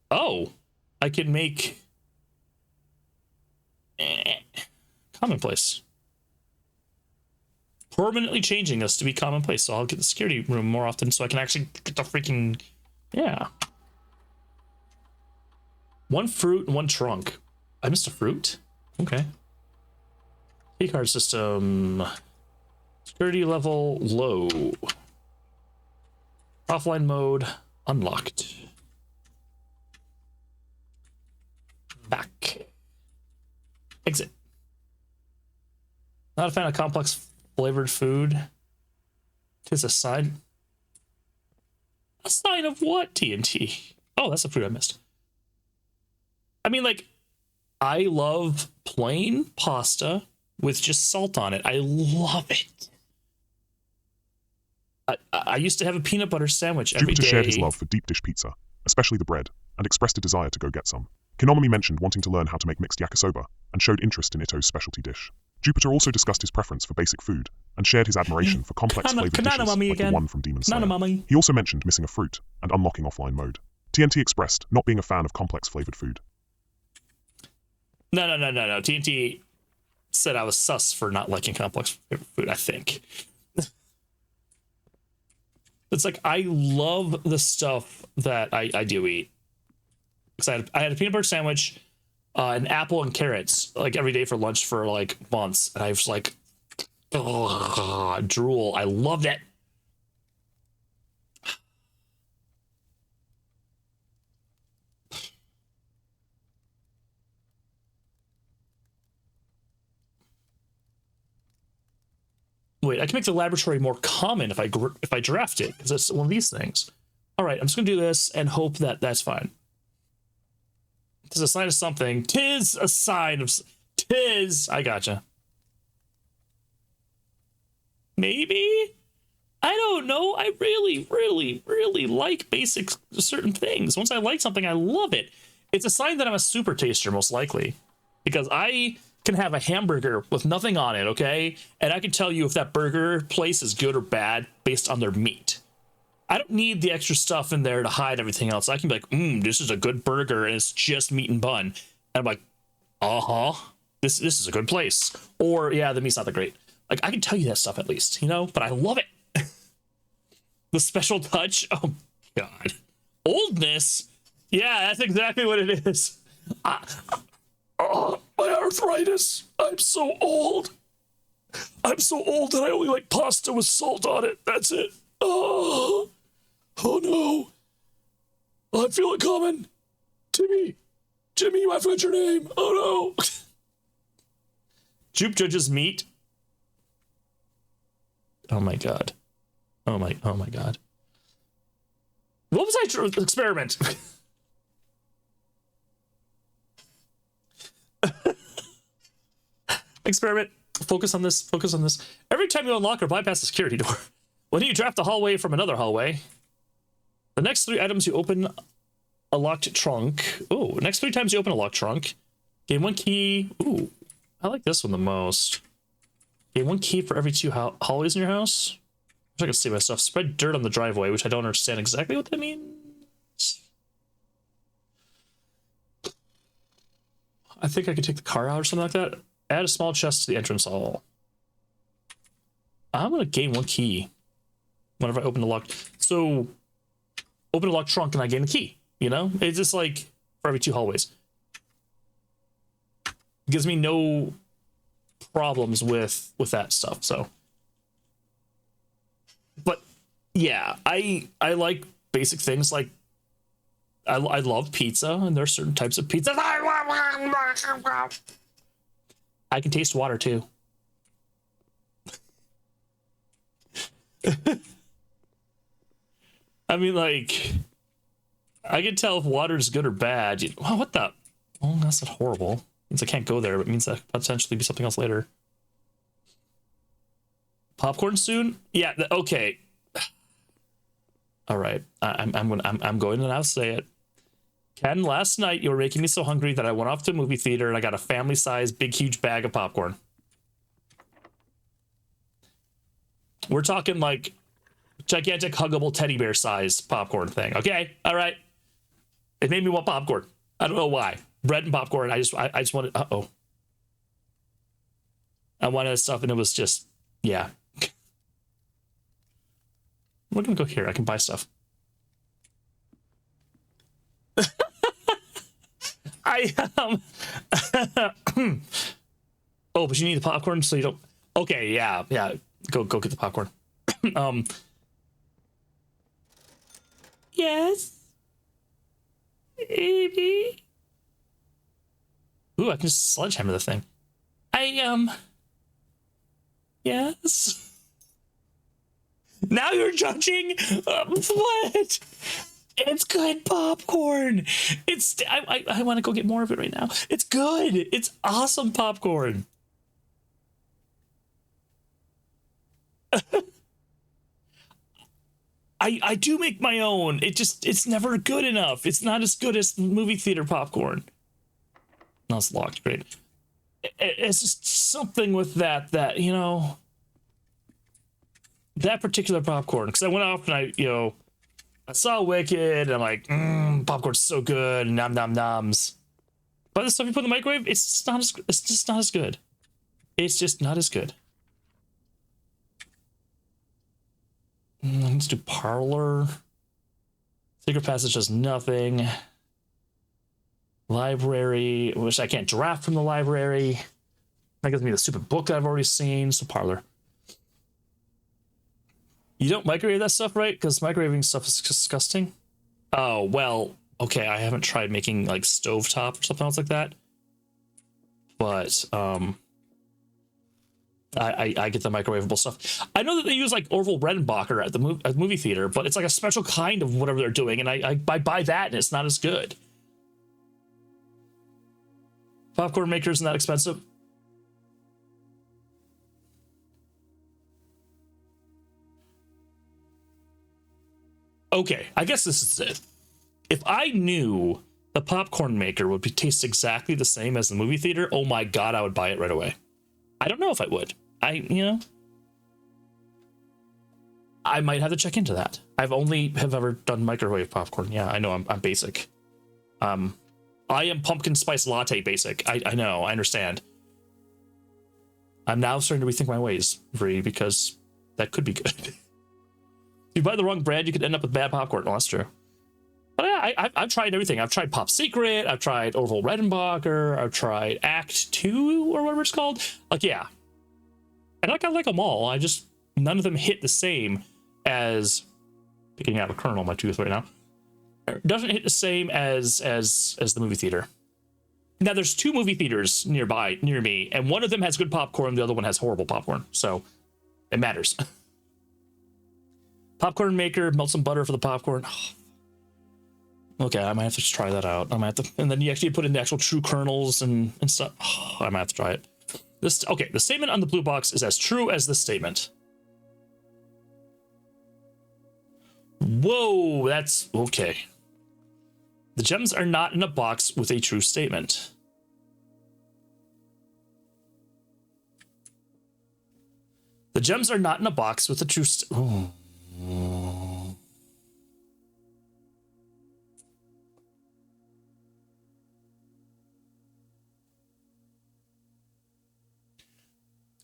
Oh! I can make... commonplace. Permanently changing us to be commonplace, so I'll get the security room more often so I can actually get the freaking... Yeah. 1 fruit and 1 trunk. I missed a fruit? Okay. Key card system. Security level low. Offline mode unlocked. Back. Exit. Not a fan of complex flavored food. Tis a sign. A sign of what, TNT? Oh, that's the food I missed. I mean, like, I love plain pasta with just salt on it. I love it. I used to have a peanut butter sandwich every Jupiter day. shared his love for deep dish pizza, especially the bread, and expressed a desire to go get some. Kinomami mentioned wanting to learn how to make mixed yakisoba, and showed interest in Ito's specialty dish. Jupiter also discussed his preference for basic food, and shared his admiration for complex flavored dishes like the one from Demon Slayer. He also mentioned missing a fruit, and unlocking offline mode. TNT expressed not being a fan of complex flavored food. No. TNT said I was sus for not liking complex food, I think. It's like, I love the stuff that I do eat. Because I had a peanut butter sandwich, an apple and carrots, like every day for lunch for like months. And I was like, drool. I loved it. Wait, I can make the laboratory more common if I draft it, because it's one of these things. All right, I'm just gonna do this and hope that that's fine. Tis a sign of something. Tis a sign of... Tis... I gotcha. Maybe? I don't know. I really, really, really like basic certain things. Once I like something, I love it. It's a sign that I'm a super taster, most likely. Because I can have a hamburger with nothing on it, okay? And I can tell you if that burger place is good or bad based on their meat. I don't need the extra stuff in there to hide everything else. I can be like, this is a good burger and it's just meat and bun. And I'm like, this is a good place. Or, yeah, the meat's not that great. Like, I can tell you that stuff at least, you know? But I love it. The special touch, oh, God. Oldness? Yeah, that's exactly what it is. My arthritis. I'm so old. I'm so old that I only like pasta with salt on it. That's it. Oh no. I feel it coming. Timmy, I forgot your name. Oh no. Jupe judges meat. Oh my God. Oh my God. What was I experiment? Experiment. Focus on this. Every time you unlock or bypass the security door, when you draft a hallway from another hallway, the next 3 items you open a locked trunk. Ooh, next 3 times you open a locked trunk, gain 1 key. Ooh, I like this one the most. Gain 1 key for every 2 hallways in your house. I can see my stuff. Spread dirt on the driveway, which I don't understand exactly what that means. I think I could take the car out or something like that. Add a small chest to the entrance hall. I'm gonna gain 1 key whenever I open a locked. So, open a locked trunk and I gain a key. You know, it's just like for every 2 hallways. It gives me no problems with that stuff. So, but yeah, I like basic things like I love pizza, and there are certain types of pizza. I can taste water too. I mean, like, I can tell if water is good or bad. Well, what the? Oh, that's not horrible. It means I can't go there, but it means that potentially be something else later. Popcorn soon? Yeah. Okay. All right. I'm going to now say it. Ken, last night you were making me so hungry that I went off to the movie theater and I got a family-sized, big, huge bag of popcorn. We're talking like gigantic, huggable teddy bear size popcorn thing. Okay, all right. It made me want popcorn. I don't know why. Bread and popcorn. I just wanted. I wanted stuff, and it was just, yeah. We're gonna go here. I can buy stuff. I oh, but you need the popcorn, so you don't. Okay, yeah, yeah. Go get the popcorn. um. Yes. Baby. Ooh, I can just sledgehammer the thing. Yes. Now you're judging. What? It's good popcorn. It's I want to go get more of it right now. It's good. It's awesome popcorn. I do make my own. It's never good enough. It's not as good as movie theater popcorn. No, it's locked. Great. It's just something with that that particular popcorn. Because I went off and I saw Wicked, and I'm like, popcorn's so good, nom nom noms. But the stuff you put in the microwave, it's just not as good. It's just not as good. Let's do Parlor. Secret Passage does nothing. Library, which I can't draft from the library. That gives me the stupid book that I've already seen. So Parlor. You don't microwave that stuff, right? Because microwaving stuff is disgusting. Oh, well, okay. I haven't tried making like stovetop or something else like that. But I get the microwavable stuff. I know that they use like Orville Redenbacher at the movie theater, but it's like a special kind of whatever they're doing, and I buy that, and it's not as good. Popcorn maker isn't that expensive. Okay, I guess this is it. If I knew the popcorn maker would taste exactly the same as the movie theater, oh my god, I would buy it right away. I don't know if I would. I might have to check into that. I've only have ever done microwave popcorn. Yeah, I know I'm basic. I am pumpkin spice latte basic. I know, I understand. I'm now starting to rethink my ways, Vree, because that could be good. If you buy the wrong brand, you could end up with bad popcorn. Well, that's true. But yeah, I've tried everything. I've tried Pop Secret. I've tried Orville Redenbacher. I've tried Act 2 or whatever it's called. Like, yeah. And I like them all. None of them hit the same as picking out a kernel on my tooth right now. It doesn't hit the same as the movie theater. Now, there's 2 movie theaters near me, and one of them has good popcorn, the other one has horrible popcorn. So it matters. Popcorn maker, melt some butter for the popcorn. Okay, I might have to try that out. And then you actually put in the actual true kernels and stuff. I might have to try it. Okay, the statement on the blue box is as true as this statement. Whoa, that's okay. The gems are not in a box with a true statement. The gems are not in a box with a true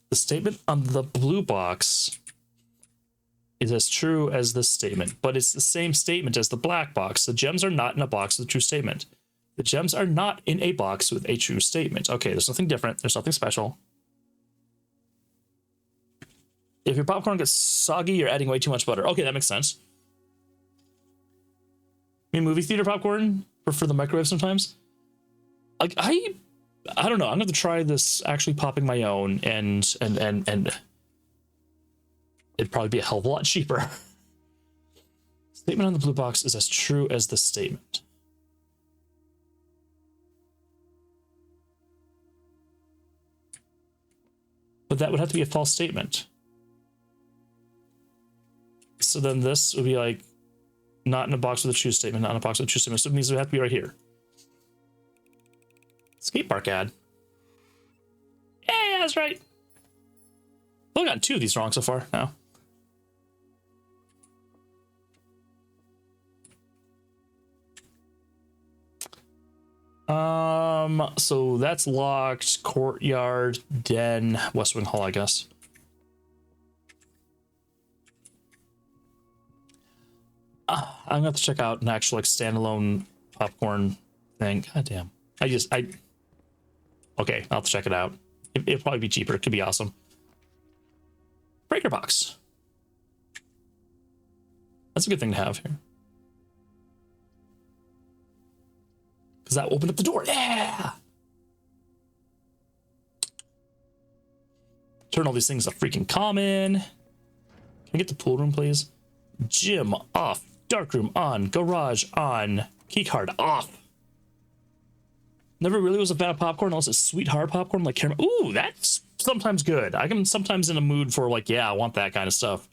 The statement on the blue box is as true as this statement, but it's the same statement as the black box. The gems are not in a box with a true statement. The gems are not in a box with a true statement. Okay, there's nothing different. There's nothing special. If your popcorn gets soggy, you're adding way too much butter. Okay, that makes sense. I mean, movie theater popcorn for the microwave sometimes. Like I don't know. I'm going to try this actually popping my own, and it'd probably be a hell of a lot cheaper. Statement on the blue box is as true as the statement. But that would have to be a false statement. So then this would be like, not in a box with a true statement, not in a box with a true statement. So it means it would have to be right here. Skate park ad. Yeah, that's right. I've gotten 2 of these wrong so far now. So that's locked. Courtyard, den, West Wing Hall, I guess. I'm gonna have to check out an actual like standalone popcorn thing. God damn. Okay, I'll have to check it out. It'll probably be cheaper. It could be awesome. Breaker box. That's a good thing to have here. Because that opened up the door. Yeah! Turn all these things to freaking common. Can I get the pool room, please? Gym off. Dark room on. Garage on. Keycard off. Never really was a fan of popcorn unless it's sweet hard popcorn like caramel. Ooh, that's sometimes good. I can sometimes in a mood for like, yeah, I want that kind of stuff.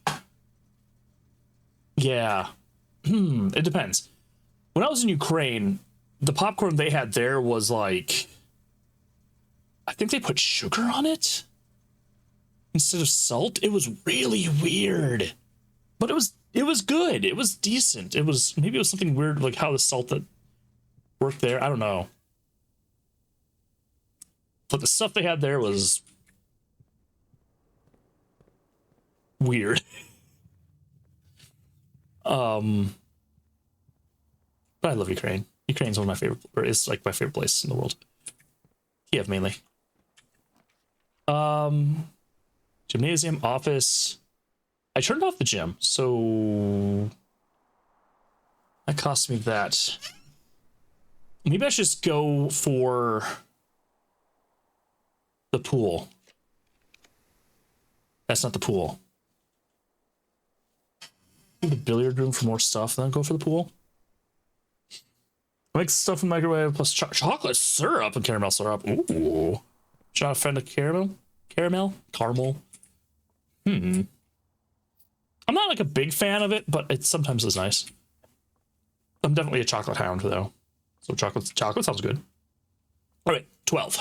Yeah. It depends. When I was in Ukraine, the popcorn they had there was like, I think they put sugar on it instead of salt. It was really weird, but it was good. It was decent. Maybe it was something weird like how the salt that worked there. I don't know. But the stuff they had there was weird. But I love Ukraine. Ukraine's one of my favorite, or is like my favorite place in the world. Kiev mainly. Gymnasium, office. I turned off the gym, so that cost me that. Maybe I should just go for the pool. That's not the pool. The billiard room for more stuff, then go for the pool. Make stuff in the microwave plus chocolate syrup and caramel syrup. Ooh. Not a fan of caramel? Caramel? I'm not like a big fan of it, but it sometimes is nice. I'm definitely a chocolate hound though. So chocolate sounds good. All right, 12.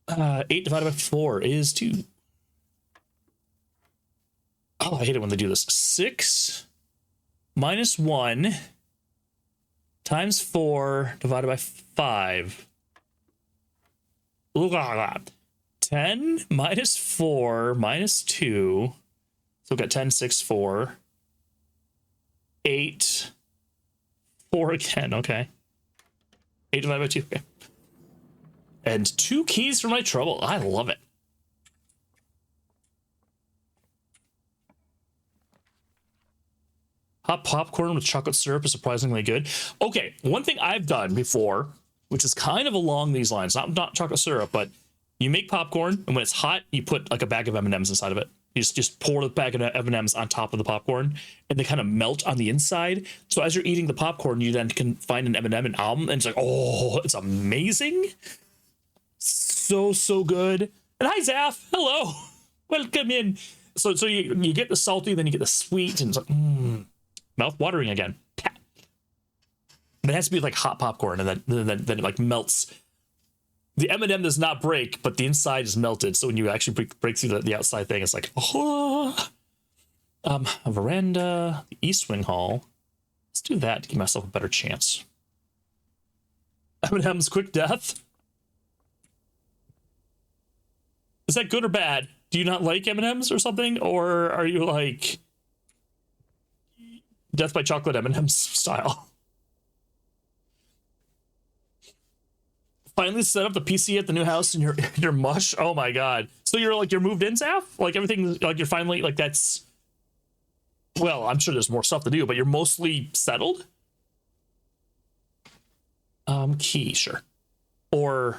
8 divided by 4 is 2. Oh, I hate it when they do this. 6 minus 1 times 4 divided by 5. 10 minus 4 minus 2. So we've got 10, 6, 4. 8. 4 again, okay. 8 divided by 2, okay. And 2 keys for my trouble. I love it. Hot popcorn with chocolate syrup is surprisingly good. Okay, one thing I've done before, which is kind of along these lines, not chocolate syrup, but you make popcorn, and when it's hot, you put like a bag of M&Ms inside of it. You just pour the bag of M&Ms on top of the popcorn, and they kind of melt on the inside. So as you're eating the popcorn, you then can find an M&M and almond, and it's like, oh, it's amazing. So good. And hi, Zaf. Hello. Welcome in. So you get the salty, then you get the sweet, and it's like, mouth watering again. It has to be like hot popcorn, and then it like melts. The M&M does not break, but the inside is melted. So when you actually break through the outside thing, it's like, oh. A veranda, the East Wing Hall. Let's do that to give myself a better chance. M&M's quick death. Is that good or bad? Do you not like M&Ms or something? Or are you like death by chocolate M&Ms style? Finally set up the PC at the new house and your mush. Oh my god. So you're moved in, Zaf? Like everything, like you're finally like that's, well, I'm sure there's more stuff to do, but you're mostly settled? Key, sure. Or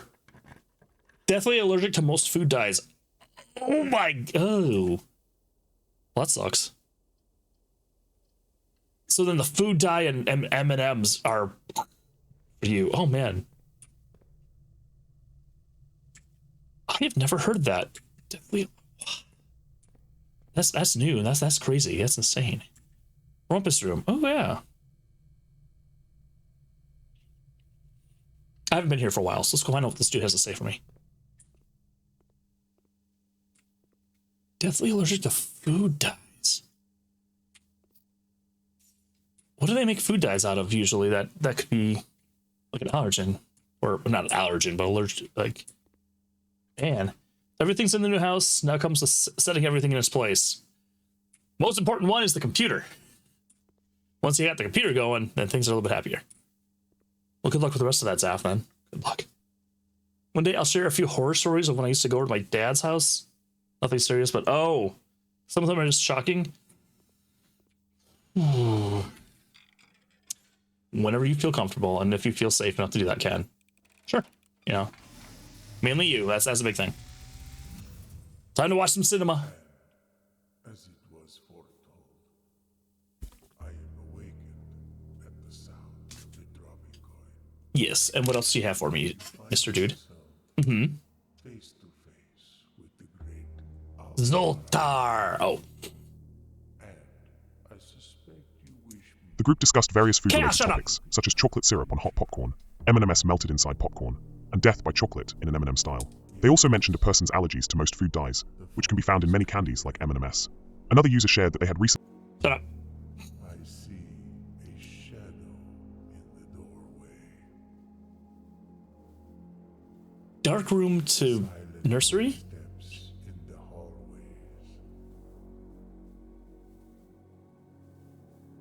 deathly allergic to most food dyes. Oh my, oh. Well, that sucks. So then the food dye and M&Ms are for you. Oh man. I have never heard that. Definitely. That's new. That's crazy. That's insane. Rumpus room. Oh yeah. I haven't been here for a while, so let's go find out what this dude has to say for me. Deathly allergic to food dyes. What do they make food dyes out of usually? That could be like an allergen, or not an allergen, but allergic. Like, man, everything's in the new house. Now comes to setting everything in its place. Most important one is the computer. Once you got the computer going, then things are a little bit happier. Well, good luck with the rest of that, Zaf, then. Good luck. One day I'll share a few horror stories of when I used to go to my dad's house. Nothing serious, but oh, some of them are just shocking. Whenever you feel comfortable and if you feel safe enough to do that, Ken. Sure. You know, mainly you. That's a big thing. Time to watch some cinema. As it was foretold, I am awakened at the sound of the dropping coin. Yes, and what else do you have for me, Mr. Dude? Face to face with the great Zoltar! Oh. and I suspect you wish me The group discussed various food-related shut up. topics, such as chocolate syrup on hot popcorn, M&Ms melted inside popcorn, and death by chocolate in an M&M style. They also mentioned a person's allergies to most food dyes, which can be found in many candies like M&Ms. Another user shared that they had recently Shut up. I see a shadow in the doorway. Dark room to nursery? Steps in the hallways.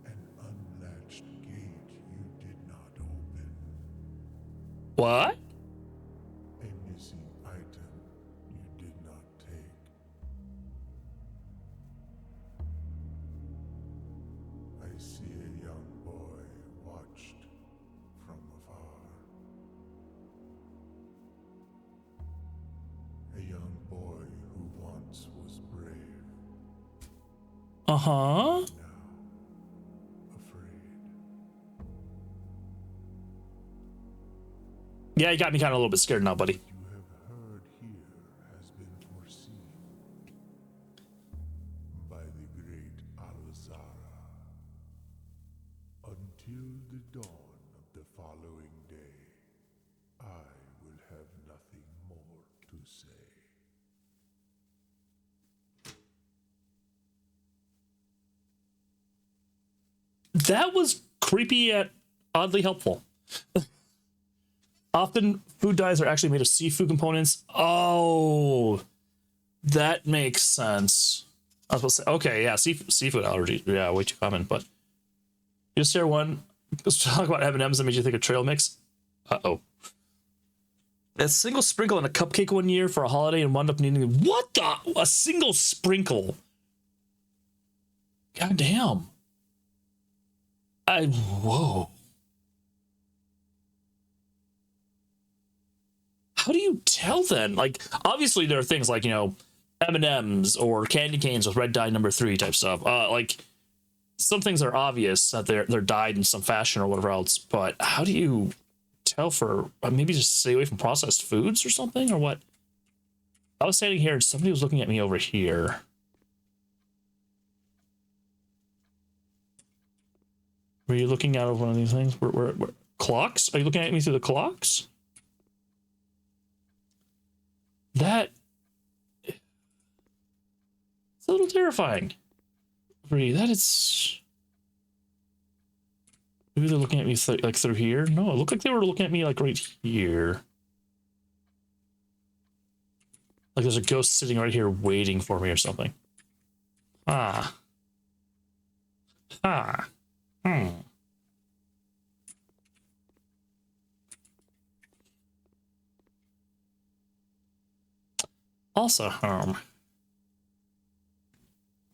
An unlatched gate you did not open. What? A missing item you did not take. I see a young boy watched from afar. A young boy who once was brave, Uh-huh. afraid. Yeah, you got me kind of a little bit scared now, buddy. You have heard here has been foreseen by the great Alzara. Until the dawn of the following day, I will have nothing more to say. That was creepy yet oddly helpful. Often food dyes are actually made of seafood components. Oh, that makes sense. I was supposed to say, okay, yeah, seafood allergy. Yeah, way too common. But just share one. Let's talk about M&Ms that made you think of trail mix. Uh-oh. A single sprinkle in a cupcake one year for a holiday and wound up needing what the? A single sprinkle. God damn. Whoa. How do you tell then? Like, obviously there are things like, you know, M&Ms or candy canes with red dye number 3 type stuff. Like, some things are obvious that they're dyed in some fashion or whatever else. But how do you tell for maybe just stay away from processed foods or something or what? I was standing here and somebody was looking at me over here. Were you looking out of one of these things? Where clocks? Are you looking at me through the clocks? That it's a little terrifying. That is. Maybe they're looking at me like through here. No, it looked like they were looking at me like right here. Like there's a ghost sitting right here waiting for me or something. Ah. Ah. Hmm. Also, if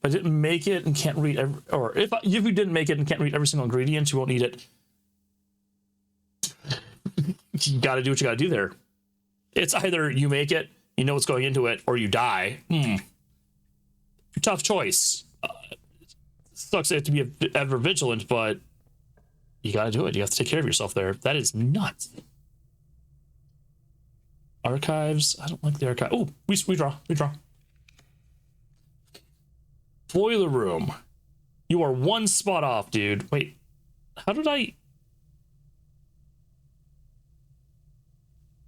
I didn't make it and can't read every, or if you didn't make it and can't read every single ingredient, you won't eat it. You got to do what you got to do there. It's either you make it, you know what's going into it, or you die. Tough choice. Sucks they have to be ever vigilant, but you got to do it. You have to take care of yourself there. That is nuts. Archives. I don't like the archive. Oh, we draw. Boiler room. You are one spot off, dude. Wait, how did I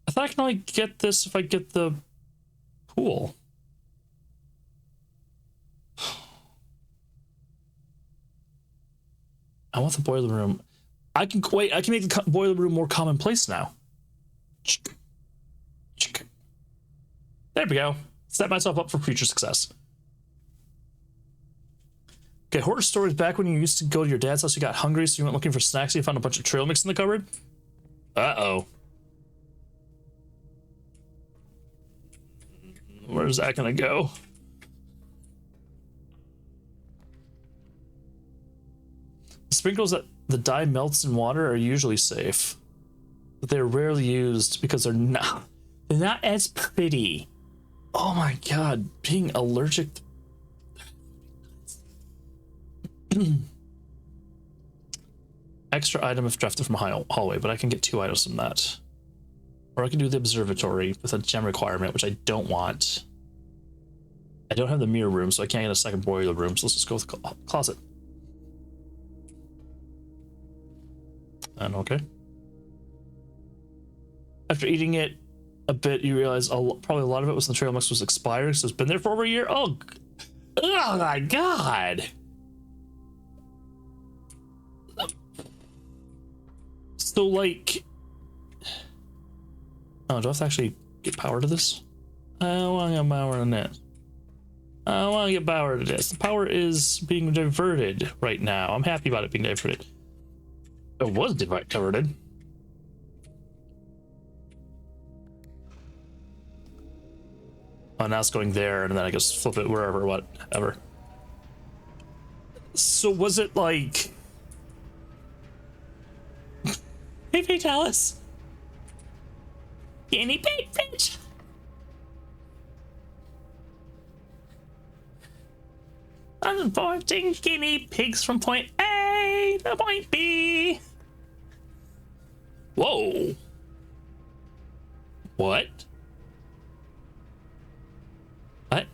thought I can only get this if I get the pool. I want the boiler room. I can make the boiler room more commonplace now. There we go. Set myself up for future success. Okay, horror stories back when you used to go to your dad's house, you got hungry, so you went looking for snacks, and you found a bunch of trail mix in the cupboard. Uh-oh. Where's that gonna go? The sprinkles that the dye melts in water are usually safe, but they're rarely used because they're not as pretty. Oh my god, being allergic. Extra item if drafted from a hallway, but I can get 2 items from that. Or I can do the observatory with a gem requirement, which I don't want. I don't have the mirror room, so I can't get a second boiler room, so let's just go with the closet. And okay. After eating it a bit, you realize probably a lot of it was the trail mix was expired, so it's been there for over a year. Oh my god. So like, oh, do I have to actually get power to this? I want to get power to this. I want to get power to this. The power is being diverted right now. I'm happy about it being diverted. It was diverted. Oh, now it's going there, and then I just flip it wherever, whatever. So was it like... Hey, Fatalis. Guinea pig bitch. Transporting guinea pigs from point A to point B. Whoa. What? What?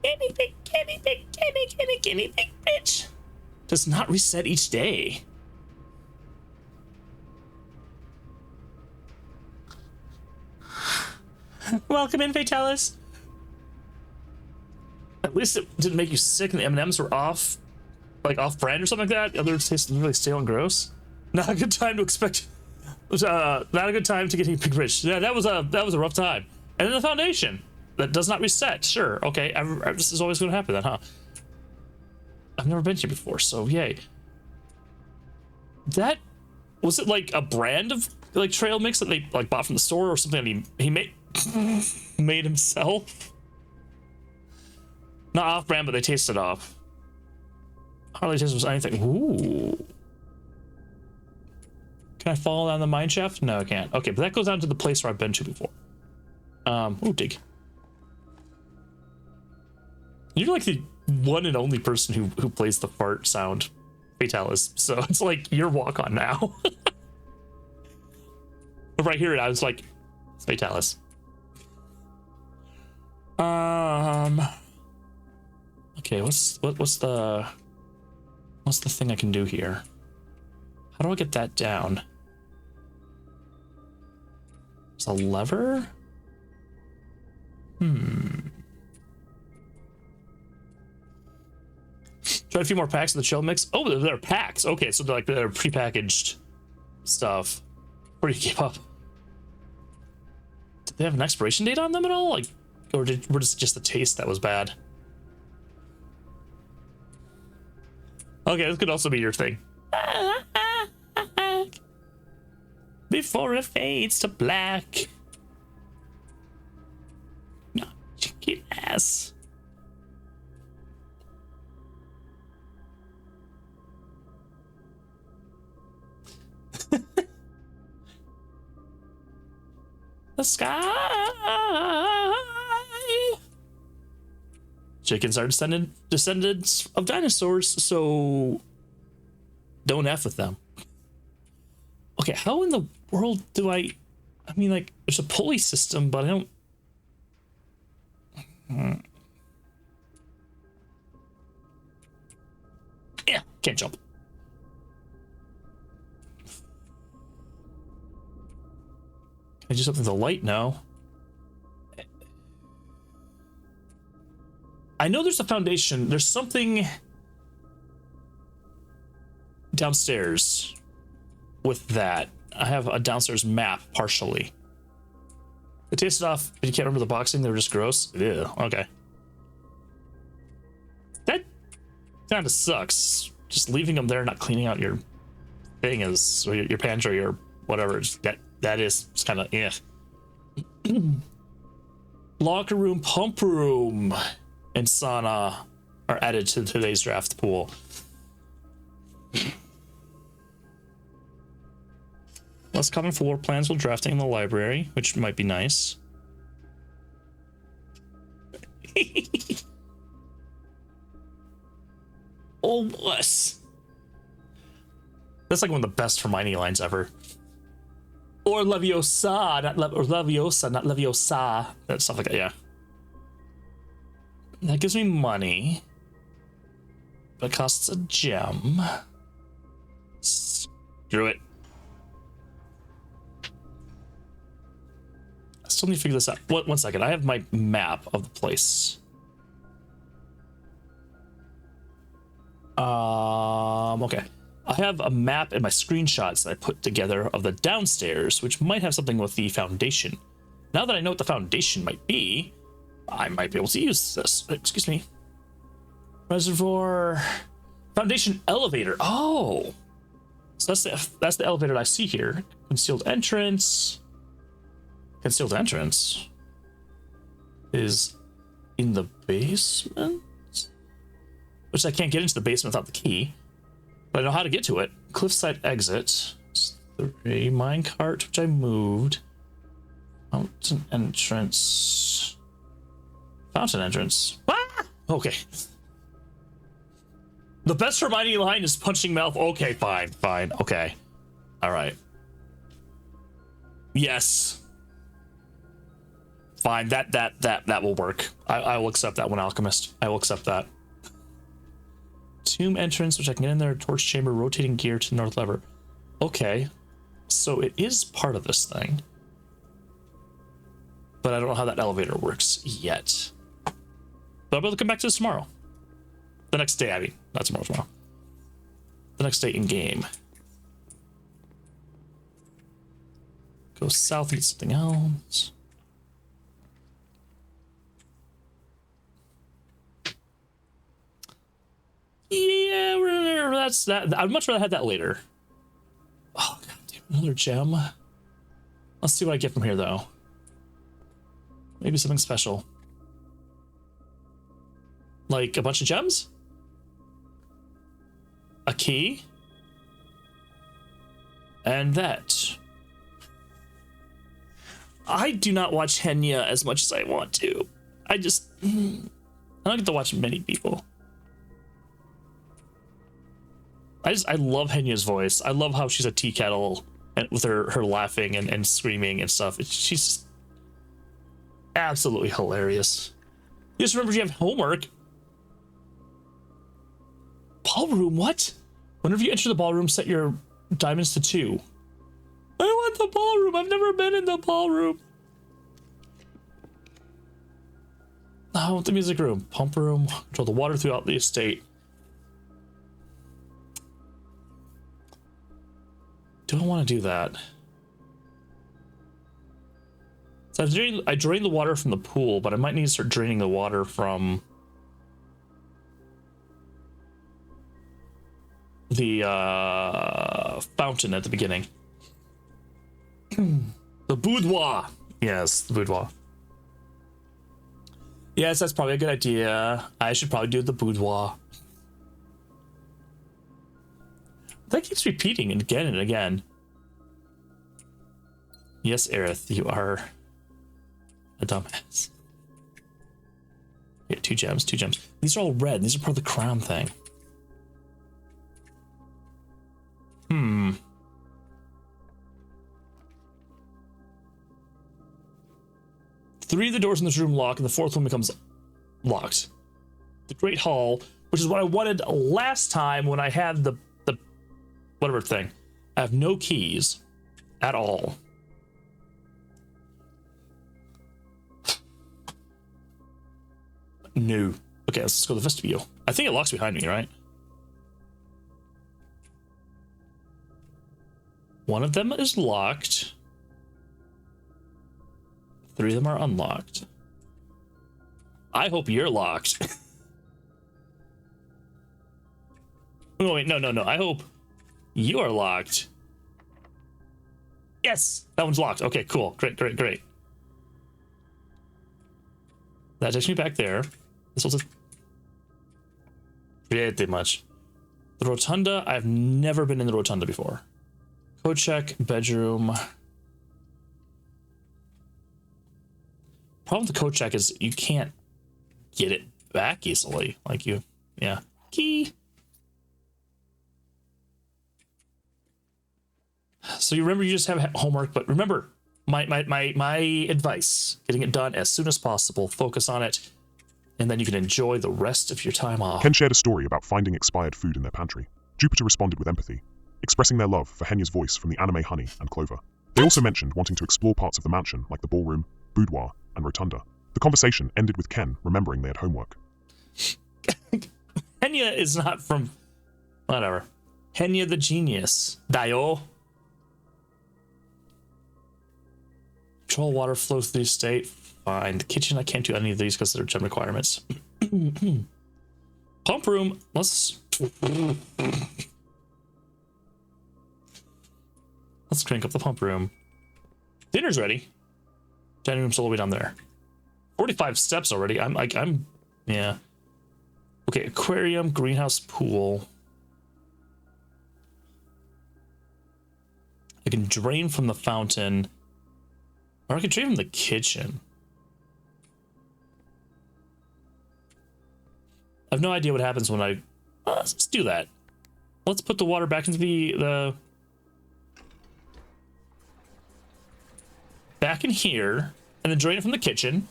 Guinea pig, guinea pig, guinea pig bitch. Does not reset each day. Welcome in, Fatalis. At least it didn't make you sick and the M&Ms were off, like off-brand or something like that. The others tasted really stale and gross. Not a good time to expect. Not a good time to get pig rich. Yeah, that was a rough time. And then the foundation that does not reset. Sure, okay. This is always going to happen then, huh? I've never been here before, so yay. That was it like a brand of like trail mix that they like bought from the store or something that he made made himself? Not off-brand, but they tasted off. Hardly taste was anything. Ooh. Can I fall down the mine shaft? No, I can't. Okay, but that goes down to the place where I've been to before. Ooh, dig. You're like the one and only person who plays the fart sound, Fatalis. So it's like your walk on now. But right here, I was like, it's Fatalis. Okay, what's the thing I can do here? How do I get that down? There's a lever? Try a few more packs of the chill mix. Oh, they're packs. Okay, so they're prepackaged stuff. Where do you keep up? Did they have an expiration date on them at all? Like, or was it just the taste that was bad? Okay, this could also be your thing. Before it fades to black. No, chicken ass. The sky. Chickens are descendants of dinosaurs, so don't F with them. Okay, how in the world do I mean, like, there's a pulley system, but I don't... Yeah, can't jump. Can I do something with the light? No. I know there's a foundation. There's something downstairs with that. I have a downstairs map partially. They tasted off, but you can't remember the boxing. They were just gross. Yeah, okay. That kind of sucks. Just leaving them there, not cleaning out your thing is, or your pantry or whatever. That is kind of Locker room, pump room, and sauna are added to today's draft pool. Less common floor plans while drafting in the library, which might be nice. Oh, wuss. That's like one of the best Hermione lines ever. Or Leviosa, or Leviosa, not Leviosa. That stuff like that, yeah. That gives me money. But it costs a gem. Screw it. I still need to figure this out. One second. I have my map of the place. Okay. I have a map and my screenshots that I put together of the downstairs, which might have something with the foundation. Now that I know what the foundation might be, I might be able to use this. Excuse me. Reservoir. Foundation elevator. Oh. So that's the elevator I see here. Concealed entrance. Concealed entrance is in the basement? Which I can't get into the basement without the key. But I know how to get to it. Cliffside exit. A minecart, which I moved. Fountain entrance. Fountain entrance. Ah! Okay. The best Hermione line is punching mouth. Okay, fine. Okay. All right. Yes. Fine. That will work. I will accept that one, Alchemist. I will accept that. Tomb entrance, which I can get in there. Torch chamber, rotating gear to north lever. Okay. So it is part of this thing. But I don't know how that elevator works yet. But I'll be able to come back to this tomorrow. The next day, I mean. Not tomorrow. The next day in game. Go south and get something else. Yeah, that's that. I'd much rather have that later. Oh, god damn, another gem. Let's see what I get from here, though. Maybe something special. Like a bunch of gems? A key? And that. I do not watch Henya as much as I want to. I don't get to watch many people. I love Henya's voice. I love how she's a tea kettle and with her laughing and screaming and stuff. She's absolutely hilarious. You just remember you have homework. Ballroom, what? Whenever you enter the ballroom, set your diamonds to 2. I want the ballroom. I've never been in the ballroom. I want the music room. Pump room. Control the water throughout the estate. Do I want to do that? So I drain the water from the pool, but I might need to start draining the water from the fountain at the beginning. The boudoir. Yes, the boudoir. Yes, that's probably a good idea. I should probably do the boudoir. That keeps repeating again and again. Yes, Aerith, you are a dumbass. Yeah, 2 gems, 2 gems. These are all red. These are part of the crown thing. 3 of the doors in this room lock, and the 4th one becomes locked. The Great Hall, which is what I wanted last time when I had the whatever thing. I have no keys at all. No. Okay, let's go to the vestibule. I think it locks behind me, right? One of them is locked. 3 of them are unlocked. I hope you're locked. Oh, wait, no. I hope you are locked. Yes, that one's locked. Okay, cool. Great. That takes me back there. This was pretty much. The rotunda, I've never been in the rotunda before. Code check, bedroom. Problem with the code check is you can't get it back easily. Like yeah. Key. So you remember you just have homework, but remember my advice, getting it done as soon as possible, focus on it, and then you can enjoy the rest of your time off. Ken shared a story about finding expired food in their pantry. Jupiter responded with empathy, expressing their love for Henya's voice from the anime Honey and Clover. They also mentioned wanting to explore parts of the mansion like the ballroom, boudoir, and rotunda. The conversation ended with Ken remembering they had homework. Henya is not from... whatever. Henya the genius. Dio. Control water flow through the estate. Fine. The kitchen, I can't do any of these because they're gem requirements. Pump room. Let's crank up the pump room. Dinner's ready. Dining room's all the way down there. 45 steps already. Yeah. Okay, aquarium, greenhouse, pool. I can drain from the fountain. Or I can drain from the kitchen. I have no idea what happens when I... let's do that. Let's put the water back into the... back in here, and then drain it from the kitchen,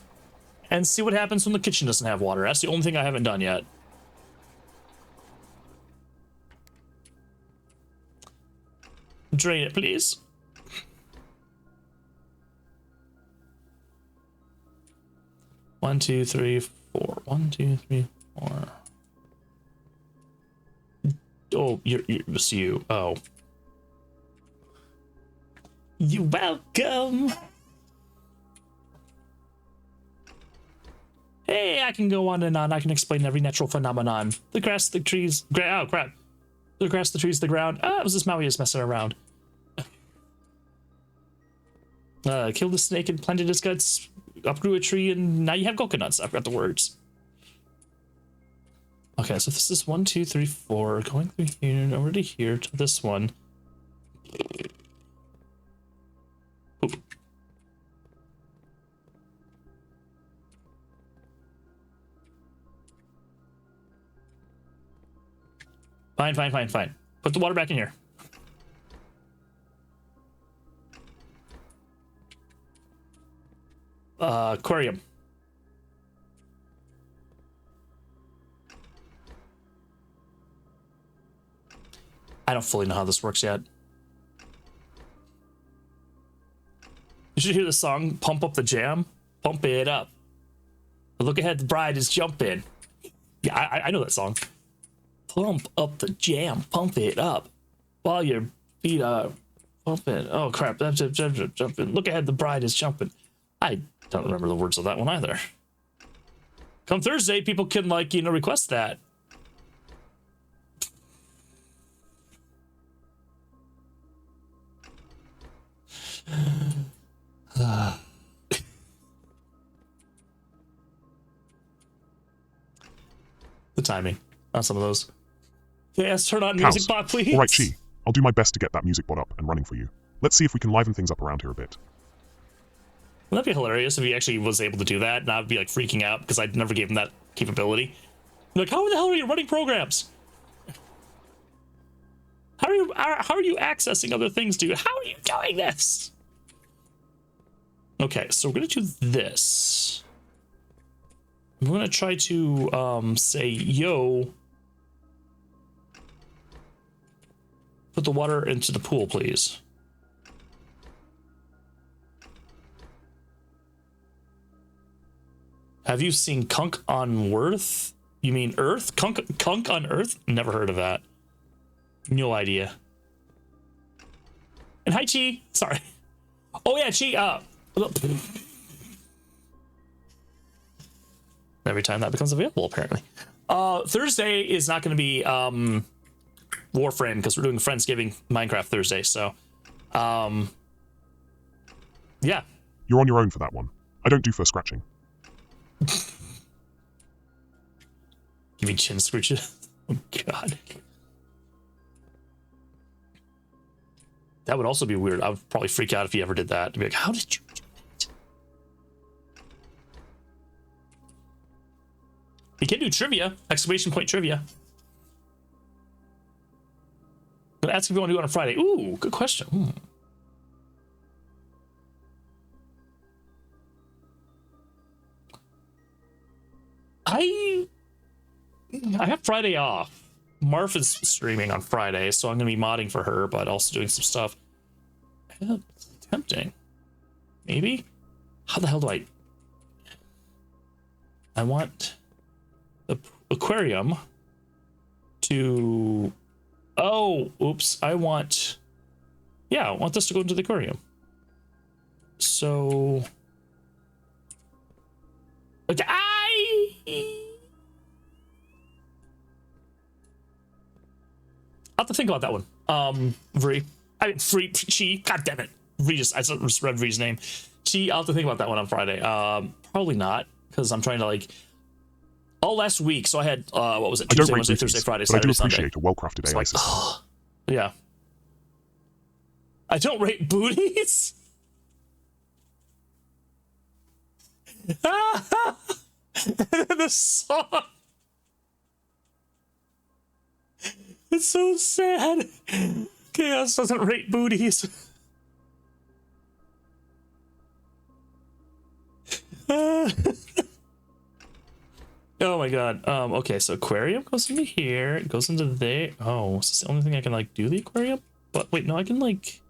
and see what happens when the kitchen doesn't have water. That's the only thing I haven't done yet. Drain it, please. One, two, three, four. 1, 2, 3, 4. Oh, it's you. Oh. You're welcome. Hey, I can go on and on. I can explain every natural phenomenon. The grass, the trees. Oh, crap. The grass, the trees, the ground. It was this Maui just messing around. Killed the snake and planted his guts. Upgrew a tree, and now you have coconuts. I've got the words. Okay, so this is 1, 2, 3, 4. Going through here and over to here to this one. Oop. Fine. Put the water back in here. Aquarium. I don't fully know how this works yet. You should hear the song Pump Up the Jam. Pump it up. Look ahead, the bride is jumping. Yeah, I know that song. Pump up the jam, pump it up. While your feet are pumping. Oh crap, that's jumping. Look ahead, the bride is jumping. I don't remember the words of that one either. Come Thursday, people can request that. The timing on some of those. Yes, turn on music bot, please. All right, Chi. I'll do my best to get that music bot up and running for you. Let's see if we can liven things up around here a bit. Wouldn't that be hilarious if he actually was able to do that? And I'd be freaking out because I never gave him that capability. How the hell are you running programs? How are you accessing other things, dude? How are you doing this? Okay, so we're gonna do this. I'm gonna try to say, yo, put the water into the pool, please. Have you seen Kunk on Worth? You mean Earth? Kunk on Earth? Never heard of that. No idea. And hi, Chi. Sorry. Oh yeah, Chi. Every time that becomes available, apparently. Thursday is not going to be Warframe because we're doing Friendsgiving Minecraft Thursday. So, yeah. You're on your own for that one. I don't do fur scratching. Give me chin scratches. Oh, God. That would also be weird. I would probably freak out if you ever did that. I'd be like, how did you do that? You can do trivia. Exclamation point trivia. I'm gonna ask if you want to do it on Friday. Ooh, good question. I have Friday off. Marf is streaming on Friday, so I'm gonna be modding for her, but also doing some stuff. It's tempting. Maybe? How the hell do I want the aquarium to... Oh, oops. I want this to go into the aquarium. So... Okay, I'll have to think about that one. Vree. Chi. God damn it. I just read Vree's name. Chi, I'll have to think about that one on Friday. Probably not, because I'm trying to like... All last week, so I had, what was it? Tuesday, Wednesday, Thursday, Friday, Saturday, but I do Sunday. appreciate a well-crafted AI So system. yeah. I don't rate booties. The song. It's so sad. Chaos doesn't rate booties. Oh my god. Okay, so aquarium goes into here. It goes into there. Oh, is this the only thing I can like do the aquarium? But wait, no, I can like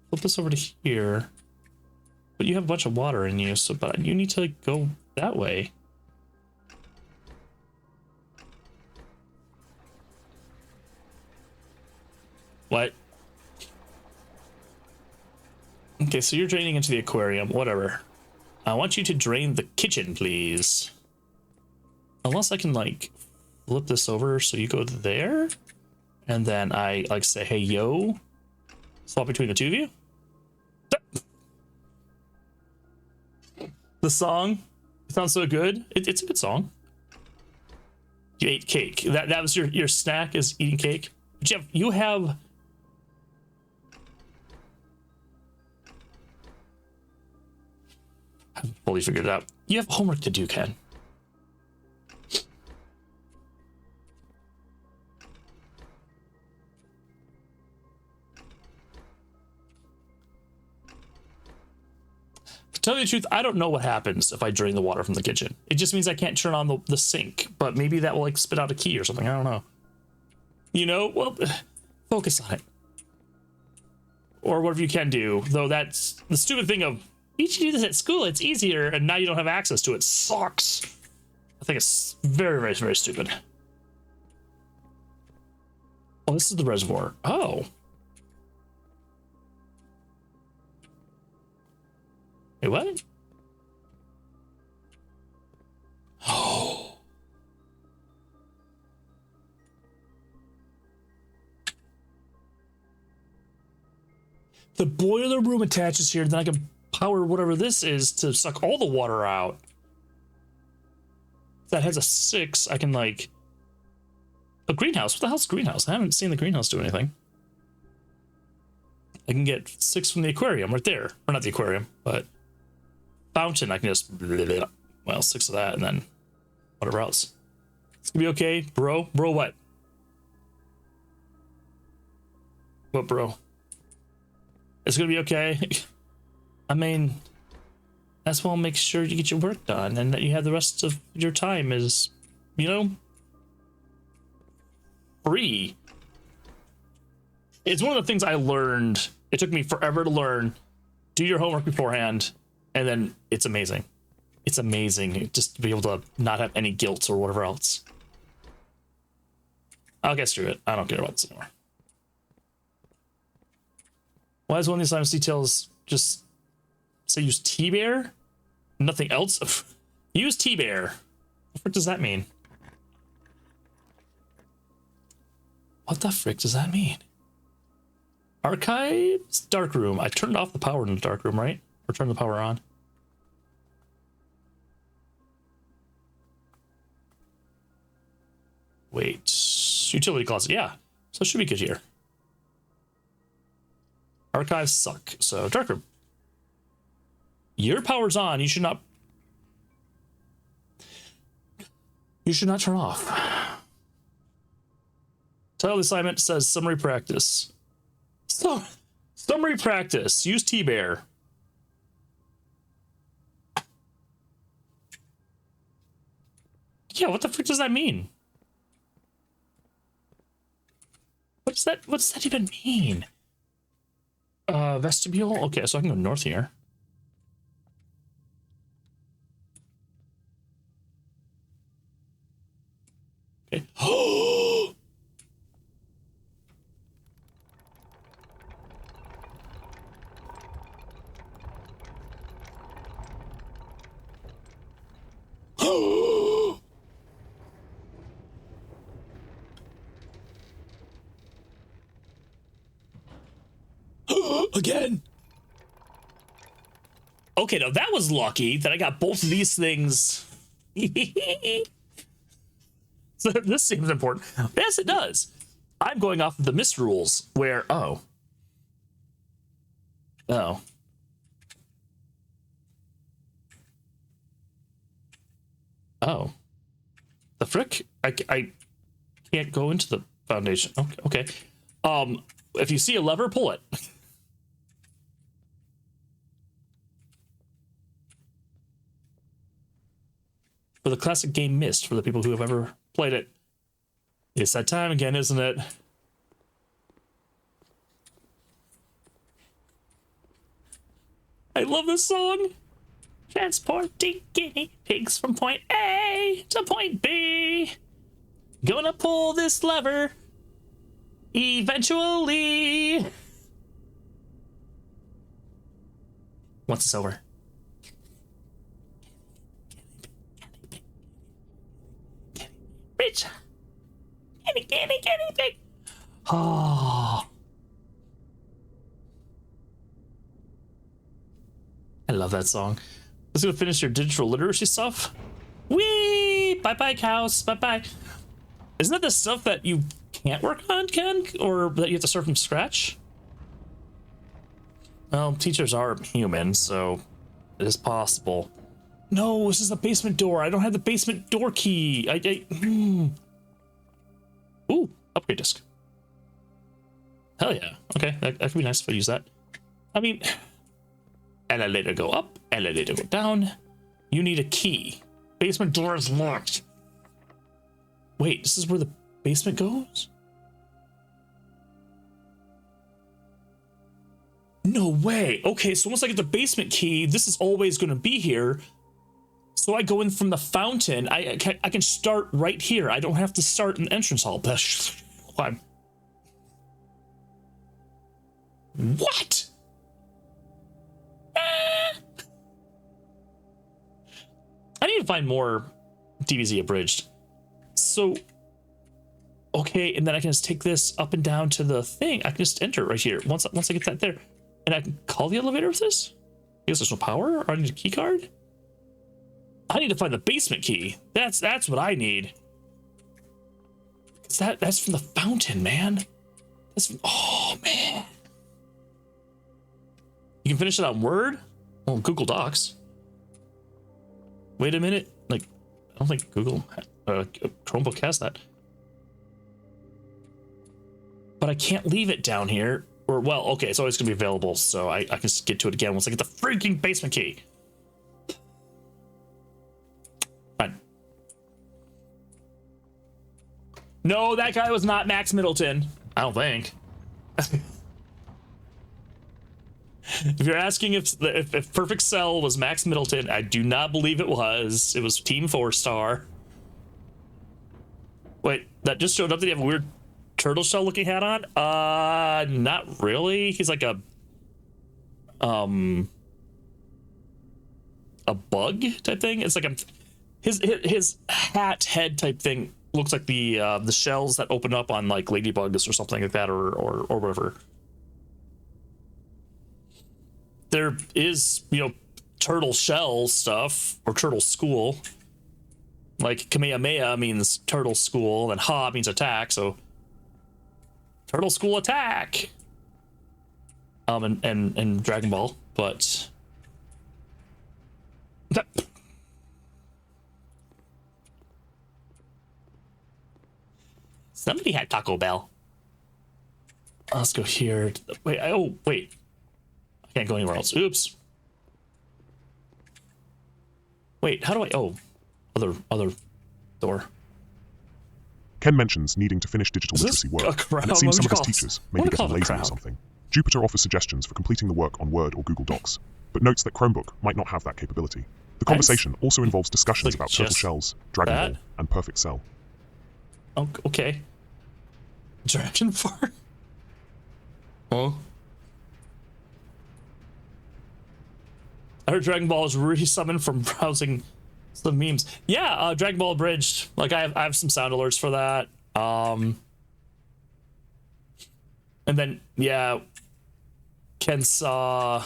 flip this over to here. But you have a bunch of water in you, so but you need to like go that way. What? Okay, so you're draining into the aquarium, whatever. I want you to drain the kitchen, please. Unless I can like flip this over so you go there, and then I like say, hey, yo, swap between the two of you. The song, it sounds so good. It's a good song. You ate cake. That was your snack, is eating cake. Jeff, you have... I haven't fully figured it out. You have homework to do, Ken. To tell you the truth, I don't know what happens if I drain the water from the kitchen. It just means I can't turn on the sink, but maybe that will like spit out a key or something. I don't know. You know, well, focus on it. Or whatever you can do, though that's the stupid thing of, you should do this at school, it's easier, and now you don't have access to it. Sucks. I think it's very, very, very stupid. Oh, this is the reservoir. Oh. Wait, what? Oh. The boiler room attaches here, then I can power whatever this is to suck all the water out. That has a 6. I can like... A greenhouse. What the hell's a greenhouse? I haven't seen the greenhouse do anything. I can get 6 from the aquarium right there. Or not the aquarium, but... Fountain, I can just... Well, 6 of that, and then... Whatever else. It's gonna be okay, bro. Bro, what? What, bro? It's gonna be okay. I mean... That's why I'll make sure you get your work done, and that you have the rest of your time is... You know... free. It's one of the things I learned. It took me forever to learn. Do your homework beforehand, and then it's amazing. It's amazing just to be able to not have any guilt or whatever else. I'll get through it. I don't care about this anymore. Why is one of these times details just say use T-Bear? Nothing else? Use T-Bear. What does that mean? What the frick does that mean? Archives, dark room. I turned off the power in the dark room, right? Or turned the power on? Wait, utility closet, yeah. So it should be good here. Archives suck, so dark room. Your power's on, you should not turn off. Title of the assignment says summary practice. So, summary practice, use T-Bear. Yeah, what the frick does that mean? What's that even mean? Vestibule? Okay, so I can go north here. Okay. Again. Okay, now that was lucky that I got both of these things. So this seems important. Yes, it does. I'm going off of the mist rules where, oh. The frick? I can't go into the foundation. Okay. If you see a lever, pull it. For the classic game Myst, for the people who have ever played it. It's that time again, isn't it? I love this song. Transporting guinea pigs from point A to point B. Gonna pull this lever eventually. Once it's over. Rich. Guinea pig. Oh. I love that song. Let's go finish your digital literacy stuff. Whee! Bye-bye, cows. Bye-bye. Isn't that the stuff that you can't work on, Ken? Or that you have to start from scratch? Well, teachers are human, so it is possible. No, this is the basement door. I don't have the basement door key. Ooh, upgrade disc. Hell yeah. Okay, that could be nice if I use that. I mean, elevator go up, elevator go down. You need a key. Basement door is locked. Wait, this is where the basement goes? No way. Okay, so once I get the basement key, this is always going to be here. So I go in from the fountain. I can start right here. I don't have to start in the entrance hall. What? I need to find more DBZ abridged. So, okay, and then I can just take this up and down to the thing. I can just enter right here. Once I get that there, and I can call the elevator with this. I guess there's no power. Or I need a key card. I need to find the basement key. That's what I need. That's from the fountain, man. That's from, oh man. You can finish it on Word? Well, Google Docs. Wait a minute. Like, I don't think Chromebook has that. But I can't leave it down here. Or, well, okay, it's always gonna be available, so I can just get to it again once I get the freaking basement key. Fine. No, that guy was not Max Middleton. I don't think. If you're asking if Perfect Cell was Max Middleton, I do not believe it was. It was Team 4-Star. Wait, that just showed up. Did he have a weird turtle shell looking hat on? Not really. He's like a bug type thing. It's like his hat head type thing looks like the shells that open up on like ladybugs or something like that, or whatever. There is, turtle shell stuff or turtle school. Like Kamehameha means turtle school, and Ha means attack, so turtle school attack. And Dragon Ball, but somebody had Taco Bell. Let's go here. Wait, wait. I can't go anywhere else. Oops. Wait, how do I... Oh, other door. Ken mentions needing to finish digital Is this literacy a work, crowd? and it seems What some would of you his call it? teachers may What be would you call getting it, a lazy or crowd? something. Jupiter offers suggestions for completing the work on Word or Google Docs, but notes that Chromebook might not have that capability. The conversation also involves discussions like about Turtle just Shells, Dragon that? Ball, and Perfect Cell. Oh, okay. Dragon Fart? Oh. I heard Dragon Ball is resummoned from browsing some memes. Yeah, Dragon Ball Abridged. Like I have some sound alerts for that. And then yeah, Ken saw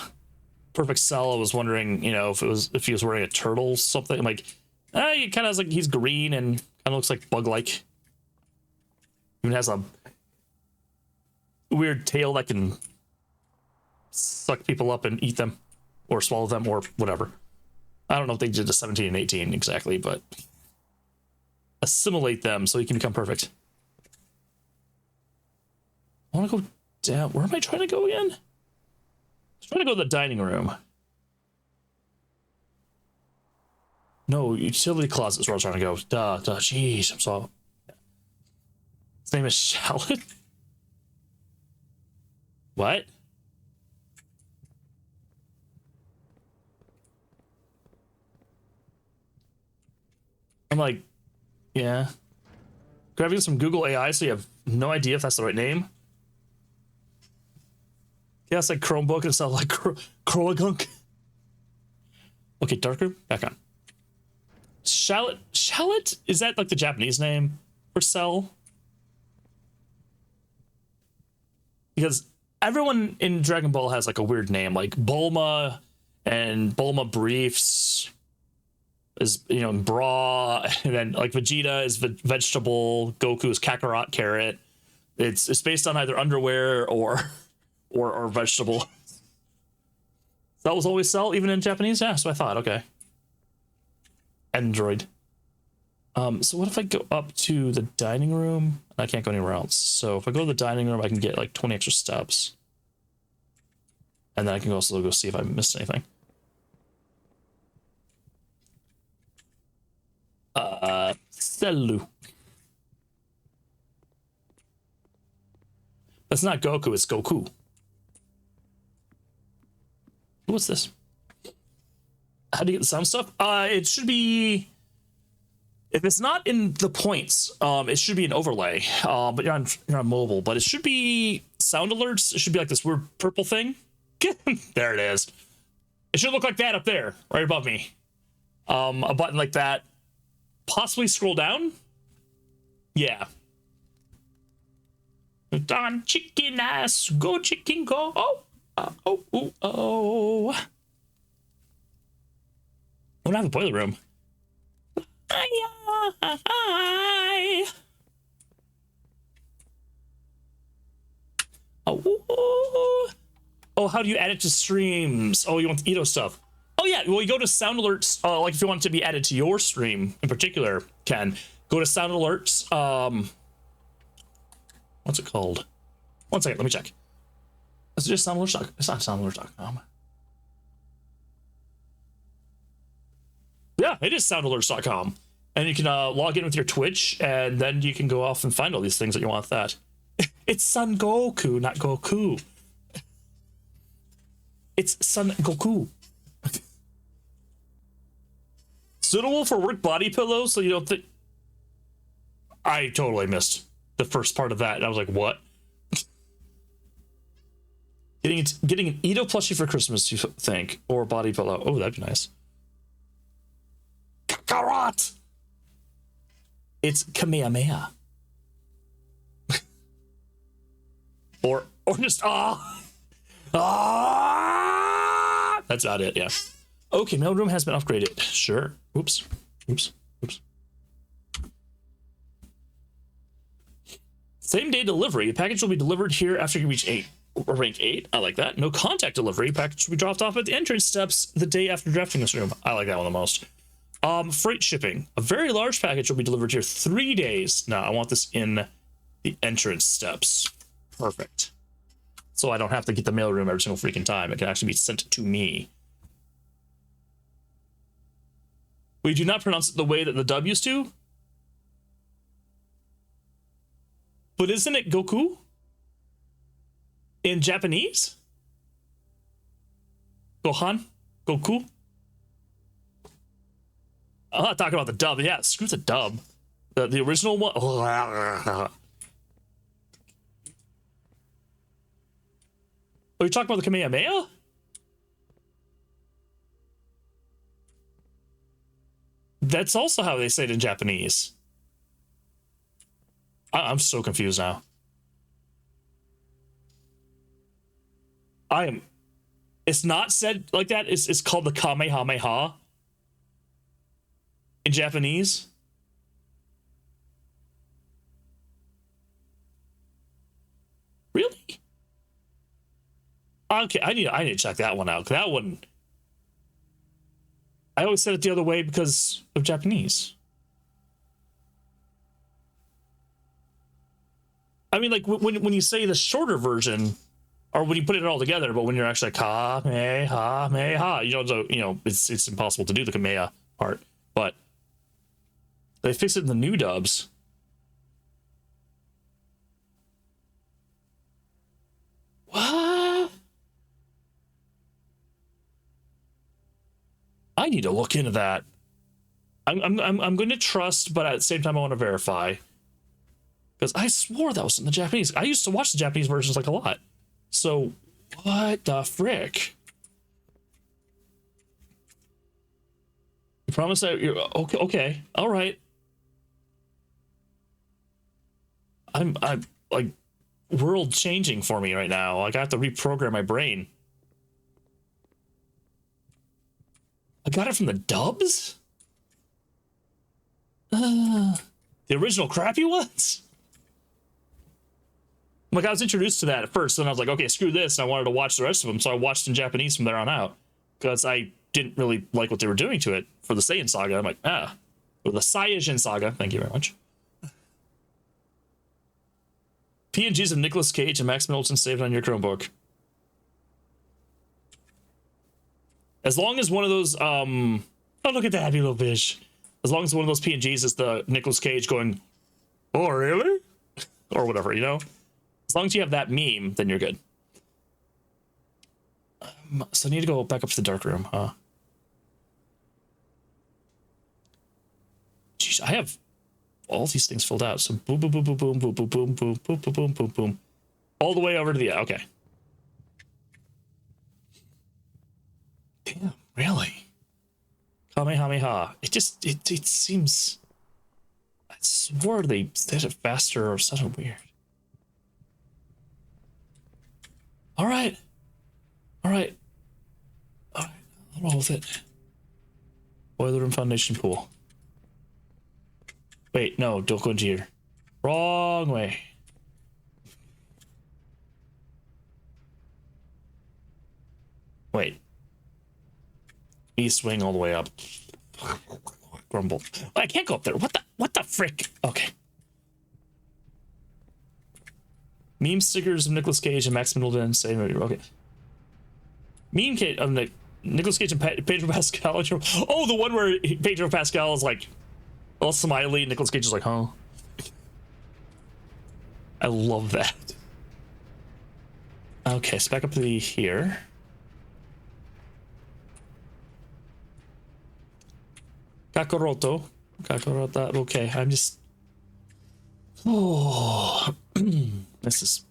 Perfect Cell. I was wondering, if he was wearing a turtle something. I'm like, he kind of like he's green and kind of looks like bug-like. Even has a weird tail that can suck people up and eat them or swallow them or whatever. I don't know if they did the 17 and 18 exactly, but assimilate them so he can become perfect. I want to go down. Where am I trying to go again? I'm trying to go to the dining room. No, utility closet is where I was trying to go. Duh. Jeez, I'm so... His name is Shallot? What? I'm like, yeah. Grabbing some Google AI so you have no idea if that's the right name. Yeah, it's like Chromebook and stuff like Kroagunk. Okay, darker, back on. Shallot? Is that like the Japanese name for cell? Because everyone in Dragon Ball has like a weird name, like Bulma and Bulma Briefs is, bra, and then like Vegeta is vegetable, Goku is Kakarot carrot. It's based on either underwear or vegetable. That was always Cell, even in Japanese? Yeah, so I thought, okay. Android. So what if I go up to the dining room? I can't go anywhere else. So if I go to the dining room, I can get like 20 extra steps. And then I can also go see if I missed anything. Celu. That's not Goku, it's Goku. What's this? How do you get the sound stuff? It should be... If it's not in the points, it should be an overlay. But you're on mobile. But it should be sound alerts. It should be like this weird purple thing. There it is. It should look like that up there, right above me. A button like that. Possibly scroll down. Yeah. Don chicken ass, go chicken go. Oh. I don't have a boiler room. Oh, how do you add it to streams? Oh, you want the Edo stuff. Oh yeah, well you go to sound alerts, like if you want it to be added to your stream in particular, Ken, go to sound alerts. What's it called? One second, let me check. Is it just sound alerts? It's not soundalerts.com. Yeah, it is soundalerts.com. And you can log in with your Twitch, and then you can go off and find all these things that you want with that. It's Son Goku, not Goku. It's Son Goku. Suitable for work body pillows, so you don't think... I totally missed the first part of that, and I was like, what? Getting an Edo plushie for Christmas, you think? Or a body pillow. Oh, that'd be nice. Kakarot! It's Kamehameha. or just that's about it, yeah. Okay, mailroom has been upgraded. Sure. Oops. Same day delivery. A package will be delivered here after you reach rank 8. I like that. No contact delivery. Package will be dropped off at the entrance steps the day after drafting this room. I like that one the most. Freight shipping. A very large package will be delivered here 3 days. Now, I want this in the entrance steps. Perfect. So I don't have to get the mailroom every single freaking time. It can actually be sent to me. We do not pronounce it the way that the dub used to. But isn't it Goku? In Japanese? Gohan? Goku? I'm not talking about the dub. Yeah, screw the dub. The original one. Are you talking about the Kamehameha? That's also how they say it in Japanese. I'm so confused now. It's not said like that. It's called the Kamehameha in Japanese. Really? Okay, I need to check that one out. That one, I always said it the other way because of Japanese. I mean, like when you say the shorter version, or when you put it all together, but when you're actually Kamehameha, it's impossible to do the Kameha part. But they fixed it in the new dubs. What? I need to look into that. I'm going to trust, but at the same time, I want to verify. Because I swore that was in the Japanese. I used to watch the Japanese versions like a lot. So, what the frick? You promise that you're okay. All right. I'm like world changing for me right now. Like I have to reprogram my brain. I got it from the dubs? The original crappy ones? Like, I was introduced to that at first, and I was like, okay, screw this, and I wanted to watch the rest of them, so I watched in Japanese from there on out, because I didn't really like what they were doing to it for the Saiyan Saga. I'm like, or the Saiyajin Saga, thank you very much. PNGs of Nicolas Cage and Max Middleton saved on your Chromebook. As long as one of those, oh, look at that happy little fish. As long as one of those PNGs is the Nicolas Cage going, oh, really? Or whatever, you know? As long as you have that meme, then you're good. So I need to go back up to the dark room, huh? Jeez, I have all these things filled out. So boom, boom, boom, boom, boom, boom, boom, boom, boom, boom, boom, boom, boom, boom. All the way over to the, okay. Damn, really? Kamehameha. It seems... I swore they said it faster or something weird. All right. I'll roll with it. Boiler room foundation pool. Wait, no, don't go into here. Wrong way. Wait. East wing all the way up. Grumble. I can't go up there. What the frick? Okay. Meme stickers of Nicolas Cage and Max Middleton. Okay. Meme kit of Nicolas Cage and Pedro Pascal. Oh, the one where Pedro Pascal is like all smiley. Nicolas Cage is like, huh? I love that. Okay, so back up to here. Kakaroto. Okay, I'm just. Oh. This is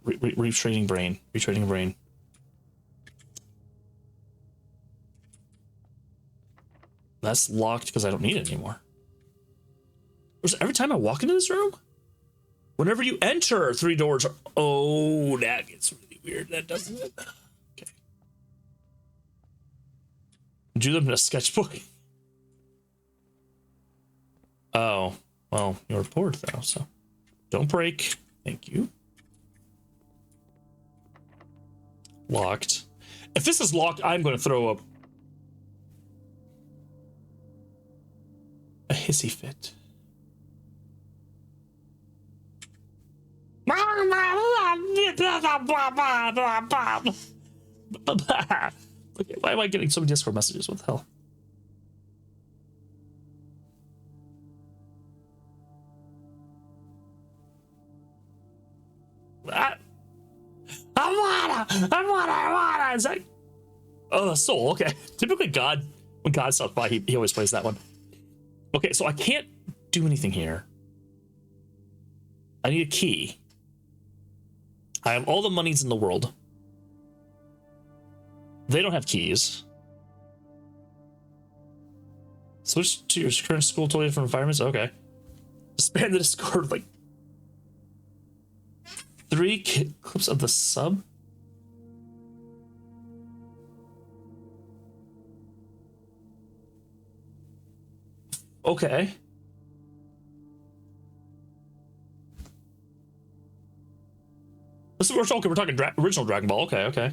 retraining brain. Retraining brain. That's locked because I don't need it anymore. Every time I walk into this room, whenever you enter, 3 doors are... Oh, that gets really weird. That doesn't it? Okay. Do them in a sketchbook. Oh, well, you're bored though, so don't break. Thank you. Locked. If this is locked, I'm going to throw up a hissy fit. Okay, why am I getting so many Discord messages? What the hell? I wanna. Is that? Oh, Soul. Okay. Typically, when God stops by, he always plays that one. Okay, so I can't do anything here. I need a key. I have all the monies in the world. They don't have keys. Switch to your current school, totally different environments. Okay. Expand the Discord like 3 clips of the sub. Okay. We're talking original Dragon Ball. Okay.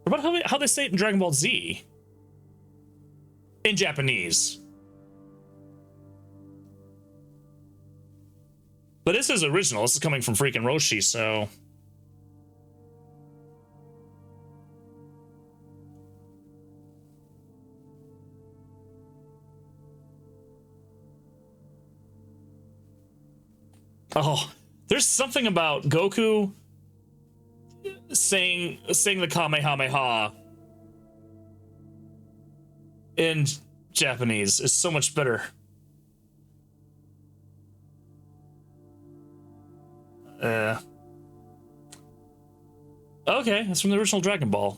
What about how they say it in Dragon Ball Z? In Japanese. But this is original. This is coming from freaking Roshi, so... Oh, there's something about Goku saying the Kamehameha in Japanese is so much better. Okay, that's from the original Dragon Ball.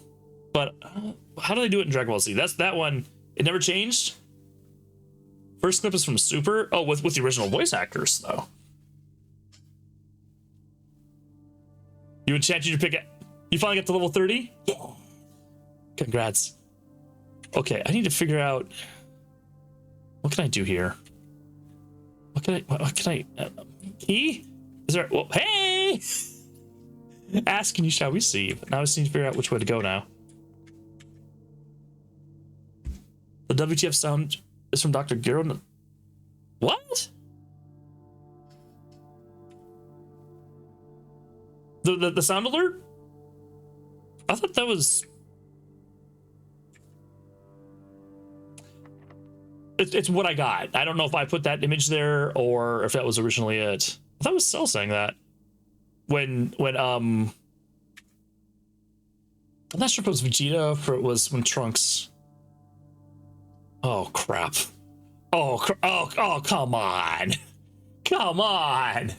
But how do they do it in Dragon Ball Z? That's that one. It never changed. First clip is from Super. Oh, with the original voice actors though. You enchant you to pick it. You finally get to level 30? Yeah. Congrats. Okay, I need to figure out what can I do here. What can I key? Is there? Well, hey! Ask and you shall receive. Now I just need to figure out which way to go now. The WTF sound is from Dr. Giro. What? The sound alert? I thought that was... It's what I got. I don't know if I put that image there or if that was originally it. I thought it was Cell saying that. When I'm not sure if it was Vegeta or if it was when Trunks... Oh, crap. Oh, come on. Come on.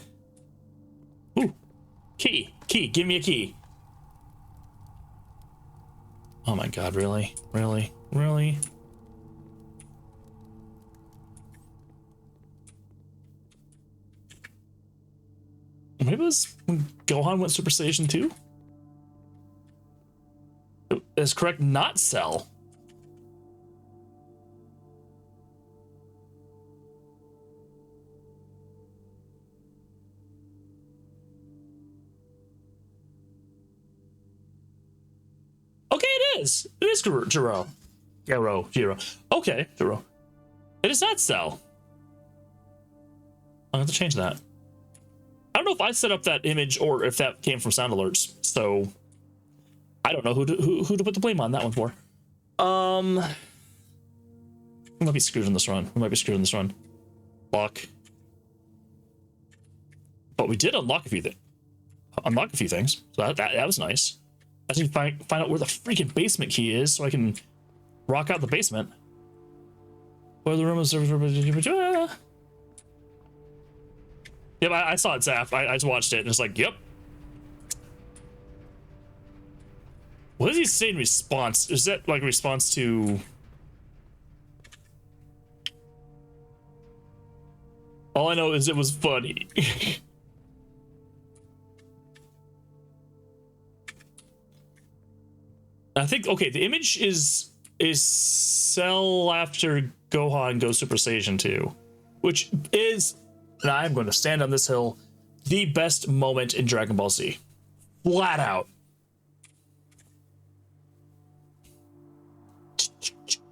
Ooh. Key, give me a key. Oh my god, really? Really? Maybe it was when Gohan went Super Saiyan 2? Is correct, not Cell. Okay, it is. It is Jiro. Okay, Jiro. It is not Cell. I'll have to change that. I don't know if I set up that image or if that came from sound alerts, so I don't know who to put the blame on that one for. We might be screwed in this run. Lock. But we did unlock a few things. So that was nice. I need to find out where the freaking basement key is so I can rock out the basement. Where the room is. Yep, I saw it, Zaf. I just watched it and it's like, yep. What does he say in response? Is that like a response to... All I know is it was funny. I think, okay, the image is Cell after Gohan goes Super Saiyan 2, which is, and I'm going to stand on this hill, the best moment in Dragon Ball Z. Flat out.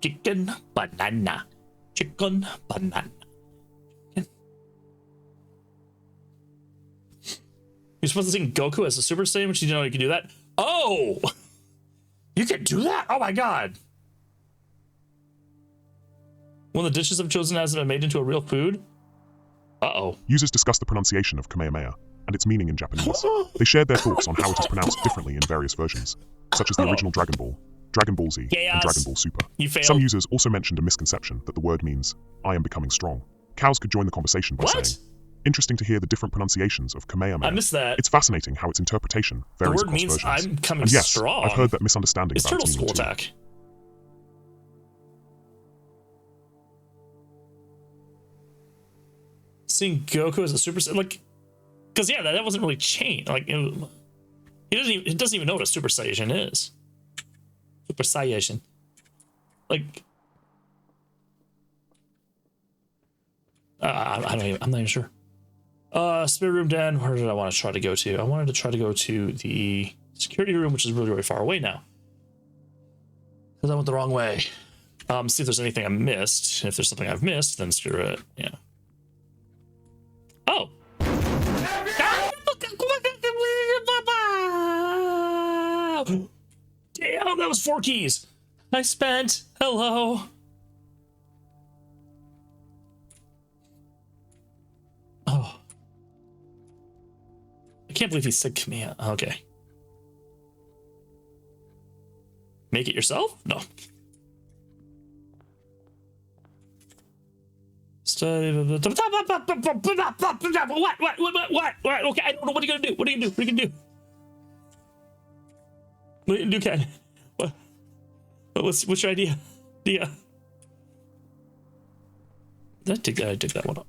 Chicken banana. Chicken banana. You're supposed to sing Goku as a Super Saiyan, which you didn't know you could do that? Oh! You can do that? Oh my god. One of the dishes I've chosen hasn't been made into a real food? Uh-oh. Users discussed the pronunciation of Kamehameha and its meaning in Japanese. They shared their thoughts on how it is pronounced differently in various versions, such as the original Dragon Ball, Dragon Ball Z, and Dragon Ball Super. You failed. Some users also mentioned a misconception that the word means, I am becoming strong. Cows could join the conversation by saying, interesting to hear the different pronunciations of Kamehameha. I missed that. It's fascinating how its interpretation varies across versions. The word means I'm becoming and yes, strong. I've heard that misunderstanding It's about Turtle its School meaning too. Attack. Seeing Goku as a Super Saiyan, like, because yeah, that wasn't really changed. Like, it doesn't even know what a Super Saiyan is. Super Saiyan, like, I'm not even sure. Spirit room, Dan. Where did I want to try to go to? I wanted to try to go to the security room, which is really, really far away now. Because I went the wrong way. See if there's anything I missed. If there's something I've missed, then screw it. Yeah. Oh. Damn, that was 4 keys. I spent. Hello. Oh. I can't believe he said Kamiya. Okay. Make it yourself? No. What? Okay, I don't know. What are you gonna do? What are you gonna do? What are you gonna do? What are you gonna do, Ken? What's your idea? Did I dig that? I dig that one up.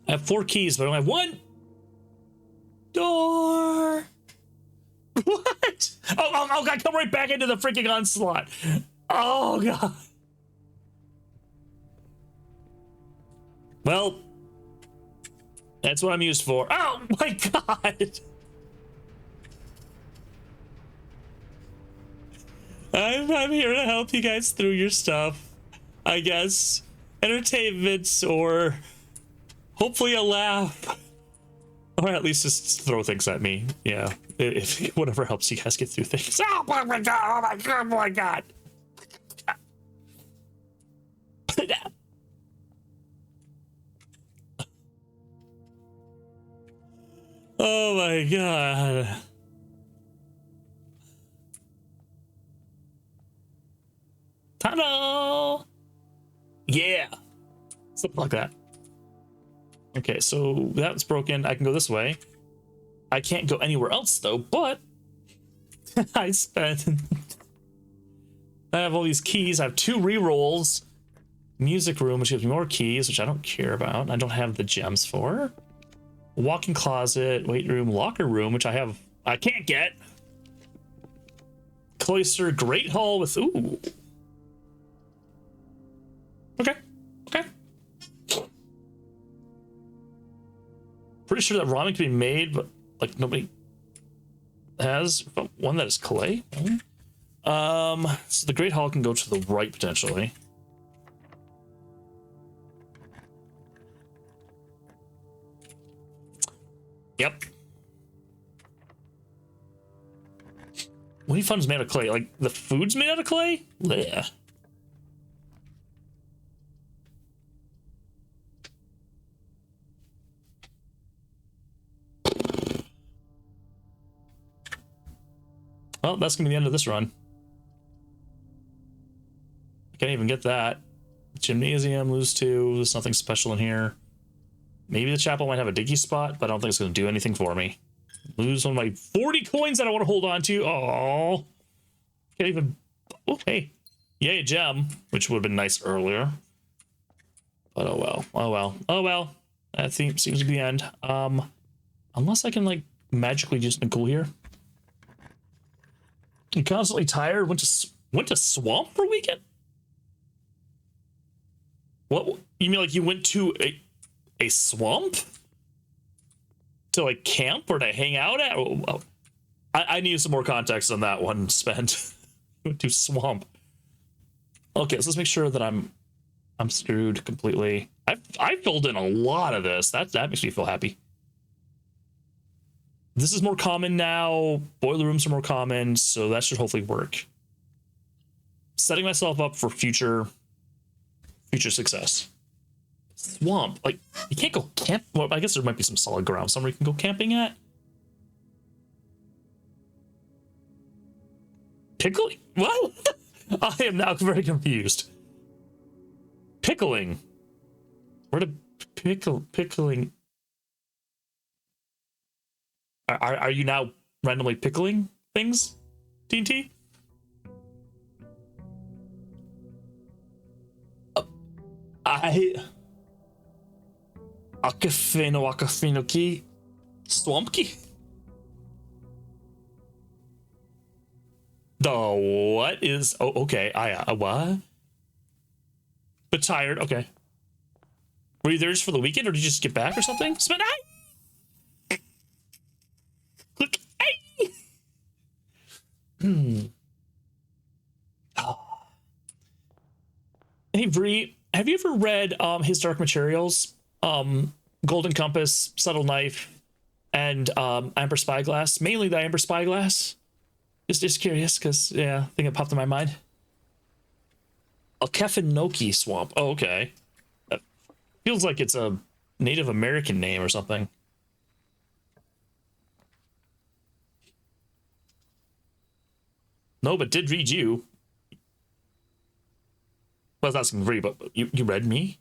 I have 4 keys, but I only have 1 door. What? Oh god, come right back into the freaking onslaught. Oh god. Well, that's what I'm used for. Oh my god. I'm here to help you guys through your stuff. I guess entertainment or hopefully a laugh. Or at least just throw things at me. Yeah. If whatever helps you guys get through things. Oh my god, oh my god, oh my god. Oh my god. Ta-da! Yeah. Something like that. Okay, so that's broken. I can go this way. I can't go anywhere else though, but I spent I have all these keys. I have 2 rerolls. Music room, which gives me more keys, which I don't care about. I don't have the gems for. Walk-in closet, weight room, locker room, which I can't get. Cloister, Great Hall with ooh. Okay. Pretty sure that ramen can be made, but like nobody has one that is clay. So the Great Hall can go to the right potentially. Yep. What do you find is made out of clay? Like the food's made out of clay? Yeah. Well, that's gonna be the end of this run. I can't even get that. Gymnasium, lose 2. There's nothing special in here. Maybe the chapel might have a diggy spot, but I don't think it's gonna do anything for me. Lose one of my 40 coins that I want to hold on to. Oh, can't even. Oh, hey, Yay, gem, which would have been nice earlier. But oh well. Oh well. Oh well. That seems to be the end. Unless I can like magically do something cool here. I'm constantly tired. Went to swamp for a weekend? What you mean like you went to a swamp? To like camp or to hang out at? I need some more context on that one, Spent. Went to swamp. Okay, so let's make sure that I'm screwed completely. I filled in a lot of this. That makes me feel happy. This is more common now. Boiler rooms are more common, so that should hopefully work. Setting myself up for future success. Swamp, like you can't go camp. Well, I guess there might be some solid ground somewhere you can go camping at. Pickling? What? I am now very confused. Pickling. Where did pickling? Are you now randomly pickling things, TNT? Akafino ki swampki. The what is? Oh, okay. What? But tired. Okay. Were you there just for the weekend, or did you just get back or something? Spend Look. Oh. Hey, Bree, have you ever read his Dark Materials? Golden Compass, Subtle Knife, and Amber Spyglass. Mainly the Amber Spyglass. Just curious, because, yeah, I think it popped in my mind. Alkefinoki Swamp. Oh, okay. That feels like it's a Native American name or something. No, but did read you. Well, I was asking Bree, but you read me?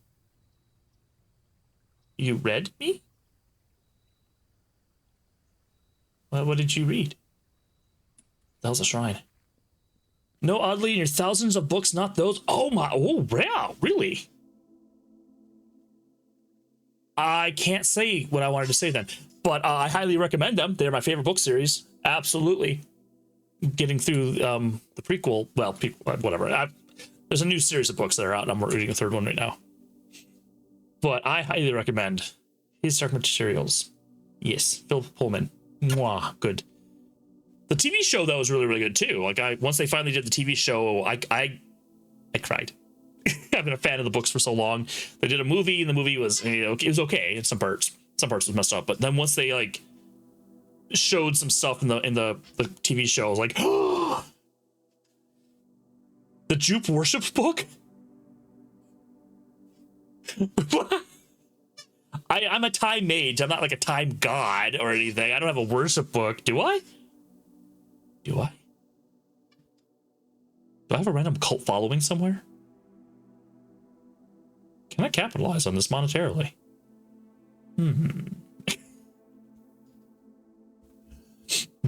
You read me? Well, what did you read? That was a shrine. No, oddly, in your thousands of books, not those. Oh my, oh, wow, really? I can't say what I wanted to say then, but I highly recommend them. They're my favorite book series. Absolutely. Getting through the prequel, well, whatever. There's a new series of books that are out, and I'm reading a third one right now. But I highly recommend his Dark Materials. Yes, Phil Pullman. Mwah, good. The TV show though was really, really good too. Like once they finally did the TV show, I cried. I've been a fan of the books for so long. They did a movie, and the movie was, you know, it was okay in some parts. Some parts was messed up, but then once they like showed some stuff in the TV show, I was like, oh, the Jupe worship book. I'm a time mage. I'm not like a time god or anything. I don't have a worship book. Do I? Do I have a random cult following somewhere? Can I capitalize on this monetarily? Do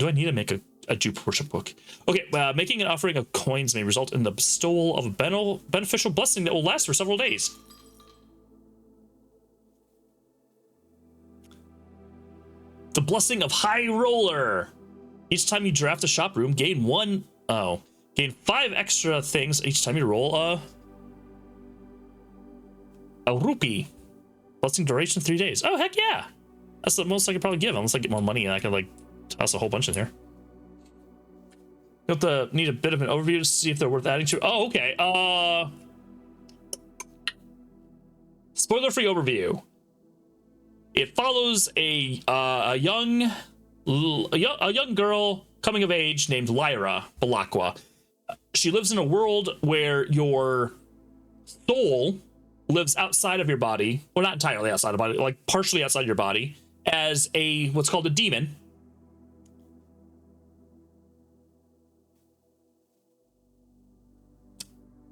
I need to make a Jupe worship book? Okay, making an offering of coins may result in the bestowal of a beneficial blessing that will last for several days. The Blessing of High Roller. Each time you draft a shop room, gain 5 extra things each time you roll a rupee. Blessing duration 3 days. Oh, heck yeah. That's the most I could probably give, unless I get more money and I can like toss a whole bunch in here. You have to need a bit of an overview to see if they're worth adding to. Oh, okay. Spoiler-free overview. It follows a young girl coming of age named Lyra Balakwa. She lives in a world where your soul lives outside of your body, well, not entirely outside of the body, like partially outside your body, as what's called a demon.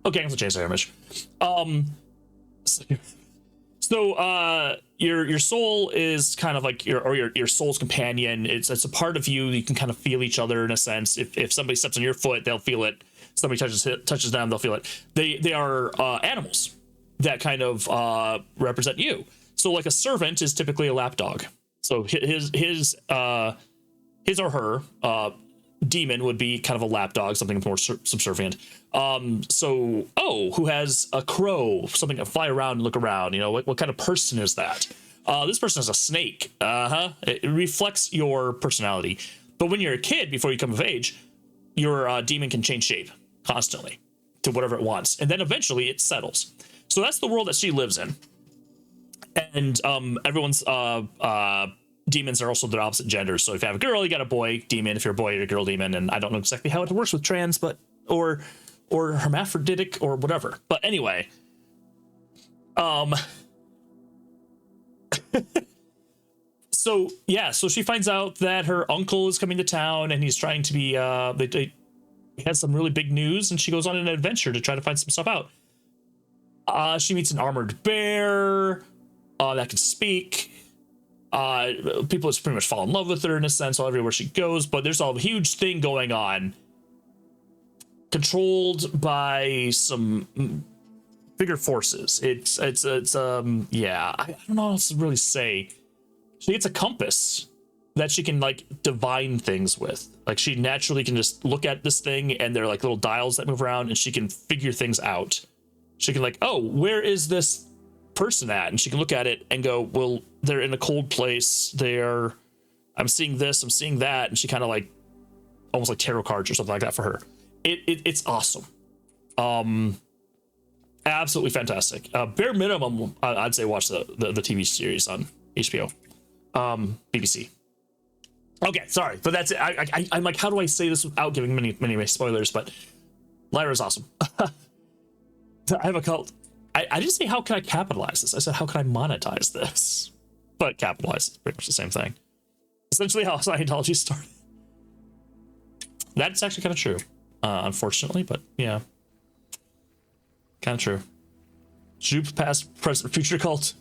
Okay, let's change the image. So your soul is kind of like your soul's companion. It's a part of you. You can kind of feel each other in a sense. If somebody steps on your foot, they'll feel it. somebody touches them, they'll feel it. They are animals that kind of represent you. So like a servant is typically a lapdog. So his or her demon would be kind of a lapdog, something more subservient. Who has a crow, something to fly around and look around? What kind of person is that? This person is a snake. It reflects your personality. But when you're a kid, before you come of age, your demon can change shape constantly to whatever it wants, and then eventually it settles. So that's the world that she lives in. And everyone's demons are also their opposite genders. So if you have a girl, you got a boy demon. If you're a boy, you're a girl demon. And I don't know exactly how it works with trans, but or hermaphroditic or whatever. But anyway, so she finds out that her uncle is coming to town, and he's trying to be he has some really big news, and she goes on an adventure to try to find some stuff out. She meets an armored bear that can speak. People just pretty much fall in love with her in a sense everywhere she goes, but there's a huge thing going on, controlled by some bigger forces. I don't know what else to really say. She gets a compass that she can like divine things with. Like she naturally can just look at this thing, and they're like little dials that move around, and she can figure things out. She can like, oh, where is this person at? And she can look at it and go, well, they're in a cold place. I'm seeing this, I'm seeing that. And she kind of like, almost like tarot cards or something like that for her. It's awesome. Absolutely fantastic. Bare minimum, I'd say watch the TV series on HBO, BBC. Okay, sorry, but that's it. I'm like, how do I say this without giving many spoilers? But Lyra's awesome. I have a cult. I didn't say how can I capitalize this. I said how can I monetize this? But capitalize is pretty much the same thing. Essentially how Scientology started. That's actually kind of true, unfortunately, but yeah, kind of true. Jupe, past, present, future cult.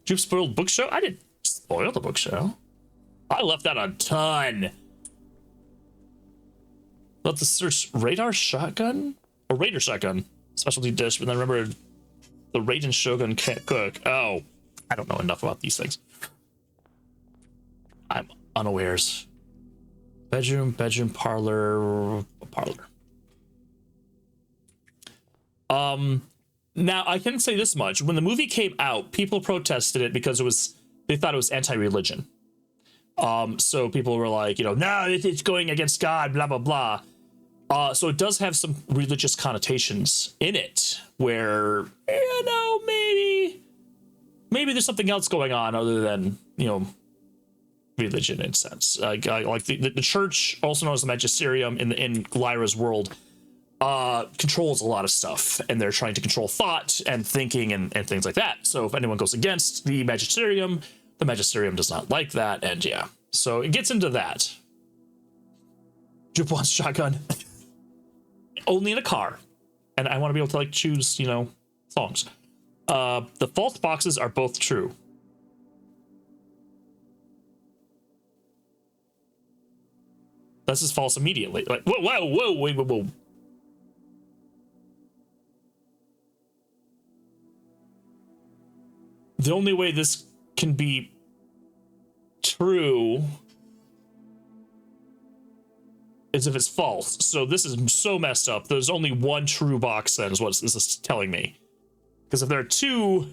Jupe spoiled book show? I didn't spoil the book show. I left out a ton. Let the search radar shotgun? Or Raider shotgun. Specialty dish, but then remember the Raiden Shogun can't cook. Oh, I don't know enough about these things. I'm unawares. Bedroom, parlor. Now I can say this much. When the movie came out, people protested it because they thought it was anti-religion. So people were like, no, it's going against God, blah, blah, blah. So it does have some religious connotations in it where, maybe there's something else going on other than, religion in a sense. Like the church, also known as the Magisterium in Lyra's world, controls a lot of stuff, and they're trying to control thought and thinking and things like that. So if anyone goes against the Magisterium does not like that, and yeah. So it gets into that. Jupe wants shotgun. Only in a car. And I want to be able to like choose, songs. The false boxes are both true. This is false immediately. Like, whoa. The only way this can be true is if it's false. So this is so messed up. There's only one true box then is what this is telling me. Because if there are two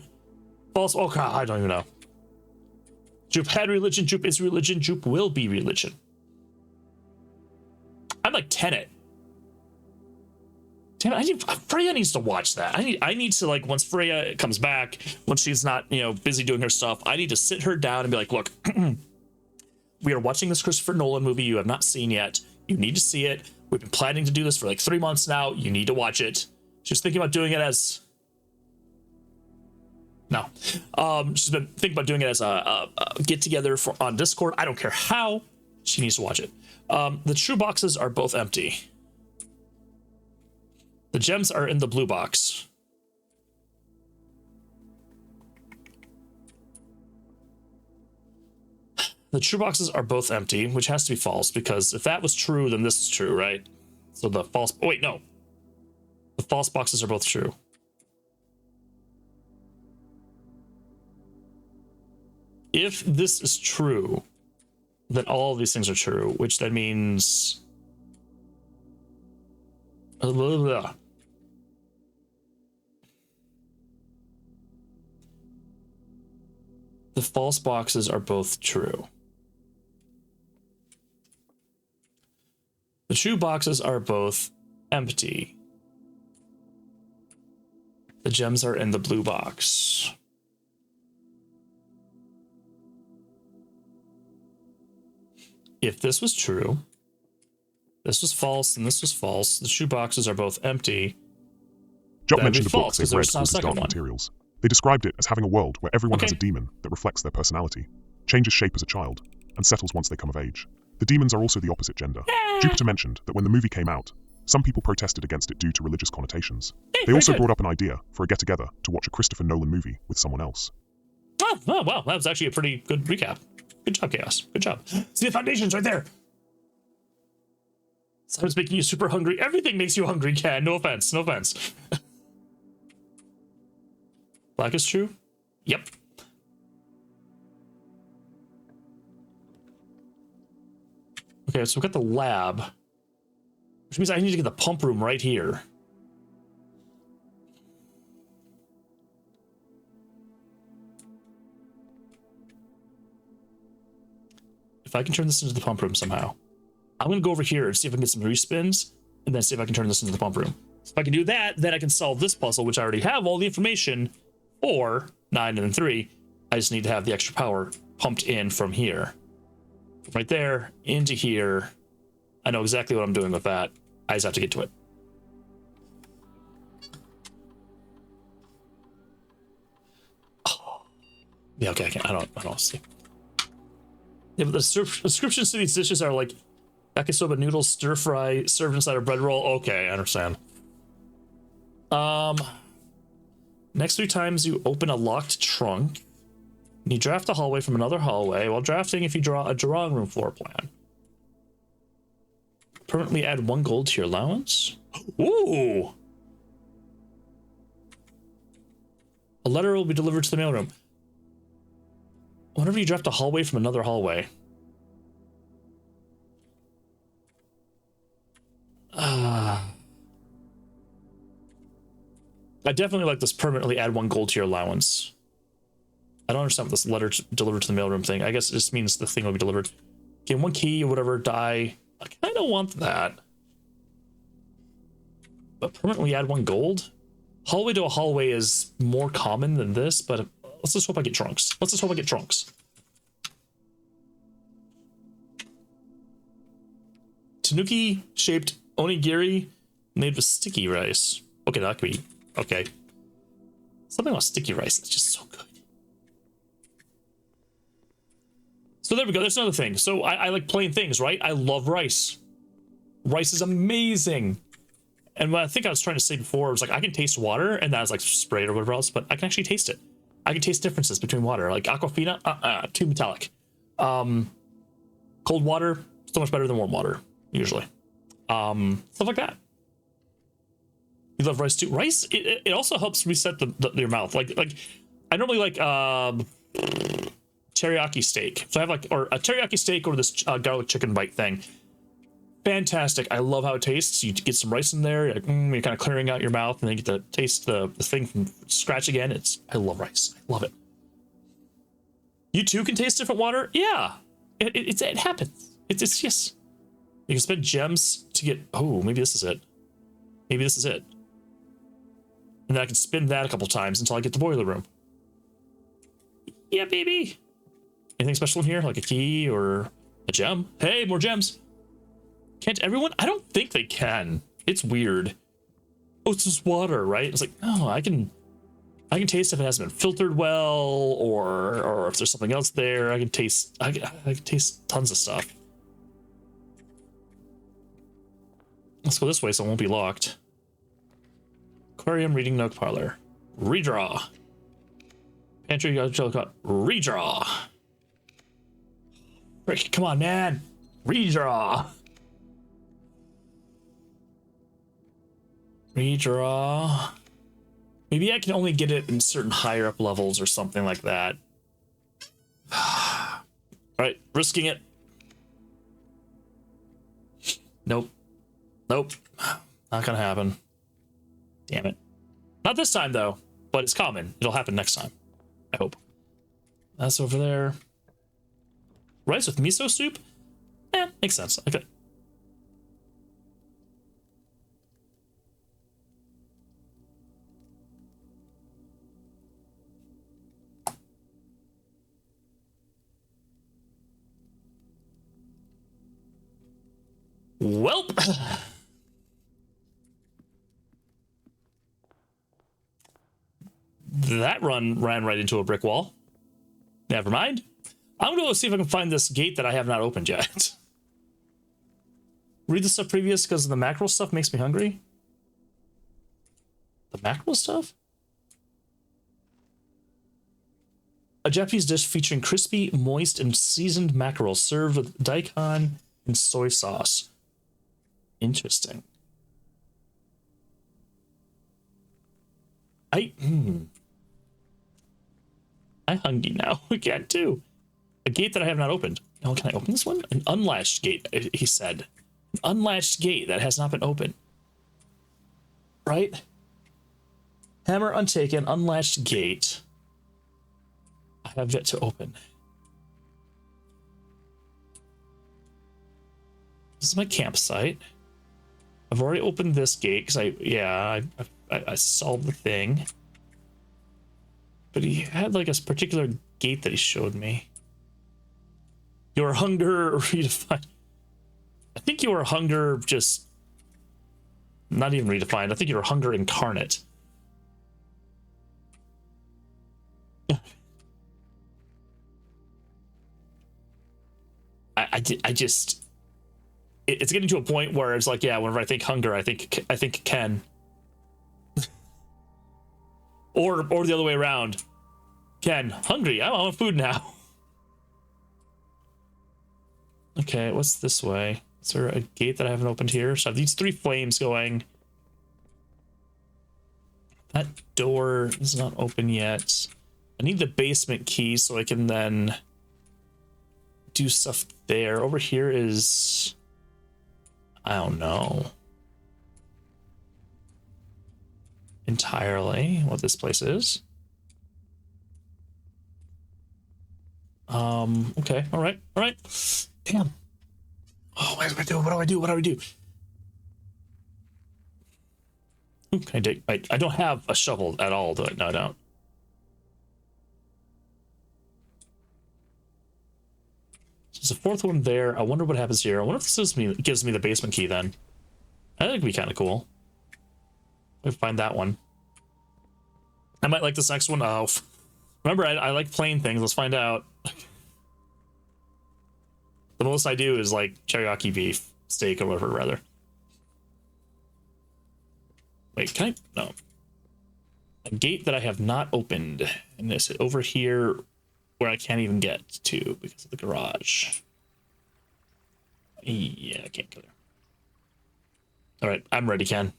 false... Oh, God, I don't even know. Jupe had religion. Jupe is religion. Jupe will be religion. I'm like Tenet. Damn it, Freya needs to watch that. I need to, like, once Freya comes back, when she's not, busy doing her stuff, I need to sit her down and be like, look, we are watching this Christopher Nolan movie you have not seen yet. You need to see it. We've been planning to do this for like 3 months now. You need to watch it. She's thinking about doing it as... No. She's been thinking about doing it as a get-together on Discord. I don't care how. She needs to watch it. The true boxes are both empty. The gems are in the blue box. The true boxes are both empty, which has to be false, because if that was true, then this is true, right? So the false... Oh, wait, no. The false boxes are both true. If this is true, then all of these things are true, which then means... Blah, blah, blah. The false boxes are both true. The true boxes are both empty. The gems are in the blue box. If this was true, this was false, and this was false, the true boxes are both empty. Jot That'd mentioned be a book false, they've 'cause there read was not a called His second Dark one. Materials. They described it as having a world where everyone has a demon that reflects their personality, changes shape as a child, and settles once they come of age. The demons are also the opposite gender. Jupiter mentioned that when the movie came out, some people protested against it due to religious connotations. They also brought up an idea for a get-together to watch a Christopher Nolan movie with someone else. Oh, wow, that was actually a pretty good recap. Good job, Chaos. Good job. See the foundations right there. Simon's making you super hungry. Everything makes you hungry, Ken. No offense. No offense. Black is true? Yep. Okay, so we've got the lab, which means I need to get the pump room right here. If I can turn this into the pump room somehow, I'm going to go over here and see if I can get some respins, and then see if I can turn this into the pump room. So if I can do that, then I can solve this puzzle, which I already have all the information for 9 and 3. I just need to have the extra power pumped in from here. Right there, into here. I know exactly what I'm doing with that. I just have to get to it. Oh. Yeah, okay, I don't see. Yeah, but the descriptions to these dishes are like yakisoba noodles, stir fry, served inside a bread roll. Okay, I understand. Next 3 times you open a locked trunk, and you draft a hallway from another hallway. While drafting, if you draw a drawing room floor plan, permanently add 1 gold to your allowance. Ooh! A letter will be delivered to the mailroom. Whenever you draft a hallway from another hallway. I definitely like this permanently add 1 gold to your allowance. I don't understand what this letter delivered to the mailroom thing. I guess it just means the thing will be delivered. Okay, 1 key or whatever, die. I kind of want that. But permanently add 1 gold? Hallway to a hallway is more common than this, but let's just hope I get trunks. Let's just hope I get trunks. Tanuki-shaped onigiri made with sticky rice. Okay, that could be... Okay. Something about sticky rice that's just so good. So there we go. There's another thing. So I like plain things, right? I love rice. Rice is amazing. And what I think I was trying to say before was like, I can taste water, and that was like sprayed or whatever else, but I can actually taste it. I can taste differences between water. Like Aquafina, too metallic. Cold water, so much better than warm water, usually. Stuff like that. You love rice too. Rice, it also helps reset your mouth. Like I normally like teriyaki steak. So I have like, or a teriyaki steak or this garlic chicken bite thing. Fantastic. I love how it tastes. You get some rice in there. You're kind of clearing out your mouth, and then you get to taste the thing from scratch again. I love rice. I love it. You too can taste different water. Yeah, it happens. It's just, you can spend gems to get. Oh, maybe this is it. Maybe this is it. And then I can spin that a couple times until I get the boiler room. Yeah, baby. Anything special in here, like a key or a gem? Hey, more gems. Can't everyone? I don't think they can. It's weird. Oh, it's just water, right? It's like, no, I can taste if it hasn't been filtered well, or if there's something else there. I can taste. I can taste tons of stuff. Let's go this way so it won't be locked. Aquarium, reading nook, parlor. Redraw. Pantry, redraw. Frick, come on, man. Redraw. Redraw. Maybe I can only get it in certain higher up levels or something like that. All right, risking it. Nope. Nope. Not gonna happen. Damn it. Not this time, though, but it's common. It'll happen next time. I hope. That's over there. Rice with miso soup? Eh, makes sense. Okay. Welp. That run ran right into a brick wall. Never mind. I'm gonna go see if I can find this gate that I have not opened yet. Read the stuff previous because the mackerel stuff makes me hungry. The mackerel stuff? A Japanese dish featuring crispy, moist, and seasoned mackerel served with daikon and soy sauce. Interesting. I'm hungry now again too. A gate that I have not opened. Oh, can I open this one? An unlatched gate, he said. An unlatched gate that has not been opened. Right? Hammer untaken, unlatched gate. I have yet to open. This is my campsite. I've already opened this gate because I solved the thing. But he had like a particular gate that he showed me. Your hunger redefined. I think your hunger just not even redefined. I think your hunger incarnate. I just it's getting to a point where it's like, yeah, whenever I think hunger, I think Ken. or the other way around. Ken, hungry. I want food now. Okay, what's this way? Is there a gate that I haven't opened here? So I have these 3 flames going. That door is not open yet. I need the basement key so I can then do stuff there. Over here is... I don't know entirely what this place is. Okay, all right. Damn. Oh, what do I do? What do I do? Ooh, can I dig? I don't have a shovel at all, do I? No, I don't. So there's a 4th one there. I wonder what happens here. I wonder if this gives me the basement key then. I think it'd be kind of cool. Let me find that one. I might like this next one. Oh, remember, I like plain things. Let's find out. The most I do is like teriyaki beef steak or whatever, rather. Wait, can I? No. A gate that I have not opened. And this over here where I can't even get to because of the garage. Yeah, I can't go there. All right, I'm ready, Ken.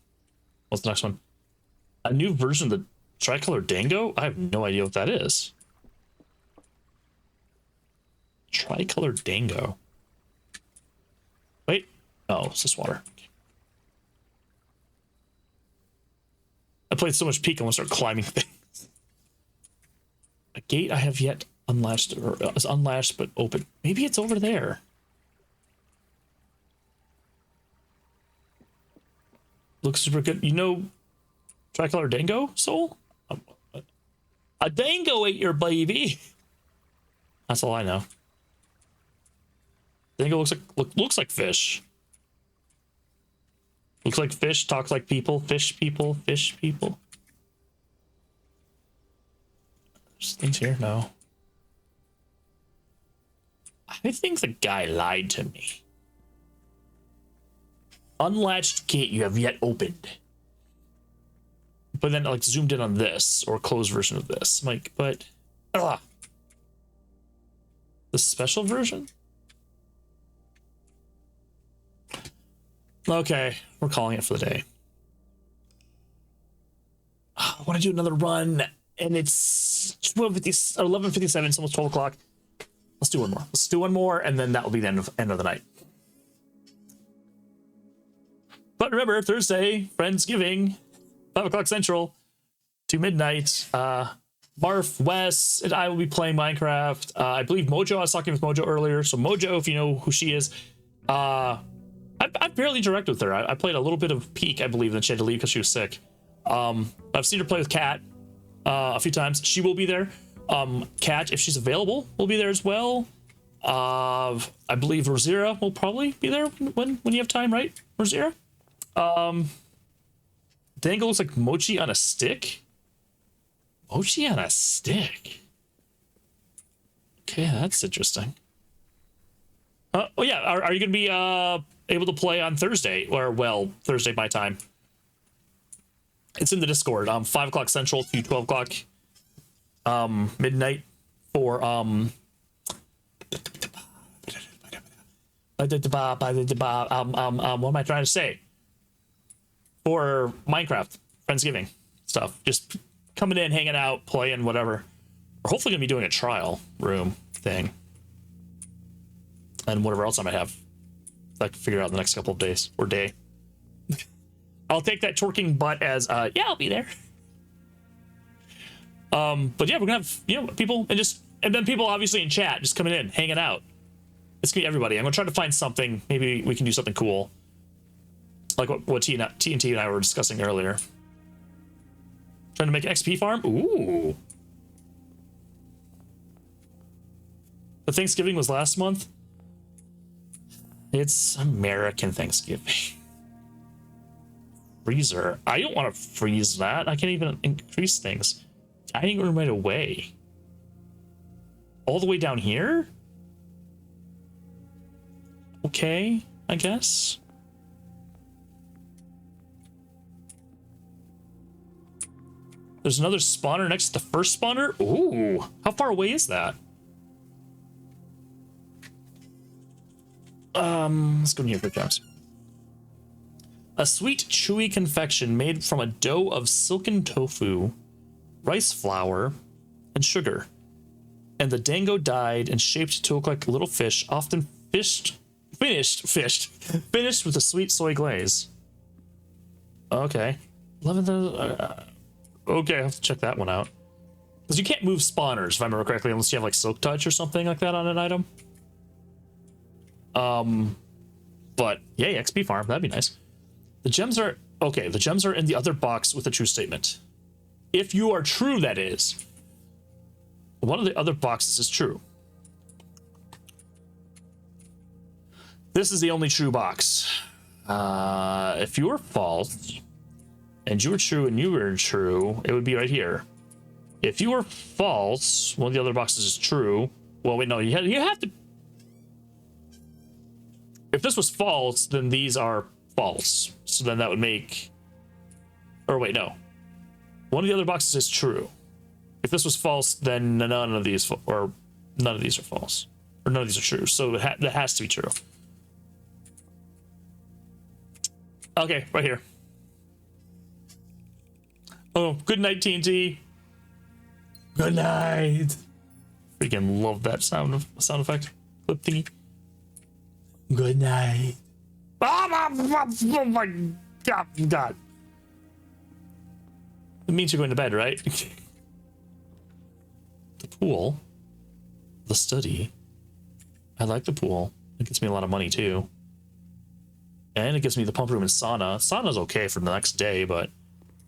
What's the next one? A new version of the tricolor dango? I have no idea what that is. Tricolor dango. Wait. Oh, it's just water. I played so much Peak, I want to start climbing things. A gate I have yet unlatched, or is unlatched but open. Maybe it's over there. Looks super good. You know Tricolor Dango, Soul? A dango ate your baby. That's all I know. Dango looks like fish. Looks like fish, talks like people, fish people, fish people. There's things here? No. I think the guy lied to me. Unlatched gate you have yet opened. But then like zoomed in on this, or a closed version of this. I'm like, but the special version? Okay, we're calling it for the day. I want to do another run, and it's 12:50 or 11:57. It's almost 12 o'clock. Let's do one more. Let's do one more, and then that will be the end of the night. But remember, Thursday, Friendsgiving, 5 o'clock Central to midnight. Marf, Wes, and I will be playing Minecraft. I believe Mojo, I was talking with Mojo earlier. So Mojo, if you know who she is, I've barely interacted with her. I played a little bit of Peak, I believe, and then she had to leave because she was sick. I've seen her play with Kat a few times. She will be there. Kat, if she's available, will be there as well. I believe Rosira will probably be there when you have time, right, Rosira? Dango looks like Mochi on a stick. Mochi on a stick. Okay, that's interesting. Oh yeah, are you gonna be able to play on Thursday, or well, Thursday my time? It's in the Discord. 5 o'clock Central to 12 o'clock midnight for what am I trying to say? For Minecraft Friendsgiving stuff. Just coming in, hanging out, playing, whatever. We're hopefully gonna be doing a trial room thing. And whatever else I might have. I can figure out in the next couple of days or day. I'll take that twerking butt as yeah, I'll be there. But yeah, we're gonna have people and then people obviously in chat just coming in, hanging out. It's gonna be everybody. I'm gonna try to find something. Maybe we can do something cool, like what TNT and I were discussing earlier. Trying to make an XP farm. Ooh. The Thanksgiving was last month. It's American Thanksgiving. Freezer. I don't want to freeze that. I can't even increase things. Dining room right away. All the way down here? Okay, I guess. There's another spawner next to the first spawner? Ooh, how far away is that? Let's go near for jobs. A sweet, chewy confection made from a dough of silken tofu, rice flour, and sugar. And the dango dyed and shaped to look like little fish, often finished with a sweet soy glaze. Okay. 11. Okay, I have to check that one out. Because you can't move spawners, if I remember correctly, unless you have like Silk Touch or something like that on an item. But yay, XP farm, that'd be nice. The gems are okay. The gems are in the other box with a true statement. If you are true, that is. One of the other boxes is true. This is the only true box. If you were false, and you were true and you were true, it would be right here. If you were false, one of the other boxes is true. Well, wait, no, you have to. If this was false, then these are false. So then that would make. Or wait, no. One of the other boxes is true. If this was false, then none of these are false, or none of these are true. So that has to be true. Okay, right here. Oh, good night, TNT. Good night. Freaking love that sound effect. Clip thingy. Good night. Oh my God. It means you're going to bed, right? The pool. The study. I like the pool. It gets me a lot of money too. And it gives me the pump room and sauna. Sauna's okay for the next day, but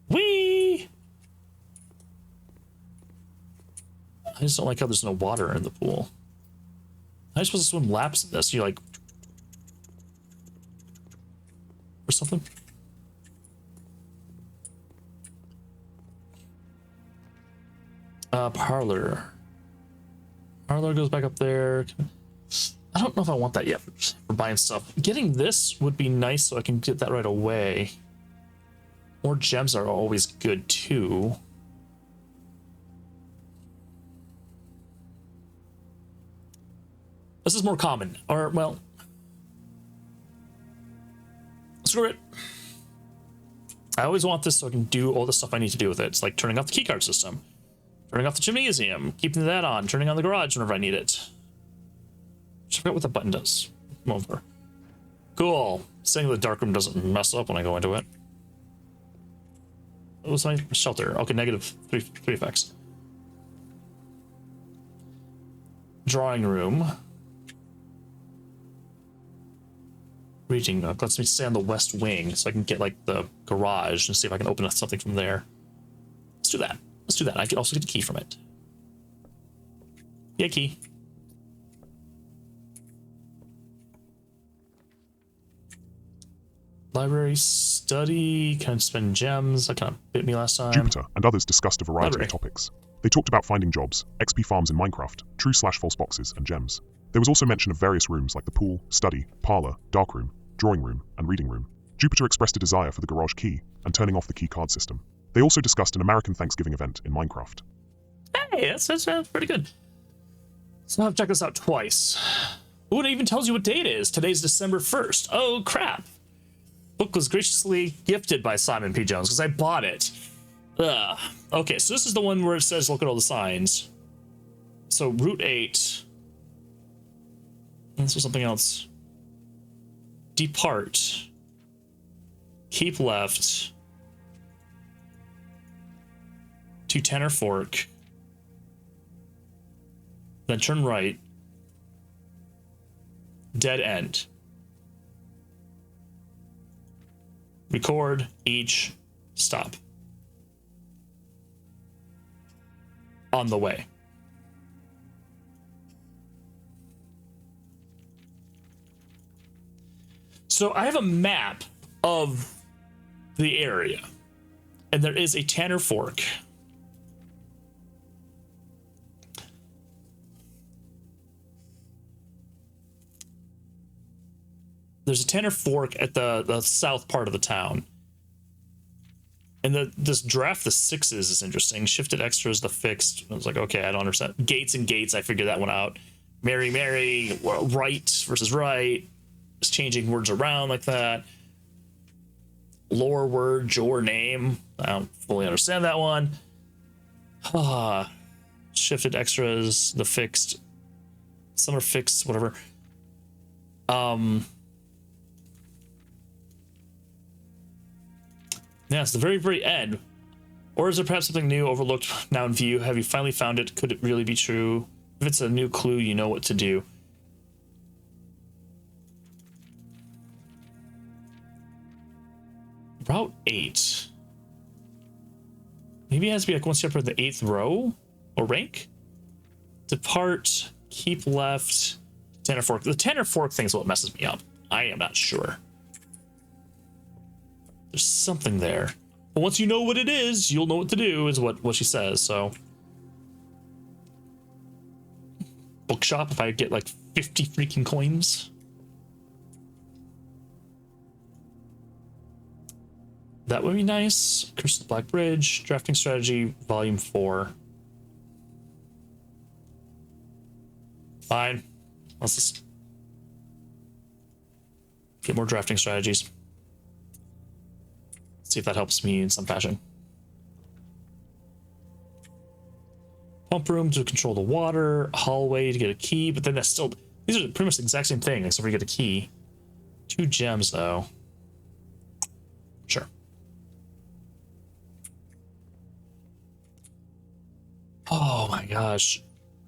whee! I just don't like how there's no water in the pool. How are you supposed to swim laps in this? You like or something? Parlor. Parlor goes back up there. I don't know if I want that yet for buying stuff. Getting this would be nice so I can get that right away. More gems are always good too. This is more common, or well, Screw it. I always want this so I can do all the stuff I need to do with it. It's like turning off the keycard system, turning off the gymnasium, keeping that on, turning on the garage whenever I need it. Just forget what the button does. Come over. Cool. Saying the dark room doesn't mess up when I go into it. What was my shelter? Okay, negative three effects. Drawing room. Reading nook lets me stay on the west wing so I can get like the garage and see if I can open up something from there. Let's do that. Let's do that. I can also get the key from it. Yeah, key. Library, study, can I spend gems? That kind of bit me last time. Jupiter and others discussed a variety Library. of topics. They talked about finding jobs, XP farms in Minecraft, true/false boxes, and gems. There was also mention of various rooms like the pool, study, parlor, dark room, drawing room, and reading room. Jupiter expressed a desire for the garage key and turning off the key card system. They also discussed an American Thanksgiving event in Minecraft. Hey, that's pretty good. So I've checked this out twice. Ooh, it even tells you what date it is. Today's December 1st. Oh, crap. Book was graciously gifted by Simon P. Jones because I bought it. Ugh. Okay, so this is the one where it says look at all the signs. So Route 8. This was something else. Depart. Keep left. To Tanner Fork. Then turn right. Dead end. Record each stop. On the way. So I have a map of the area, and there is a Tanner Fork. There's a Tanner Fork at the south part of the town. And this draft, the sixes, is interesting. Shifted extras, the fixed. I was like, okay, I don't understand. Gates and gates, I figured that one out. Mary, right versus right. Just changing words around like that. Lore word, your name. I don't fully understand that one. Shifted extras, the fixed. Some are fixed, whatever. Yeah, it's the very, very end. Or is there perhaps something new overlooked now in view? Have you finally found it? Could it really be true? If it's a new clue, you know what to do. Route 8. Maybe it has to be like one step for the 8th row or rank. Depart, keep left, Tanner Fork. The Tanner Fork thing is what messes me up. I am not sure. There's something there. But once you know what it is, you'll know what to do, is what she says, so. Bookshop, if I get like 50 freaking coins. That would be nice. Curse of the Black Bridge, Drafting Strategy, Volume 4. Fine. Let's just get more drafting strategies. See if that helps me in some fashion. Pump room to control the water, hallway to get a key, but then that's still, these are pretty much the exact same thing, except for you get a key. 2 gems though. Sure. Oh my gosh.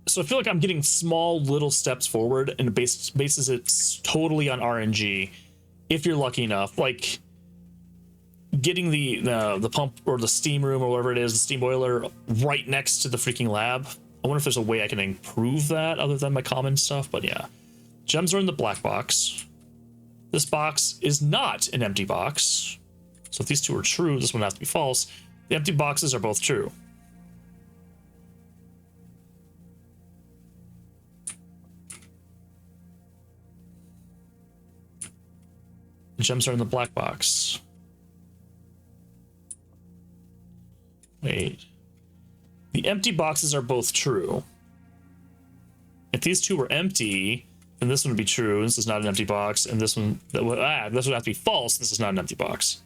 So I feel like I'm getting small little steps forward, and it bases it totally on RNG. If you're lucky enough, like getting the pump or the steam room or whatever it is, the steam boiler right next to the freaking lab. I wonder if there's a way I can improve that other than my common stuff, but yeah. Gems are in the black box. This box is not an empty box. So if these two are true, this one has to be false. The empty boxes are both true. The gems are in the black box. Wait. The empty boxes are both true. If these two were empty, And this one would be true. This is not an empty box. And this one, this would have to be false. This is not an empty box.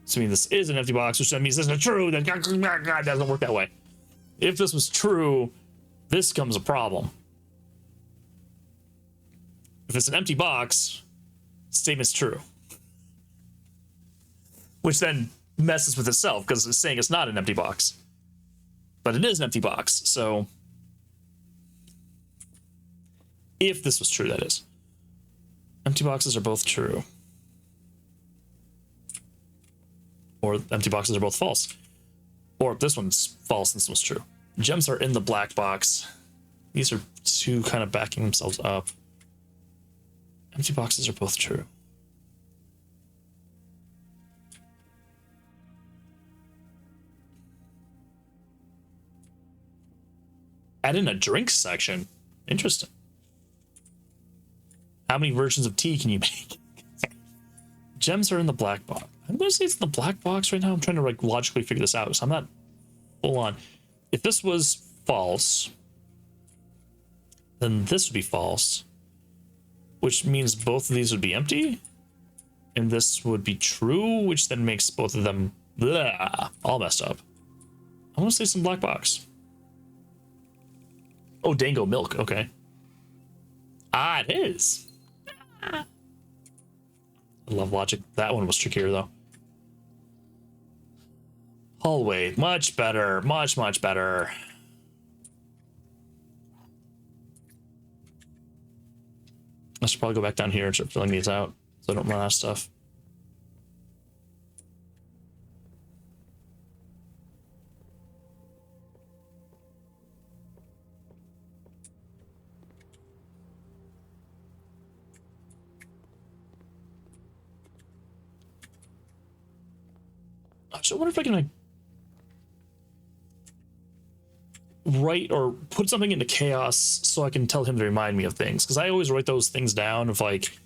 So I mean, this is an empty box, which that means this isn't true. Then God doesn't work that way. If this was true, this becomes a problem. If it's an empty box, statement's true. Which then messes with itself because it's saying it's not an empty box. But it is an empty box, so if this was true, that is. Empty boxes are both true. Or empty boxes are both false. Or this one's false and this one's true. Gems are in the black box. These are two kind of backing themselves up. Empty boxes are both true. Add in a drinks section. Interesting. How many versions of tea can you make? Gems are in the black box. I'm going to say it's in the black box right now. I'm trying to like logically figure this out, so I'm not full on. If this was false, then this would be false, which means both of these would be empty, and this would be true, which then makes both of them all messed up. I'm going to say some black box. Oh, Dango milk. Okay. Ah, it is. I love logic. That one was trickier, though. Hallway. Much better. Much, much better. I should probably go back down here and start filling these out so I don't run out of stuff. So I wonder if I can like write or put something into chaos so I can tell him to remind me of things, because I always write those things down of like,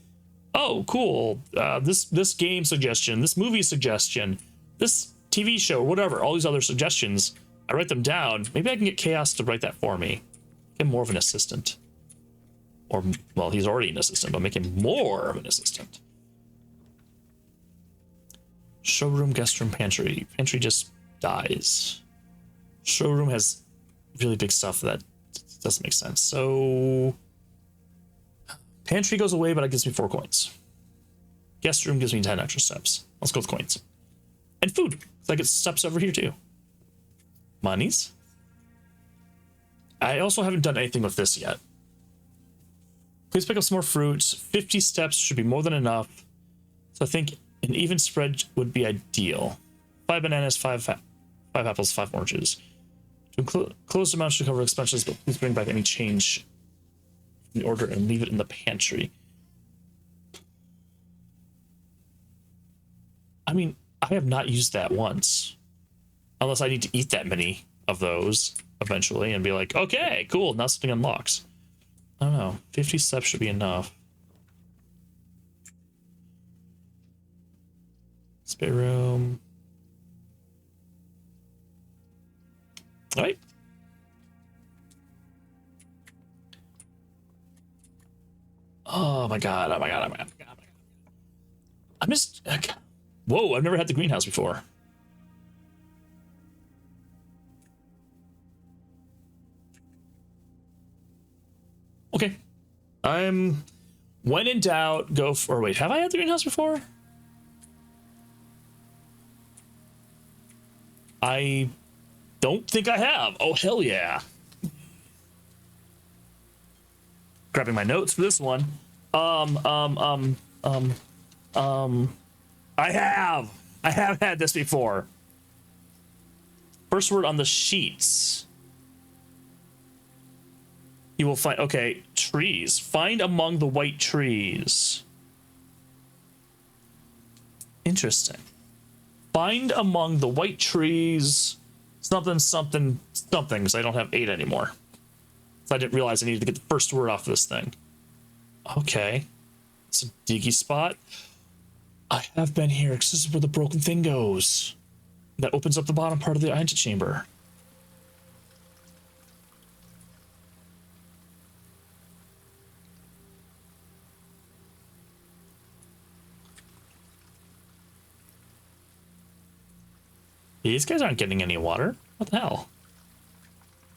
oh cool, this game suggestion, this movie suggestion, this TV show, whatever, all these other suggestions, I write them down. Maybe I can get chaos to write that for me, get more of an assistant. Or well, he's already an assistant, but make him more of an assistant. Showroom, guest room, pantry. Pantry just dies. Showroom has really big stuff that doesn't make sense. So pantry goes away, but it gives me 4 coins. Guest room gives me 10 extra steps. Let's go with coins. And food. So I get steps over here too. Monies. I also haven't done anything with this yet. Please pick up some more fruits. 50 steps should be more than enough. So I think an even spread would be ideal. 5 bananas, 5 apples, 5 oranges. To close amounts to cover expenses, but please bring back any change in the order and leave it in the pantry. I mean, I have not used that once. Unless I need to eat that many of those eventually and be like, okay, cool, now something unlocks. I don't know. 50 steps should be enough. Spare room. All right. Oh my god. Oh my god. Oh my god. Oh my god. I'm just. Whoa, I've never had the greenhouse before. Okay. When in doubt, go for. Or wait, have I had the greenhouse before? I don't think I have. Oh, hell yeah. Grabbing my notes for this one. I have had this before. First word on the sheets. You will find, okay, trees. Find among the white trees. Interesting. Find among the white trees something, something, something, because I don't have 8 anymore. So I didn't realize I needed to get the first word off this thing. Okay. It's a diggy spot. I have been here, because this is where the broken thing goes. That opens up the bottom part of the antechamber. These guys aren't getting any water. What the hell?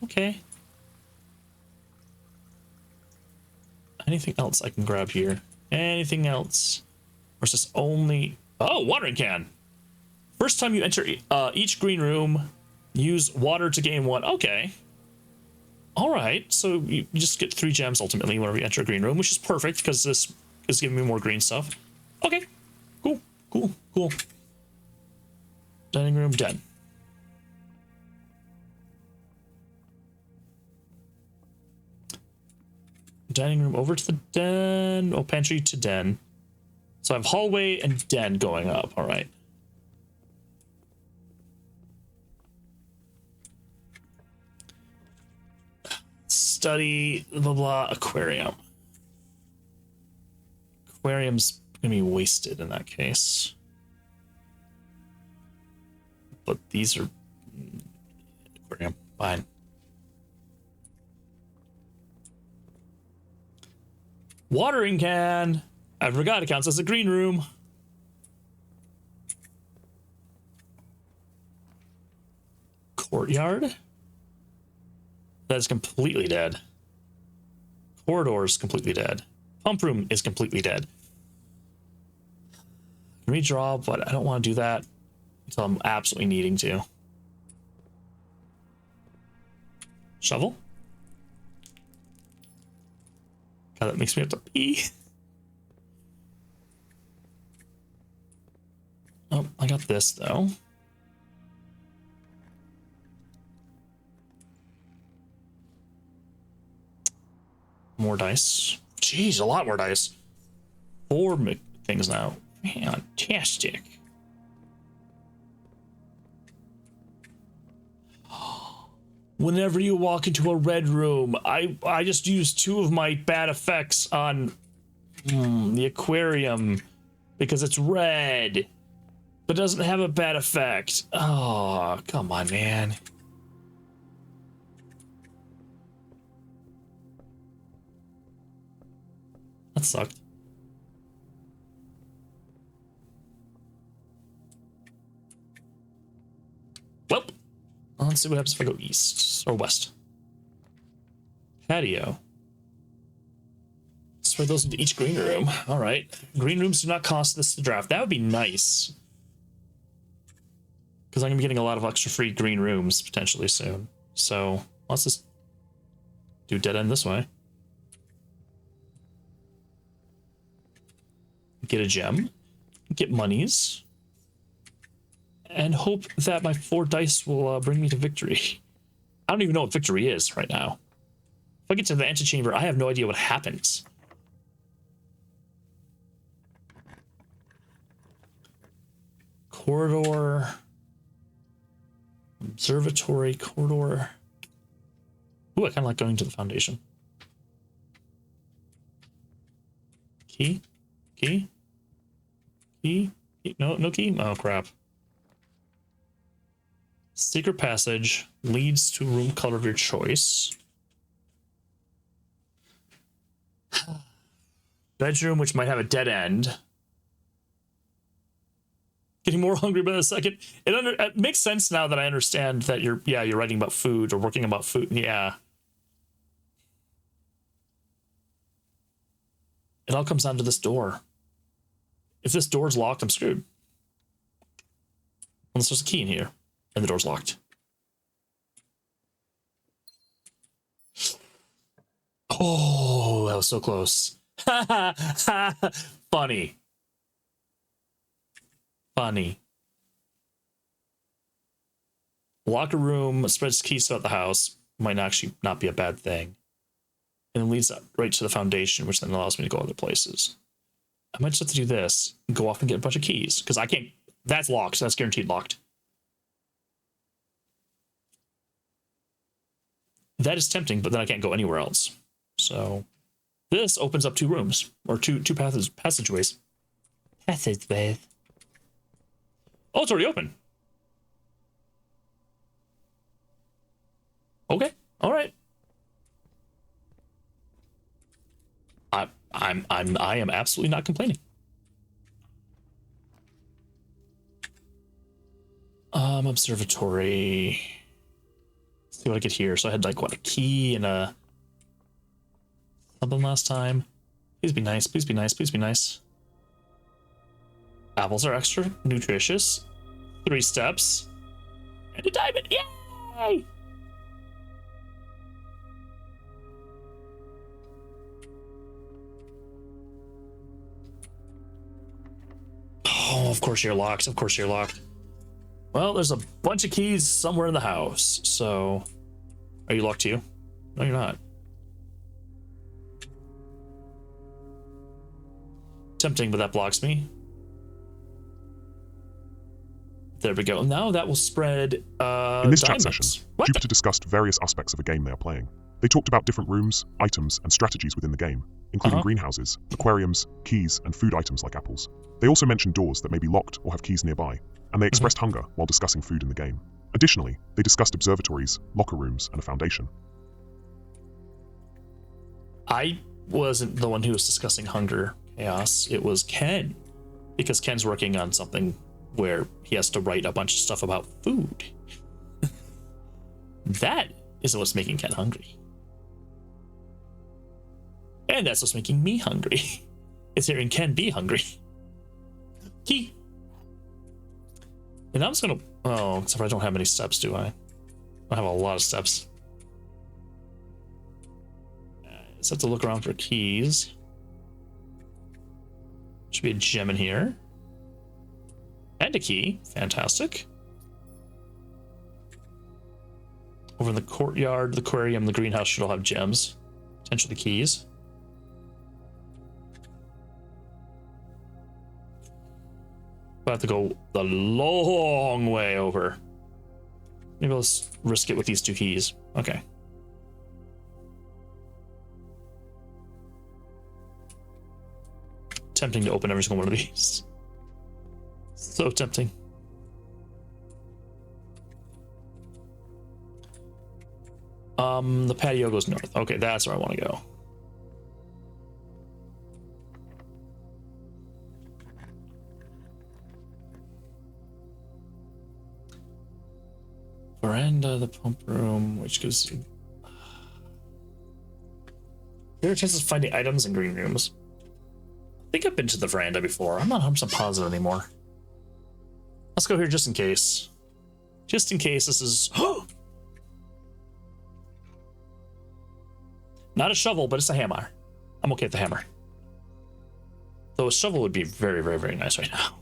Okay. Anything else I can grab here? Anything else? Or is this only... Oh, watering can! First time you enter each green room, use water to gain 1. Okay. Alright, so you just get 3 gems ultimately whenever you enter a green room, which is perfect because this is giving me more green stuff. Okay. Cool, cool, cool. Dining room, den. Dining room over to the den. Oh, pantry to den. So I have hallway and den going up. All right. Study, blah, blah, aquarium. Aquarium's gonna be wasted in that case. But these are... aquarium, fine. Watering can. I forgot it counts as a green room. Courtyard. That is completely dead. Corridor is completely dead. Pump room is completely dead. Redraw, but I don't want to do that until I'm absolutely needing to. Shovel. God, that makes me have to pee. Oh, I got this though. More dice. Jeez, a lot more dice. 4 things now. Fantastic. Whenever you walk into a red room, I just used 2 of my bad effects on the aquarium because it's red, but doesn't have a bad effect. Oh, come on, man. That sucked. Well, let's see what happens if I go east or west. Patio. Spread those into each green room. All right. Green rooms do not cost this to draft. That would be nice. Because I'm going to be getting a lot of extra free green rooms potentially soon. So let's just do dead end this way. Get a gem. Get monies. And hope that my 4 dice will bring me to victory. I don't even know what victory is right now. If I get to the antechamber, I have no idea what happens. Corridor. Observatory corridor. Ooh, I kind of like going to the foundation. Key? Key? Key? No, no key? Oh, crap. Secret passage leads to room color of your choice. Bedroom, which might have a dead end. Getting more hungry by the second. It makes sense now that I understand that you're writing about food or working about food. Yeah. It all comes down to this door. If this door's locked, I'm screwed. Unless there's a key in here and the door's locked. Oh, that was so close. Funny. Funny. Locker room spreads keys throughout the house. Might actually not be a bad thing. And it leads up right to the foundation, which then allows me to go other places. I might just have to do this and go off and get a bunch of keys because I can't. That's locked. So that's guaranteed locked. That is tempting, but then I can't go anywhere else. So this opens up 2 rooms or two passageways. Passageways. Oh, it's already open. Okay. All right. I am absolutely not complaining. Observatory. Let's see what I get here. So I had like what, a key and a something last time. Please be nice, please be nice, please be nice. Apples are extra nutritious. 3 steps. And a diamond. Yay! Oh, of course you're locked. Of course you're locked. Well, there's a bunch of keys somewhere in the house. So, are you locked too? No, you're not. Tempting, but that blocks me. There we go. Now that will spread In this chat diamonds. session, What? Jupiter discussed various aspects of a game they are playing. They talked about different rooms, items, and strategies within the game, including greenhouses, aquariums, keys, and food items like apples. They also mentioned doors that may be locked or have keys nearby, and they expressed hunger while discussing food in the game. Additionally, they discussed observatories, locker rooms, and a foundation. I wasn't the one who was discussing hunger chaos. It was Ken, because Ken's working on something where he has to write a bunch of stuff about food. That is what's making Ken hungry. And that's what's making me hungry. Is hearing Ken be hungry. He. And I'm just gonna. Oh, except for I don't have many steps, do I? I have a lot of steps. Just have to look around for keys. Should be a gem in here. And a key. Fantastic. Over in the courtyard, the aquarium, the greenhouse should all have gems. Potentially keys. I have to go the long way over. Maybe let's risk it with these 2 keys. Okay. Tempting to open every single one of these. So tempting. The patio goes north. Okay, that's where I want to go. Veranda, the pump room, which goes. There are chances of finding items in green rooms. I think I've been to the veranda before. I'm not 100% positive anymore. Let's go here just in case. Just in case this is. Not a shovel, but it's a hammer. I'm okay with the hammer. Though a shovel would be very, very, very nice right now.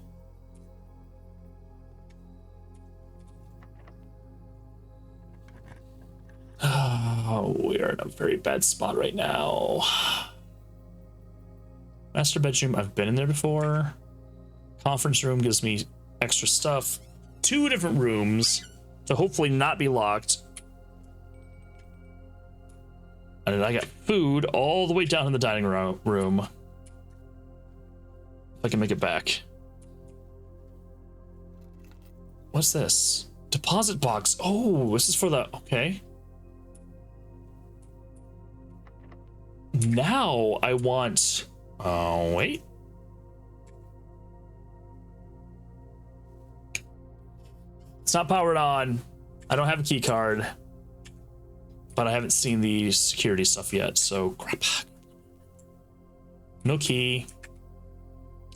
Oh, we are in a very bad spot right now. Master bedroom, I've been in there before. Conference room gives me extra stuff. 2 different rooms to hopefully not be locked. And then I got food all the way down in the dining room. If I can make it back. What's this? Deposit box. Oh, this is for the... Okay. Now I want... Oh, wait. It's not powered on. I don't have a key card. But I haven't seen the security stuff yet, so crap. No key.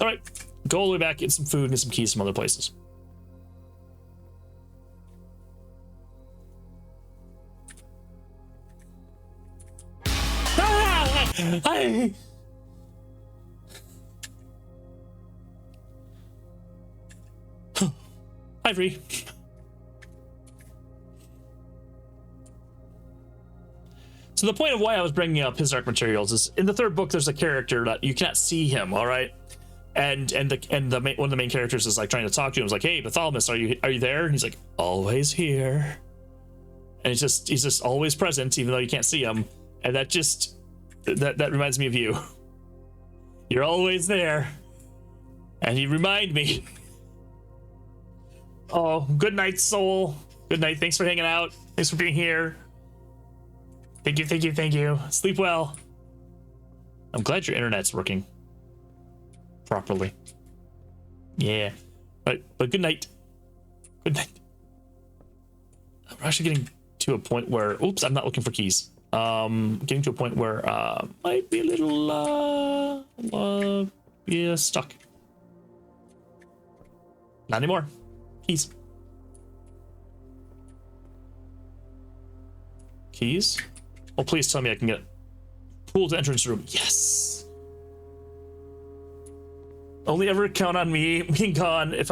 All right, go all the way back, get some food, and get some keys from other places. Hi. Ivory. So the point of why I was bringing up his dark materials is in the 3rd book, there's a character that you cannot see him. All right, and one of the main characters is like trying to talk to him. It's like, hey, Bartholomew, are you there? And he's like, always here. And he's just always present, even though you can't see him. And that just that reminds me of you. You're always there, and you remind me. Oh, good night, soul. Good night. Thanks for hanging out. Thanks for being here. Thank you, thank you, thank you. Sleep well. I'm glad your internet's working properly. Yeah. But good night. Good night. We're actually getting to a point where, oops, I'm not looking for keys. Getting to a point where might be a little yeah, stuck. Not anymore. Keys. Keys? Oh, please tell me I can get pool to entrance room. Yes. Only ever count on me being gone if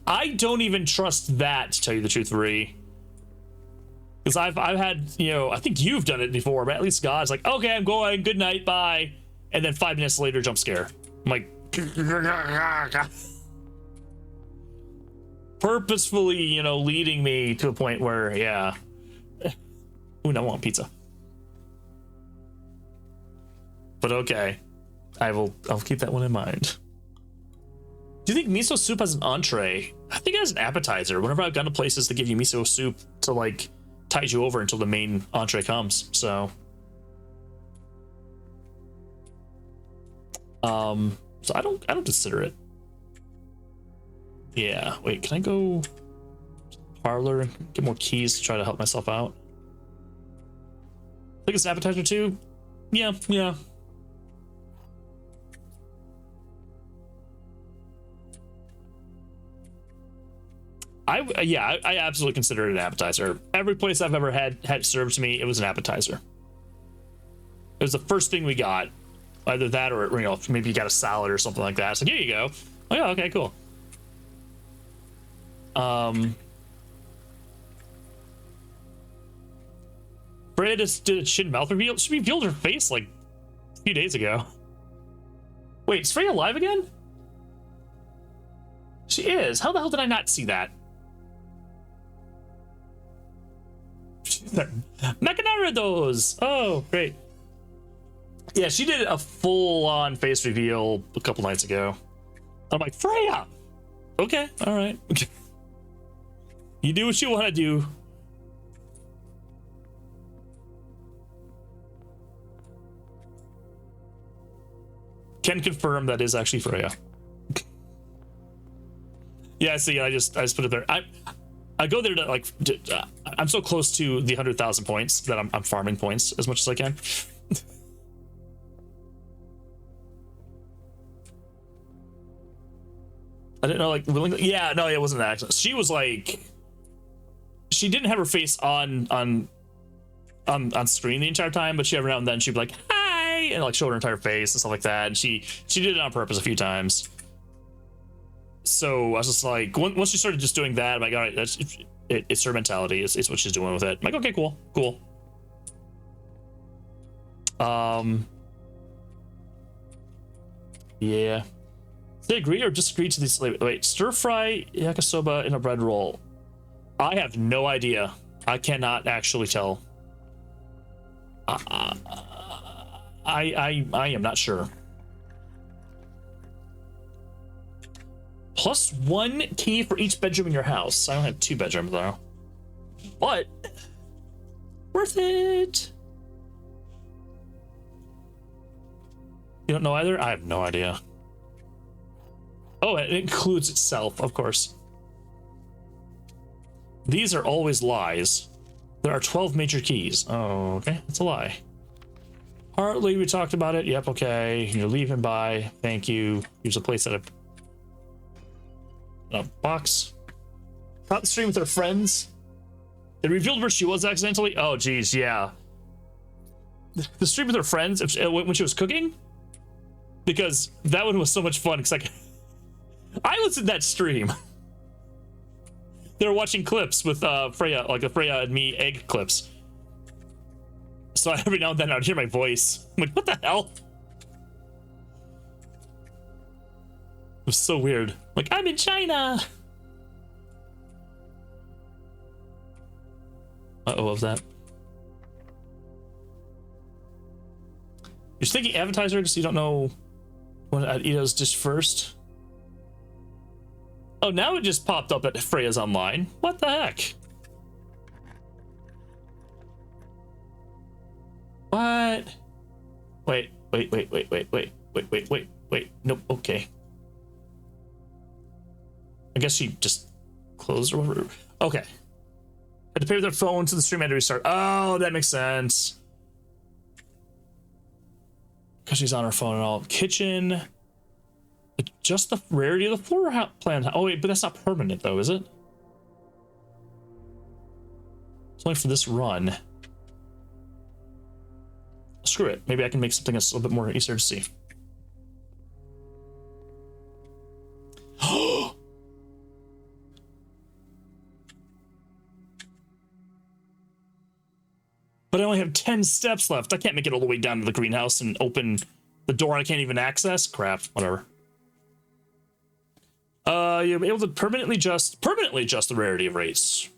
I don't even trust that, to tell you the truth, Ree. Because I've had, you know, I think you've done it before, but at least God's like, okay, I'm going, good night, bye. And then 5 minutes later, jump scare. I'm like, purposefully, you know, leading me to a point where, yeah. Ooh, now I want pizza. But okay. I'll keep that one in mind. Do you think miso soup has an entree? I think it has an appetizer. Whenever I've gone to places that give you miso soup to like tide you over until the main entree comes. So so I don't consider it. Yeah, wait, can I go parlor and get more keys to try to help myself out? I think it's an appetizer too. Yeah. I absolutely consider it an appetizer. Every place I've ever had served to me, it was an appetizer. It was the first thing we got. Either that or, you know, maybe you got a salad or something like that. So here you go. Oh yeah, okay, cool. Freya just did a chin mouth reveal. She revealed her face like a few days ago. Wait, is Freya alive again? She is. How the hell did I not see that? Mechanaridos! Oh, great. Yeah, she did a full-on face reveal a couple nights ago. I'm like, Freya! Okay, alright. You do what you want to do. Can confirm that is actually Freya. Yeah, see, I just put it there. I go there to like, I'm so close to the 100,000 points that I'm farming points as much as I can. I didn't know, like, willingly. Yeah, no, it wasn't an accident. She was like, she didn't have her face on screen the entire time, but she every now and then she'd be like, hi, and like show her entire face and stuff like that. And she did it on purpose a few times. So I was just like, once she started just doing that, I'm like, all right, it's her mentality. It's what she's doing with it. I'm like, okay, cool. Yeah. They agree or disagree to these. Wait, stir fry yakisoba in a bread roll. I have no idea. I cannot actually tell. I am not sure. +1 key for each bedroom in your house. I don't have 2 bedrooms though, but worth it. You don't know either? I have no idea. Oh, it includes itself, of course. These are always lies. There are 12 major keys. Oh, okay, that's a lie. Hartley, we talked about it. Yep, okay. You're leaving by. Thank you. Here's a place that a box. Caught the stream with her friends. They revealed where she was accidentally. Oh, geez, yeah. The stream with her friends when she was cooking, because that one was so much fun. Because I was in that stream. They were watching clips with Freya, like the Freya and me egg clips. So every now and then I'd hear my voice. I'm like, what the hell? It was so weird. Like, I'm in China. Uh-oh, what was that? You're thinking appetizer because you don't know when I'd eat those dish first? Oh, now it just popped up that Freya's online. What the heck? What? Wait. Nope, okay. I guess she just closed or whatever. Okay. Had to pay with their phone so the stream had to restart. Oh, that makes sense. Because she's on her phone and all. Kitchen. Just the rarity of the floor plan. Oh, wait, but that's not permanent, though, is it? It's only for this run. Screw it. Maybe I can make something that's a little bit more easier to see. But I only have 10 steps left. I can't make it all the way down to the greenhouse and open the door I can't even access. Crap, whatever. You're able to permanently adjust the rarity of rates.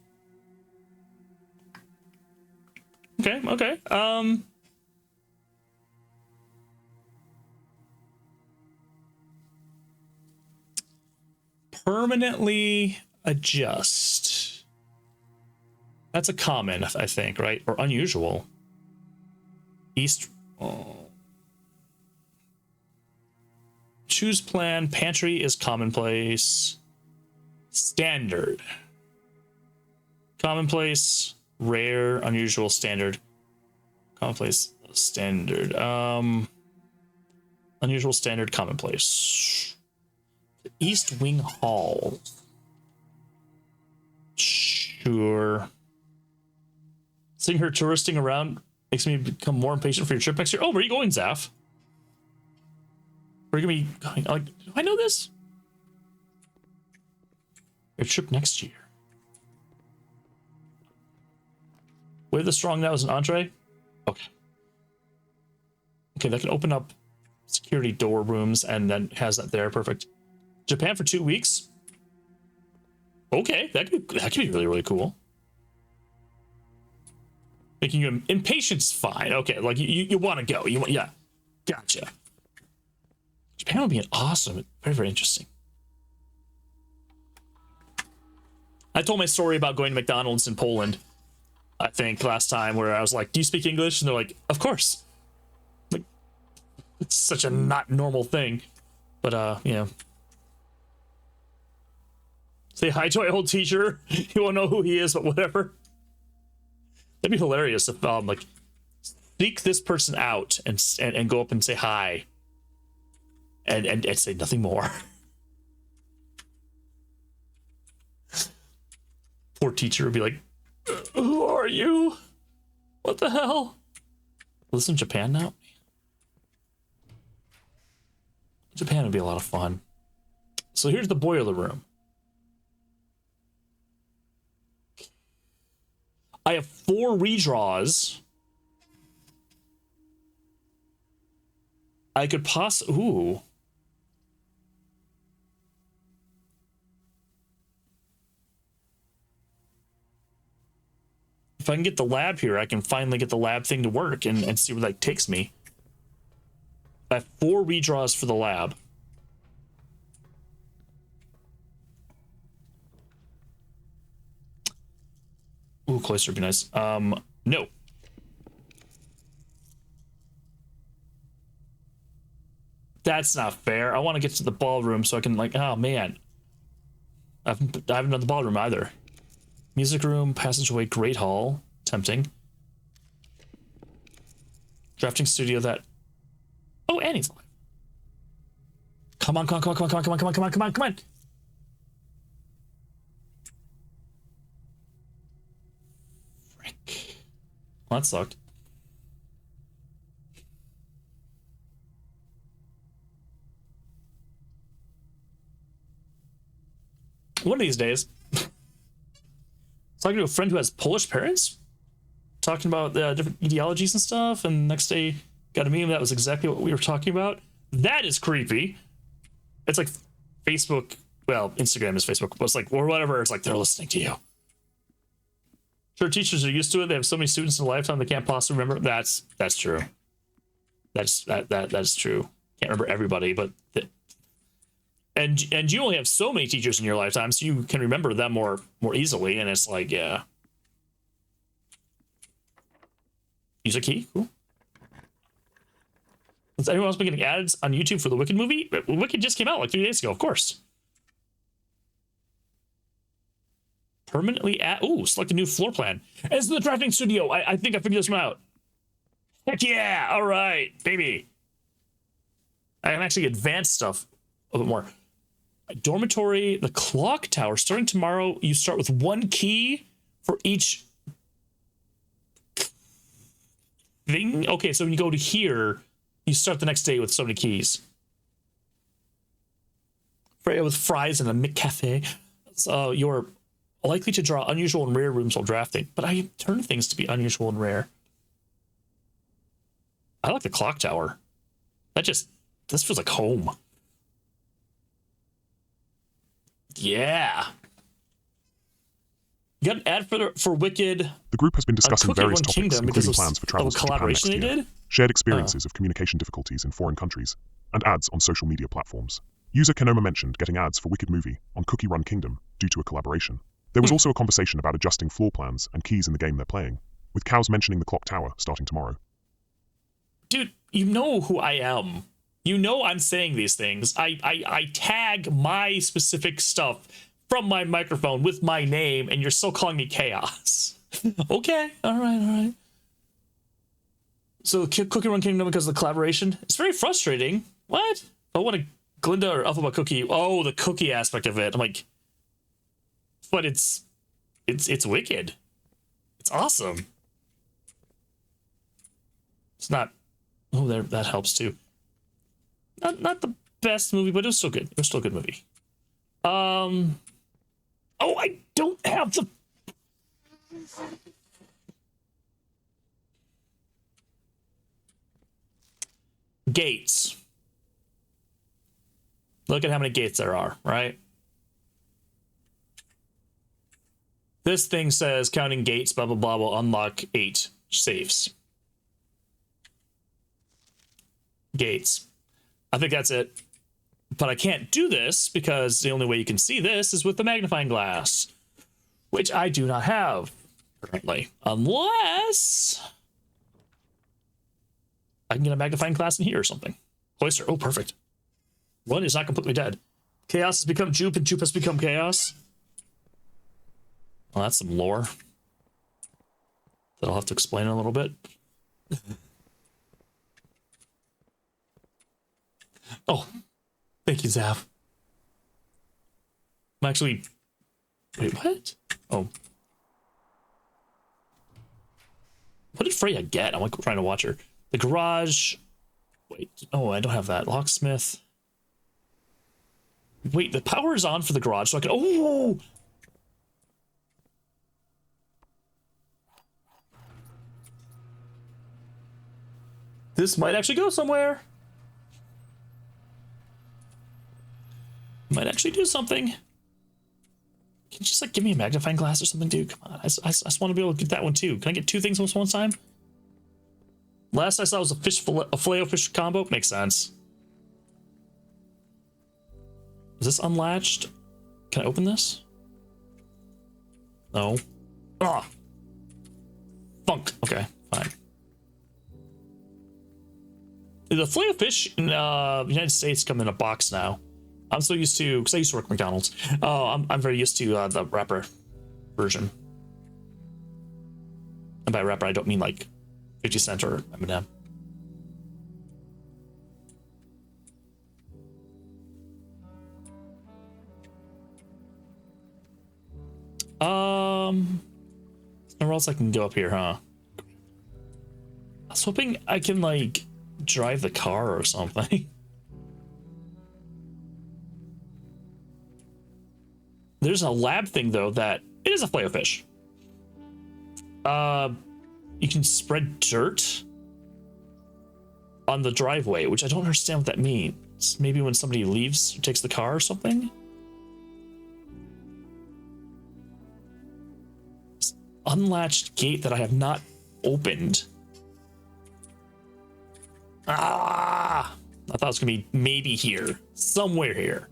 Okay. Permanently adjust. That's a common, I think, right? Or unusual. East. Oh. Choose plan. Pantry is commonplace. Standard. Commonplace. Rare. Unusual. Standard. Commonplace. Standard. Unusual. Standard. Commonplace. East Wing Hall. Sure. Seeing her touristing around makes me become more impatient for your trip next year. Oh, where are you going, Zaf? Where are you gonna be going? Like, do I know this? Your trip next year. Where the strong now is an entree? Okay. Okay, that can open up security door rooms and then has that there. Perfect. Japan for 2 weeks? Okay, that could be really, really cool. Making you impatient is fine. Okay, like you want to go. Yeah. Gotcha. Japan would be an awesome, very, very interesting. I told my story about going to McDonald's in Poland, I think, last time, where I was like, do you speak English? And they're like, of course. Like, it's such a not normal thing. But, you know. Say hi to my old teacher. You won't know who he is, but whatever. That'd be hilarious if, like, seek this person out and go up and say hi. And say nothing more. Poor teacher would be like, who are you? What the hell? Live in Japan now? Japan would be a lot of fun. So here's the boiler room. I have 4 redraws. I could ooh. If I can get the lab here, I can finally get the lab thing to work and see where that takes me. I have 4 redraws for the lab. Ooh, cloister would be nice. No. That's not fair. I want to get to the ballroom so I can, like, oh man. I haven't done the ballroom either. Music room, passageway, great hall. Tempting. Drafting studio that. Oh, Annie's alive. Come on. Frick. Well, that sucked. One of these days, talking to a friend who has Polish parents, talking about different ideologies and stuff, and the next day got a meme that was exactly what we were talking about. That is creepy. It's like Facebook, well, Instagram is Facebook, but it's like, or whatever, it's like they're listening to you. Sure, teachers are used to it. They have so many students in a lifetime they can't possibly remember. That's true. That's true. Can't remember everybody, but and you only have so many teachers in your lifetime, so you can remember them more easily. And it's like, yeah. Use a key. Cool. Has anyone else been getting ads on YouTube for the Wicked movie? Wicked just came out like 3 days ago, of course. Permanently add. Ooh, select a new floor plan. As the drafting studio, I think I figured this one out. Heck yeah! All right, baby. I can actually advance stuff a bit more. Dormitory, the clock tower. Starting tomorrow, you start with 1 key for each thing. Okay, so when you go to here, you start the next day with so many keys. Freya with fries and a McCafe. So you're likely to draw unusual and rare rooms while drafting, but I turn things to be unusual and rare. I like the clock tower. This feels like home. Yeah. You got an ad for Wicked. The group has been discussing Cookie various Run topics, Kingdom including because plans for travel of to Japan collaboration next they year, did? shared experiences of communication difficulties in foreign countries, and ads on social media platforms. User Kenoma mentioned getting ads for Wicked Movie on Cookie Run Kingdom due to a collaboration. There was also a conversation about adjusting floor plans and keys in the game they're playing, with Cows mentioning the clock tower starting tomorrow. Dude, you know who I am. You know I'm saying these things. I tag my specific stuff from my microphone with my name, and you're still calling me Chaos. Okay, all right. So Cookie Run Kingdom because of the collaboration. It's very frustrating. What? I want a Glinda or Alphabet Cookie. Oh, the cookie aspect of it. I'm like, but it's wicked. It's awesome. It's not. Oh, there, that helps too. Not the best movie, but it was still good. It was still a good movie. Oh, I don't have the. Gates. Look at how many gates there are, right? This thing says counting gates, blah, blah, blah, will unlock 8 safes. Gates. I think that's it. But I can't do this because the only way you can see this is with the magnifying glass, which I do not have currently, unless I can get a magnifying glass in here or something. Cloister. Oh, perfect. One is not completely dead. Chaos has become Jupe and Jupe has become Chaos. Well, that's some lore that I'll have to explain in a little bit. Oh, thank you, Zav. I'm actually... Wait, what? Oh. What did Freya get? I'm like trying to watch her. The garage... Wait, oh, I don't have that. Locksmith. Wait, the power is on for the garage, so I can... Oh! This might actually go somewhere. Might actually do something. Can you just like give me a magnifying glass or something, dude? Come on, I just want to be able to get that one too. Can I get 2 things at one time? Last I saw was a filet-o-fish combo. Makes sense. Is this unlatched? Can I open this? No. Ah. Funk. Okay, fine. The filet-o-fish in the United States come in a box now. I'm so used to, because I used to work at McDonald's. Oh, I'm very used to the wrapper version. And by wrapper, I don't mean like 50 cent or M&M. Nowhere else I can go up here, huh? I was hoping I can like drive the car or something. There's a lab thing though that it is a filet-o-fish. You can spread dirt on the driveway, which I don't understand what that means. Maybe when somebody leaves or takes the car or something. This unlatched gate that I have not opened. Ah! I thought it was gonna be maybe here, somewhere here.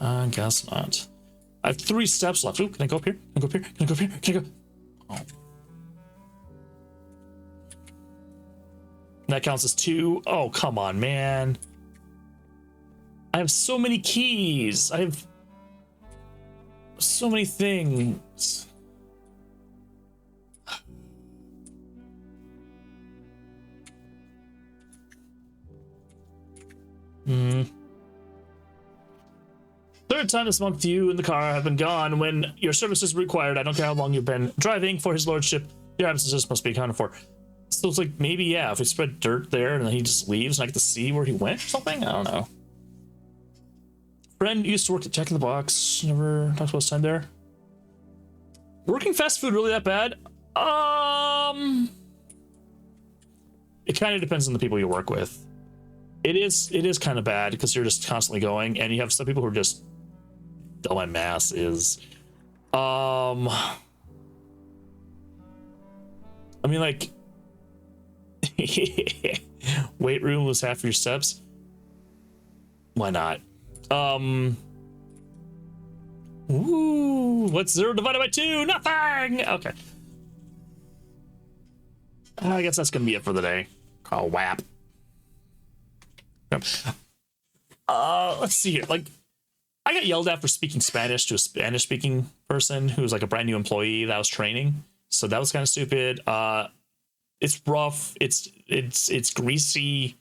I guess not. I have 3 steps left. Ooh, can I go up here? Can I go up here? Can I go up here? Can I go? Oh. That counts as 2. Oh, come on, man. I have so many keys. I have so many things. Third time this month you and the car have been gone when your service is required. I don't care how long you've been driving for his lordship. Your absences must be accounted for. So it's like, maybe, yeah, if we spread dirt there and then he just leaves and I get to see where he went or something? I don't know. Friend used to work at Jack in the Box. Never talked about his time there. Working fast food really that bad? It kind of depends on the people you work with. It is kind of bad because you're just constantly going, and you have some people who are just dumb masses. I mean, like, weight room was half your steps. Why not? Ooh, what's 0 divided by 2? Nothing. Okay. I guess that's gonna be it for the day. Oh, WAP. Let's see here. Like, I got yelled at for speaking Spanish to a Spanish-speaking person who was like a brand new employee that I was training. So that was kind of stupid. It's rough. It's greasy.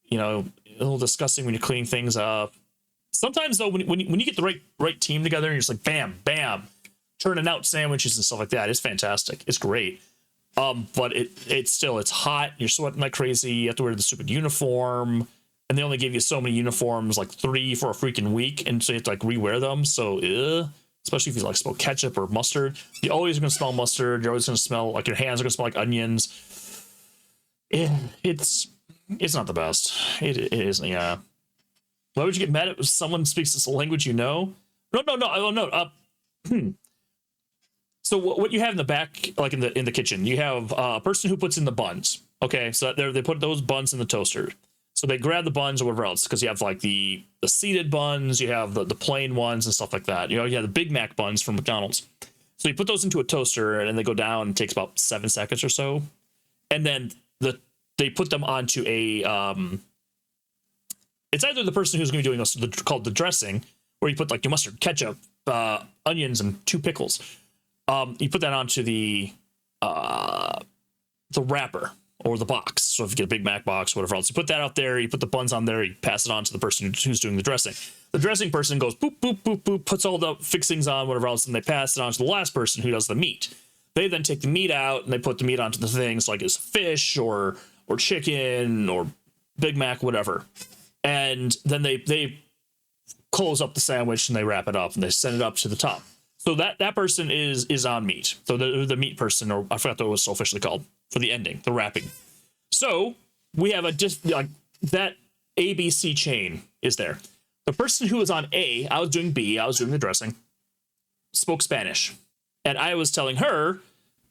You know, a little disgusting when you're cleaning things up. Sometimes though, when you get the right team together and you're just like bam, bam, turning out sandwiches and stuff like that, it's fantastic. It's great. But it's hot. You're sweating like crazy. You have to wear the stupid uniform, and they only give you so many uniforms, like 3 for a freaking week, and so you have to like rewear them. So, especially if you like smell ketchup or mustard, you're always gonna smell mustard. You're always gonna smell like your hands are gonna smell like onions. It's not the best. It isn't. Yeah. Why would you get mad at someone speaks this language you know? No. So what you have in the back, like in the kitchen, you have a person who puts in the buns. Okay, so they put those buns in the toaster. So they grab the buns or whatever else, because you have like the seeded buns, you have the plain ones and stuff like that. You know, you have the Big Mac buns from McDonald's. So you put those into a toaster and they go down. And it takes about 7 seconds or so, and then they put them onto a it's either the person who's going to be doing what's called the dressing, where you put like your mustard, ketchup, onions, and 2 pickles. You put that onto the wrapper or the box. So if you get a Big Mac box, whatever else, you put that out there, you put the buns on there, you pass it on to the person who's doing the dressing. The dressing person goes boop, boop, boop, boop, puts all the fixings on, whatever else, and they pass it on to the last person who does the meat. They then take the meat out and they put the meat onto the things like it's fish or chicken or Big Mac, whatever. And then they close up the sandwich and they wrap it up and they send it up to the top. So that person is on meat. So the meat person, or I forgot what it was so officially called for the ending, the wrapping. So we have that ABC chain is there. The person who was on A, I was doing B, I was doing the dressing, spoke Spanish. And I was telling her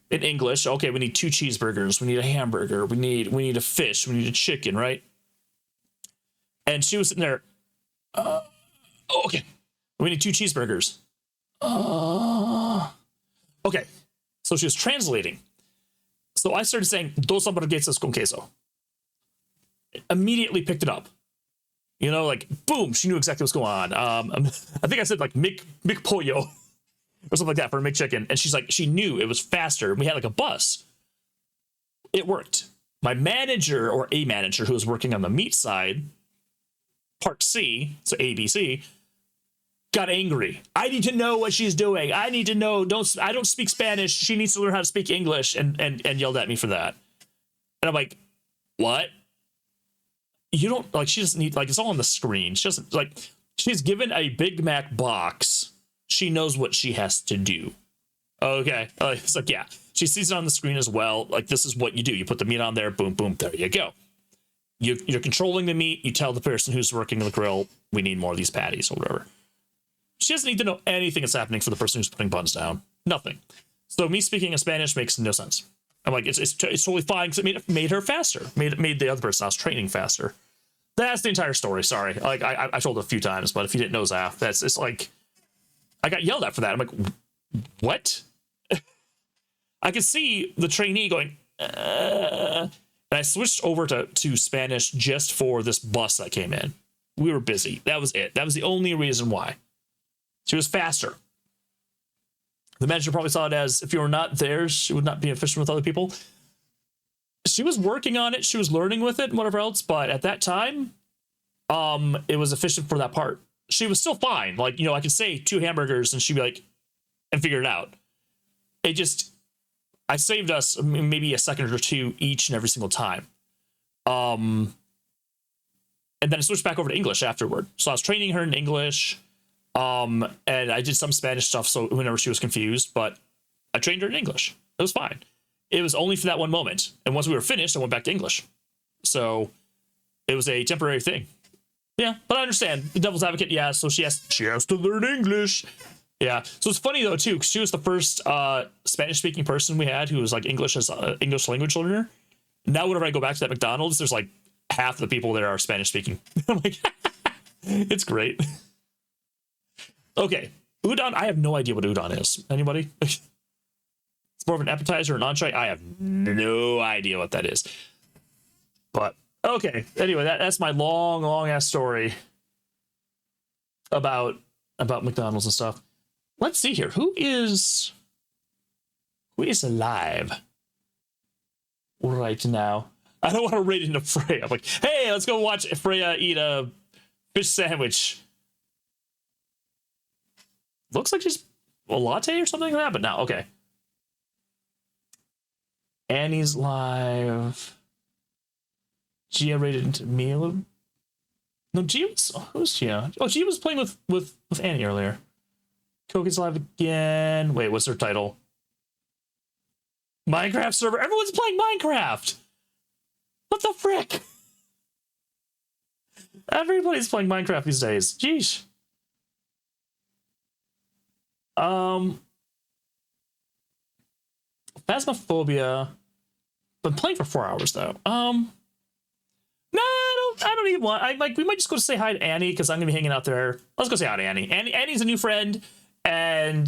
in English, okay, we need 2 cheeseburgers, we need a hamburger, we need a fish, we need a chicken, right? And she was sitting there, okay, we need 2 cheeseburgers. Okay, so she was translating. So I started saying, 2 hamburguesas con queso. Immediately picked it up. You know, like, boom, she knew exactly what's going on. I think I said, like, McPollo or something like that for a McChicken. And she's like, she knew it was faster. We had, like, a bus. It worked. My manager, or a manager who was working on the meat side, part C, so ABC, got angry. I need to know what she's doing. I need to know. I don't speak Spanish. She needs to learn how to speak English, and yelled at me for that. And I'm like, what? You don't, like, she doesn't need, like, it's all on the screen. She doesn't, like, she's given a Big Mac box. She knows what she has to do. Okay. It's like, yeah, she sees it on the screen as well. Like, this is what you do. You put the meat on there, boom, boom, there you go. You're controlling the meat. You tell the person who's working the grill, we need more of these patties or whatever. She doesn't need to know anything that's happening for the person who's putting buns down. Nothing. So me speaking in Spanish makes no sense. I'm like, it's totally fine because it made her faster. Made the other person I was training faster. That's the entire story. Sorry. Like I told it a few times, but if you didn't know Zaf, it's like I got yelled at for that. I'm like, what? I could see the trainee going, and I switched over to Spanish just for this bus that came in. we were busy. That was it. That was the only reason why. She was faster. The manager probably saw it as if you were not there, she would not be efficient with other people. She was working on it. She was learning with it and whatever else. But at that time, it was efficient for that part. She was still fine. Like, you know, I could say 2 hamburgers and she'd be like, and figure it out. I saved us maybe a second or two each and every single time. And then I switched back over to English afterward. So I was training her in English. And I did some Spanish stuff. So whenever she was confused, but I trained her in English. It was fine. It was only for that one moment. And once we were finished, I went back to English. So it was a temporary thing. Yeah, but I understand. The devil's advocate, yeah, so she has to learn English. Yeah, so it's funny, though, too, because she was the first Spanish-speaking person we had who was, like, English as an English language learner. Now, whenever I go back to that McDonald's, there's, like, half the people there are Spanish-speaking. I'm like, it's great. Okay, udon, I have no idea what udon is. Anybody? It's more of an appetizer or an entree. I have no idea what that is. But okay. Anyway, that's my long ass story about McDonald's and stuff. Let's see here. Who is alive right now? I don't want to raid into Freya. I'm like, hey, let's go watch Freya eat a fish sandwich. Looks like she's a latte or something like that, but no, okay. Annie's live. Gia rated into Mila. No, Gia was... Who's Gia? Oh, Gia was playing with Annie earlier. Koki's live again. Wait, what's her title? Minecraft server. Everyone's playing Minecraft. What the frick? Everybody's playing Minecraft these days. Jeez. Phasmophobia. Been playing for 4 hours though. No, I don't even want. We might just go to say hi to Annie because I'm gonna be hanging out there. Let's go say hi to Annie. Annie's a new friend, and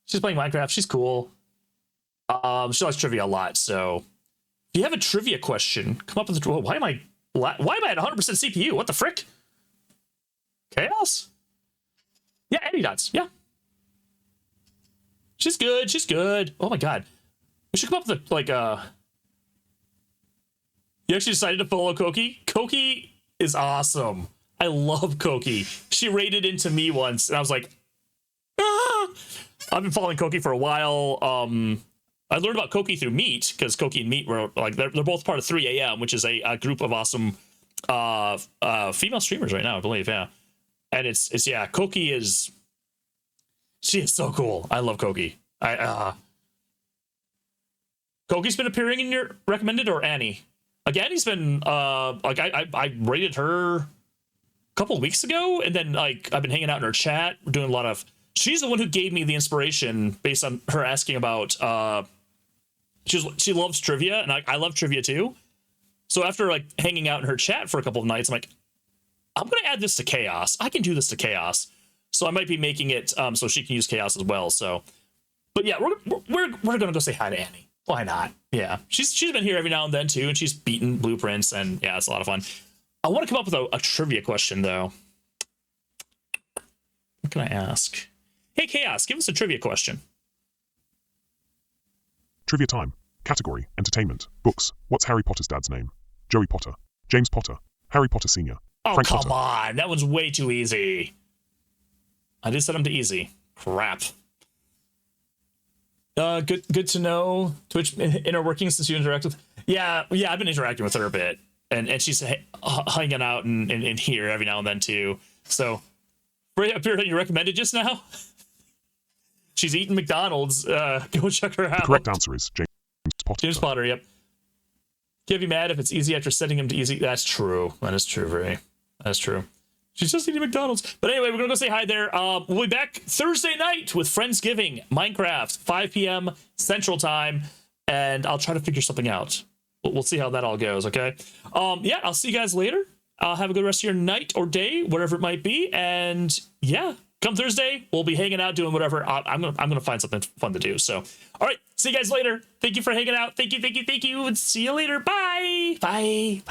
she's playing Minecraft. She's cool. She likes trivia a lot. So, if you have a trivia question, come up with the. Why am I at 100% CPU? What the frick? Chaos? Yeah, Annie does. Yeah, she's good. She's good. Oh my god, we should come up with You actually decided to follow Koki? Koki is awesome. I love Koki. She raided into me once, and I was like, ah! I've been following Koki for a while. I learned about Koki through Meet, because Koki and Meet were, like, they're both part of 3 AM, which is a group of awesome female streamers right now, I believe, yeah. And it's yeah, Koki is... She is so cool. I love Koki. Koki's been appearing in your recommended, or Annie? Like, Annie's been, I rated her a couple of weeks ago, and then, like, I've been hanging out in her chat, doing a lot of... She's the one who gave me the inspiration based on her asking about, she loves trivia, and I love trivia too. So after, like, hanging out in her chat for a couple of nights, I'm like, I'm going to add this to Chaos. I can do this to Chaos. So I might be making it so she can use Chaos as well, so... But yeah, we're going to go say hi to Annie. Why not? Yeah, she's been here every now and then too, and she's beaten blueprints, and yeah, it's a lot of fun. I want to come up with a trivia question though. What can I ask? Hey, Chaos, give us a trivia question. Trivia time. Category: entertainment. Books. What's Harry Potter's dad's name? Joey Potter. James Potter. Harry Potter Sr. Oh, Frank come Potter. on, that one's way too easy. I did set them to easy. Crap. Good to know. Twitch inner workings since you interact with. Yeah, I've been interacting with her a bit, and she's hanging out in here every now and then too. So, Freya appeared on your recommended just now. She's eating McDonald's. Go check her out. The correct answer is James Potter. James Potter. Yep. Can't be mad if it's easy after setting him to easy. That's true. That is true, Ray. That's true. She's just eating McDonald's. But anyway, we're going to go say hi there. We'll be back Thursday night with Friendsgiving, Minecraft, 5 p.m. Central Time. And I'll try to figure something out. We'll see how that all goes, okay? Yeah, I'll see you guys later. Have a good rest of your night or day, whatever it might be. And yeah, come Thursday, we'll be hanging out, doing whatever. I'm gonna find something fun to do. So, all right, see you guys later. Thank you for hanging out. Thank you. And see you later. Bye. Bye.